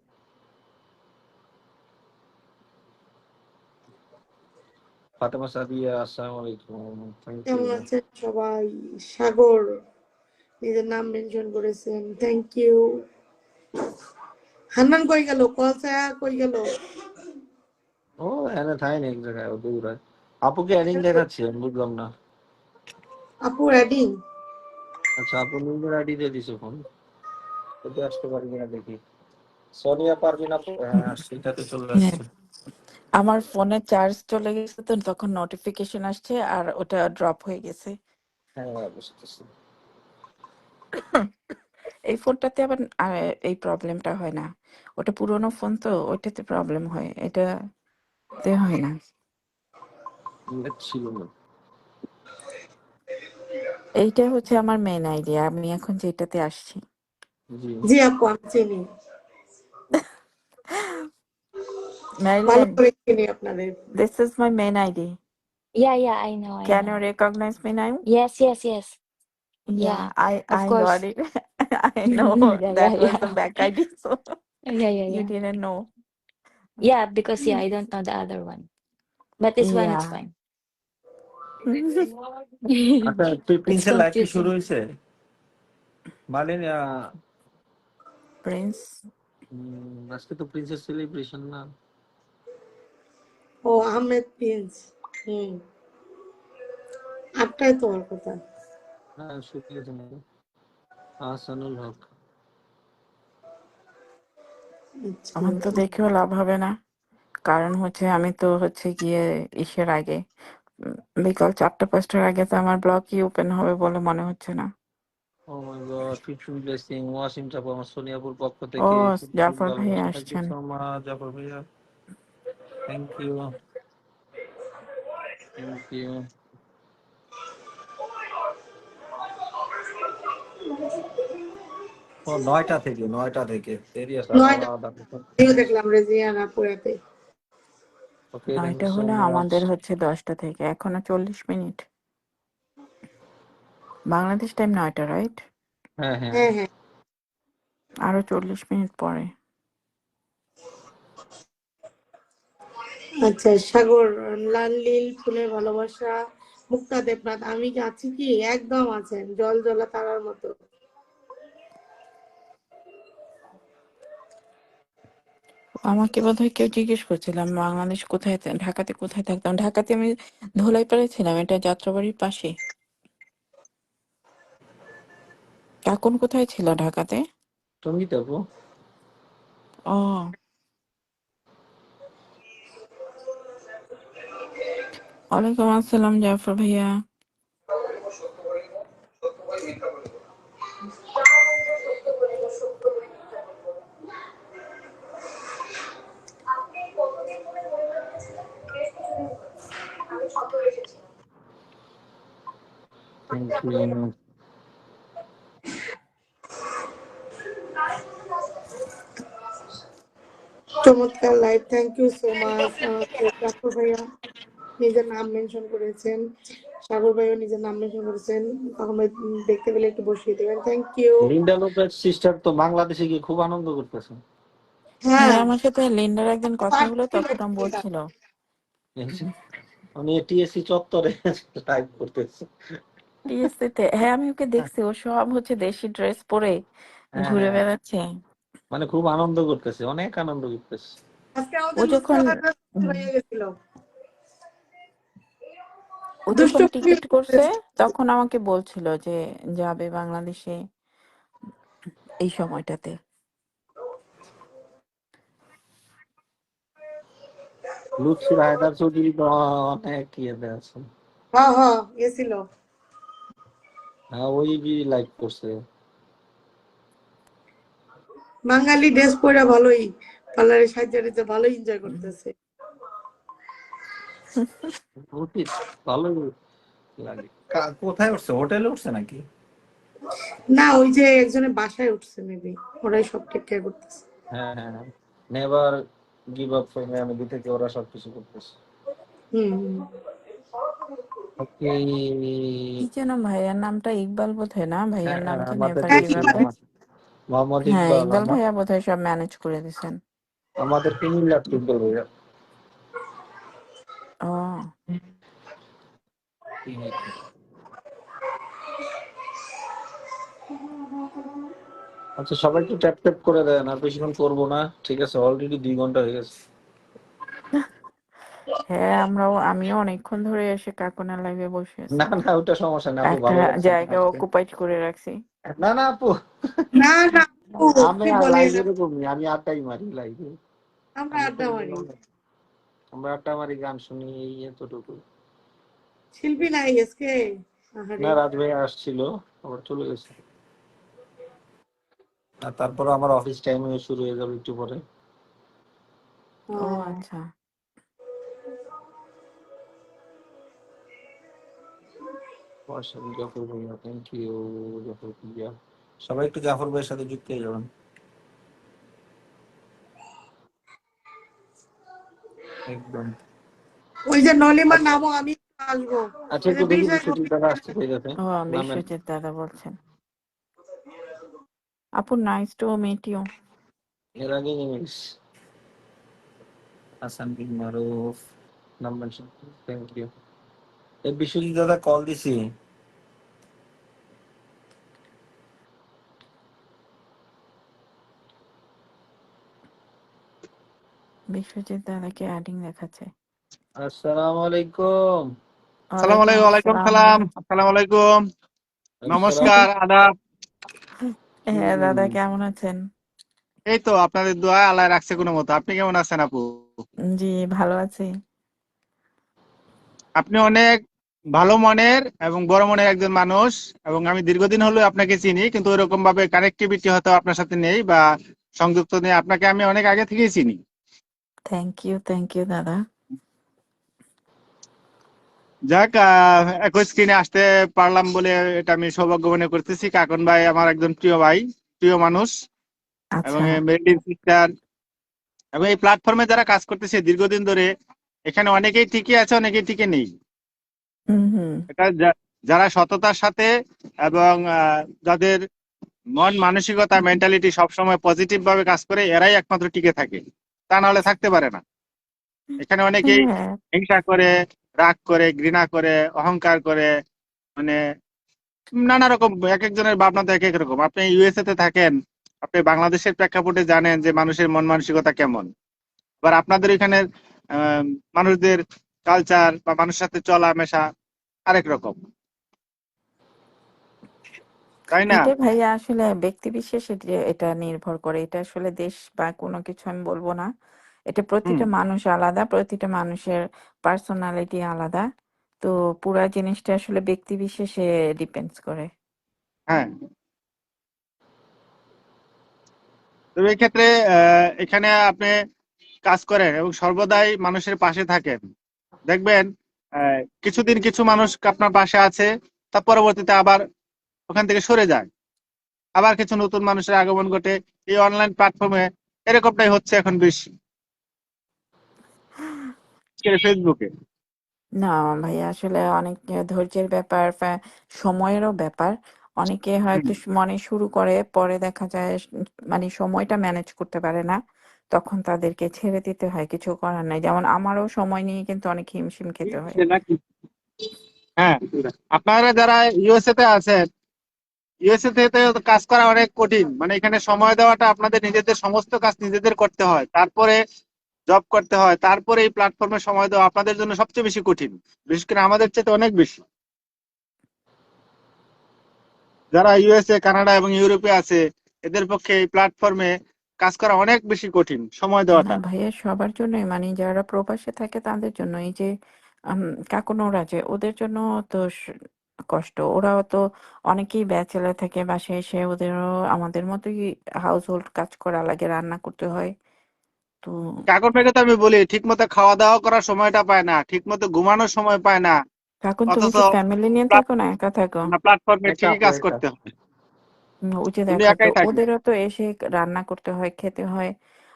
ফাতেমা সাদিয়া, আসসালামু আলাইকুম, থ্যাংক ইউ। কেমন আছেন সবাই? সাগর নিজের নাম মেনশন করেছেন, থ্যাংক ইউ। হান্নান কই গেল? কলসা কই গেল? ও এনে থাই না এক জায়গায়, ও দৌড়ায়। আপুকে এডিং দেখাচ্ছে, আমি বুঝলাম না। আপু রেডিং। আচ্ছা আপু নিজের আইডি দিয়ে দিছে ফোন, ওতে আসতে পারি কিনা দেখি। সোনিয়া পারবিন আপু, হ্যাঁ সেটাতে চলে হ্যাঁ, আসছে। আমার ফোনে চার্জ চলে গেছে তো তখন নোটিফিকেশন আসছে আর ওটা ড্রপ হয়ে গেছে। হ্যাঁ বুঝতেছি। এই ফোনটাতে আবার এই প্রবলেমটা হয় না। ওটা পুরোনো ফোন তো, ওইটাতে প্রবলেম হয়, এটাতে হয় না। নেট ছিল না। এইটা হচ্ছে আমার মেইন আইডিয়া, আমি এখন যেটাতে আসছি। জি জি আপু আমি চিনি, ভালো ম্যারিলেন, করে চিনি আপনাদের। this is my main ID. Yeah, I know, I Can you know. recognize me now? Yes. Yeah, Yeah, of I got course. it. I know that was the Yeah. back ID, so you Yeah. didn't know. Yeah, because I don't know the other one. But this one, it's Yeah. fine. আচ্ছা, It's প্রিন্সের live কি শুরু confusing. হয়েছে? Mullin, Prince. আজকে তো প্রিন্সের celebration না? ও Ahmed Prince, হুম 8টায় তোমার কথা। হ্যাঁ, শুরু হয়েছে না? আহসানুল হক। আচ্ছা আমার তো দেখেও লাভ হবে না, কারণ হচ্ছে আমি তো হচ্ছে গিয়ে ইসের আগে বিকাল 4টা-5টার আগে তো আমার ব্লগই ওপেন হবে বলে মনে হচ্ছে না। ও মাই গড, 15 ব্লেসিং ওয়াসিম চাপা আমার সোনিয়াপুর পক্ষ ও থেকে খুব খুব জাফর ভাই ভালোবাসা। থ্যাংক ইউ আসছেন। সো মাচ জাফর ভাইয়া, থ্যাংক ইউ, থ্যাংক ইউ। ও 9টা থেকে দেরি আছে 9টা আলাদা। দেখলাম রেজিয়ান আপুরাতে। ওকে, থ্যাংক 9টা ইউ সো হলে মাচ। আমাদের হচ্ছে 10টা থেকে, এখনো 40 মিনিট। বাংলাদেশ টাইম 9টা, রাইট? হ্যাঁ হ্যাঁ হ্যাঁ আরো 40 মিনিট পরে। আচ্ছা সাগর, লাল নীল ফুলের ভালোবাসা, মুক্তা দেবনাথ, আমি কি আছি কি একদম আছেন জল জলা তারার মতো। আমাকে বোধহয় কেউ জিজ্ঞেস করছিলাম বাংলাদেশ কোথায়, ঢাকাতে কোথায় থাকতাম। ঢাকাতে আমি ধোলাইপাড়ে ছিলাম, এটা যাত্রাবাড়ির পাশে। কাকুন কোথায় ছিল ঢাকাতে? সঙ্গীত আপু। ও, ওয়ালাইকুম আসসালাম জাফর ভাইয়া। Thank you. চমৎকার live, thank you so much. Zafar ভাইয়া নিজের নাম মেনশন করেছেন, সাগর ভাইও নিজের নাম মেনশন করেছেন, তখন দেখতে পেলে একটু বসিয়ে দেবেন, thank you. Linda Lopez sister তো বাংলাদেশে গিয়ে খুব আনন্দ করতেছে। হ্যাঁ, হ্যাঁ আমার সাথে লিন্ডার একদিন কথা হলো, তখন আমি বলছিল আমি টিএসসি চত্বরে টাইপ করতেছি। টিএসসি তে। হ্যাঁ, আমি ওকে দেখছি, ও সব হচ্ছে দেশি ড্রেস পরে হ্যাঁ ঘুরে হ্যাঁ, বেড়াচ্ছে। মানে খুব আনন্দ করতেছে, অনেক আনন্দ করতেছে। আজকে ও আমাদের যখন লুৎফুল্লাহ হয়ে গেছিল, ও দুষ্ট যখন টিকিট করছে তখন আমাকে বলছিল যে যাবে বাংলাদেশে এই সময়টাতে। লুৎফি হায়দার চৌধুরী তো অনেক ইয়েতে আছে। হ্যাঁ হ্যাঁ গেছিল। হ্যাঁ, ওই লাইক করছে। বাঙালি ড্রেস পরে ভালোই পার্লারে সাজারিতে ভালোই এনজয় করতেছে। উচিত, ভালোই লাগে। কোথায় উঠছে, হোটেলে উঠছে নাকি? না ওই যে একজনের বাসায় উঠছে মেবি, ওরাই সব টেক কেয়ার করতেছে। হ্যাঁ হ্যাঁ, নেভার গিভ আপ ফ্যামিলি থেকে ওরা সবকিছু করতেছে। হুম ওকে। কি যেন ভাইয়ার নামটা, ইকবাল বোধহয় না? ভাইয়ার নাম কি আমাদের নেভার হ্যাঁ গিভ ইকবাল। আপে? মোহাম্মদ হ্যাঁ, ইকবাল ইকবাল ভাইয়া বোধহয় সব ম্যানেজ করে দিছেন। আমাদের কুমিল্লার ইকবাল ভাইয়া। ও, আচ্ছা, সবাই একটু ট্যাপ ট্যাপ করে দেন, আর বেশিক্ষণ করবো না, ঠিক আছে? অলরেডি 2 ঘন্টা হয়ে গেছে। হ্যাঁ, আমিও অনেকক্ষণ ধরে এসে কাকুনার লাইভে বসে না আছি, না, ওটা সমস্যা না আপু, একটা ভালো লাগছে জায়গা আজকে। অকুপাইড করে রাখছি। না না আপু, না না আপু, আমি কি আর বলেন, লাইভ এরকমই, আমি আড্ডাই মারি লাইভে। আমরা আমি আড্ডা মারি, আমরা আড্ডা মারি, গান শুনি, এই এতটুকু। শিল্পী নাই আজকে। আহারে না, রাজ ভাই আসছিল, আবার চলে গেছে। আর তারপরে আমার অফিস টাইম শুরু হয়ে যাবে একটু পরে। ও আচ্ছা, অসীম জাফর ভাইয়া থ্যাংক ইউ। জাফর ভাইয়া সবাই একটু জাফর ভাইয়ের সাথে যুক্ত হয়ে যাবেন একদম। ওই যে নলিমার নামও আমি আসবো। আচ্ছা ওই একটু যে দেখি বিজয় বিশ্বজিৎ দাদা আসছে ঠিক আছে ও নামেন। বিশ্বজিৎ দাদা বলছেন। আপু নাইস টু মিট ইউ। এর আগে ইংলিশ হাসান বিন মারুফ নাম মেনশন থ্যাংক ইউ। এই বিশ্বজিৎ দাদা কল দিছি বিশ্বজিৎ দাদাকে অ্যাডিং দেখাচ্ছে। আসসালামু আলাইকুম। সালাম আলাইকুম, ওয়ালাইকুম সালাম, আসসালামু আলাইকুম, নমস্কার, আদাব। হ্যাঁ দাদা কেমন আছেন? এই তো আপনাদের দোয়া আল্লাহ রাখছে কোনো মতো। আপনি কেমন আছেন আপু? জি ভালো আছি। আপনি অনেক ভালো মনের এবং বড় মনের একজন মানুষ, এবং আমি দীর্ঘদিন হলো আপনাকে চিনি, কিন্তু ওইরকম ভাবে কানেক্টিভিটি হয়তো আপনার সাথে নেই বা সংযুক্ত নেই। আপনাকে আমি অনেক আগে থেকেই চিনি। থ্যাংক ইউ দাদা। যাক, একই স্ক্রিনে আসতে পারলাম বলে এটা আমি সৌভাগ্য মনে করতেছি। কাকন ভাই আমার একজন প্রিয় ভাই, প্রিয় মানুষ, এবং আচ্ছা মেরিডিন সিস্টার, এবং এই প্ল্যাটফর্মে যারা কাজ করতেছে দীর্ঘদিন ধরে, এখানে অনেকেই টিকে আছে, অনেকেই টিকে নেই। হুম এটা যারা সততার সাথে এবং যাদের মন মানসিকতা মেন্টালিটি সবসময় পজিটিভ ভাবে কাজ করে, এরাই একমাত্র টিকে থাকে, তা নাহলে থাকতে পারে না। এখানে অনেকেই হ্যাঁ হিংসা করে, রাগ করে, ঘৃণা করে, অহংকার করে, মানে নানা রকম, এক একজনের ভাবনা তো এক এক রকম। আপনি ইউএসএ তে থাকেন, আপনি বাংলাদেশের প্রেক্ষাপটে জানেন যে মানুষের মন মানসিকতা কেমন। আবার আপনাদের এখানে মানুষদের কালচার বা মানুষের সাথে চলা মেশা আরেক রকম, তাই না? এটা ভাইয়া আসলে ব্যক্তি বিশেষে এটা নির্ভর করে। এটা আসলে দেশ বা কোনো কিছু আমি বলবো না। এটা হুম, প্রতিটা মানুষ আলাদা, প্রতিটা মানুষের পার্সোনালিটি আলাদা। তো পুরা জিনিসটা আসলে ব্যক্তি বিশেষে ডিপেন্ডস করে। হ্যাঁ। তো এই ক্ষেত্রে এখানে আপনি কাজ করেন এবং সর্বদাই মানুষের পাশে থাকেন। দেখবেন কিছুদিন কিছু মানুষ আপনার পাশে আছে, তার পরবর্তীতে আবার ওখান থেকে সরে যায়, আবার কিছু নতুন মানুষের আগমন ঘটে। এই অনলাইন প্ল্যাটফর্মে এরকমটাই হচ্ছে এখন বেশি, ফেসবুকে। না ভাইয়া আসলে অনেক ধৈর্যের ব্যাপার, সময়েরও ব্যাপার। অনেকে হুম। হয়তো মনে শুরু করে, পরে দেখা যায় মানে সময়টা ম্যানেজ করতে পারে না, তখন তাদেরকে ছেড়ে দিতে হয়, কিছু করার নাই। যেমন আমারও সময় নিয়ে কিন্তু অনেক হিমশিম খেতে হয়। হ্যাঁ, আপনারা যারা ইউএসএ তে আছেন, ইউএসএ তে তো কাজ করা অনেক কঠিন। মানে এখানে সময় দেওয়াটা, আপনাদের নিজেদের সমস্ত কাজ নিজেদের করতে হয়, তারপরে জব করতে হয়, তারপরে এই প্ল্যাটফর্মে সময় দেওয়া আপনাদের জন্য সবচেয়ে বেশি কঠিন, বিশেষ করে আমাদের চেয়ে অনেক বেশি। যারা ইউএসএ, কানাডা এবং ইউরোপে আছে, এদের পক্ষে এই প্ল্যাটফর্মে কাজ করা অনেক বেশি কঠিন, সময় না দেওয়াটা। ভাইয়া সবার জন্যই, মানে যারা প্রবাসে থাকে তাদের জন্য। এই যে কাকুনোরা যে ওদের জন্য তো কষ্ট। ওরাও তো অনেকেই ব্যাচেলার থাকে, বাসায় এসে ওদেরও আমাদের মতোই হাউস হোল্ড কাজ করা লাগে, রান্না করতে হয়। তো কাকর ভাইকে তো আমি বলি, ঠিক মতো খাওয়া দাওয়া করার সময়টা পায় না, ঠিক মতো ঘুমানোর সময় পায় না, কাকুন তুমি অথচ কি ফ্যামিলি নিয়ে থাকো না একা থাকো? প্ল্যাটফর্মে একা ঠিকই আপু কাজ একা করতে হয়। ওই যে উনি দেখো তো একাই থাকে। ওদেরও তো এসে রান্না করতে হয়, খেতে হয়।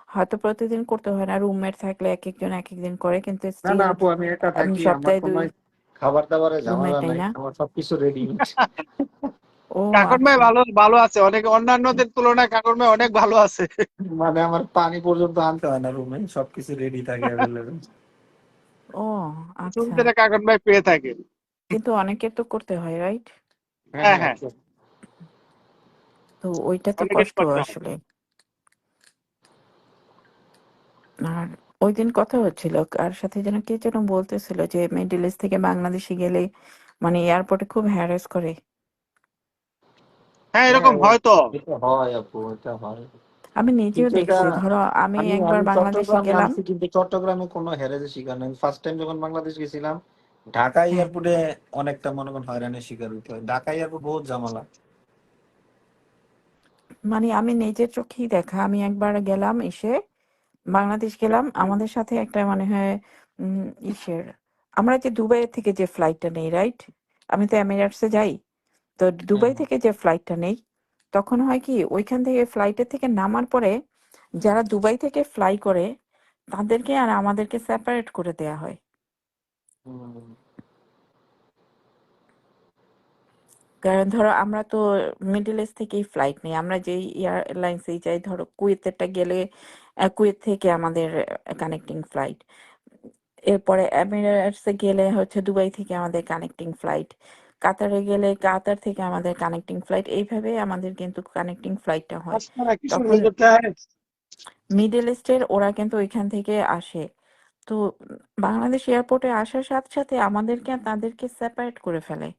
হয়তো প্রতিদিন করতে হয় না, রুমমেট থাকলে এক একজন এক একদিন করে, কিন্তু না না স্টিল আপু আমি একা থাকি আমার সপ্তাহে কোনো খাবার দাবারের রুমমেট ঝামেলা নেই নাই না। আমার সবকিছু রেডিমেড ও কাকর ভাই আচ্ছা। ভালো ভালো আছে, অনেক অন্যান্যদের তুলনায় কাকর ভাই অনেক ভালো আছে। মানে আমার পানি পর্যন্ত আনতে হয় না রুমে সবকিছু রেডি থাকে অ্যাভেলেবেল ও আচ্ছা। সুবিধাটা কাকর ভাই পেয়ে থাকে। কিন্তু অনেকের তো করতে হয়, রাইট? হ্যাঁ হ্যাঁ, হ্যাঁ হ্যাঁ, আপু। তো ওইটা তো অনেকের কষ্ট করতে হয়। আসলে। আর ওই দিন কথা হচ্ছিল, কার সাথে যেন কে যেন বলতেছিল যে মিডল ইস্ট থেকে বাংলাদেশে গেলে মানে এয়ারপোর্টে খুব হ্যারাস করে। হ্যাঁ, হ্যাঁ এরকম হয়তো। এটা হয় আপু এটা হয় আমি নিজেও কিন্তু এটা দেখছি, ধরো আমি আমি একবার আমি বাংলাদেশে চট্টগ্রামে গেলাম। আনছি কিন্তু চট্টগ্রামে কোনো হ্যারেজের শিকার নেই ফার্স্ট টাইম যখন বাংলাদেশ গেছিলাম ঢাকা হ্যাঁ এয়ারপোর্টে অনেকটা মনে করেন হয়রানির শিকার হতে হয় ঢাকা এয়ারপোর্ট বহুত ঝামেলা মানে আমি নিজের চোখেই দেখা, আমি একবার গেলাম, এসে বাংলাদেশ গেলাম, আমাদের সাথে একটা মানে হয় ইসের, আমরা যে দুবাই থেকে যে ফ্লাইটটা নেই, রাইট? আমি তো এমিরেটসে যাই, তো দুবাই থেকে যে ফ্লাইটটা নেই, তখন হয় কি ওইখান থেকে ফ্লাইটের থেকে নামার পরে যারা দুবাই থেকে ফ্লাই করে তাদেরকে আর আমাদেরকে সেপারেট করে দেয়া হয়। কারণ ধরো আমরা তো মিডল ইস্ট থেকেই ফ্লাইট নেই, আমরা যেই এয়ারলাইন্সেই যাই, ধরো কুয়েতেরটা গেলে কুয়েত থেকে আমাদের কানেক্টিং ফ্লাইট, এরপরে এমিরেটসে গেলে হচ্ছে দুবাই থেকে আমাদের কানেক্টিং ফ্লাইট, কাতারে গেলে কাতার থেকে আমাদের কানেক্টিং ফ্লাইট, এইভাবে আমাদের কিন্তু কানেক্টিং ফ্লাইটটা হয়। তখন মিডল ইস্টের ওরা কিন্তু ওইখান থেকে আসে, তো বাংলাদেশ এয়ারপোর্টে আসার সাথে সাথে আমাদেরকে আর তাদেরকে সেপারেট করে ফেলে।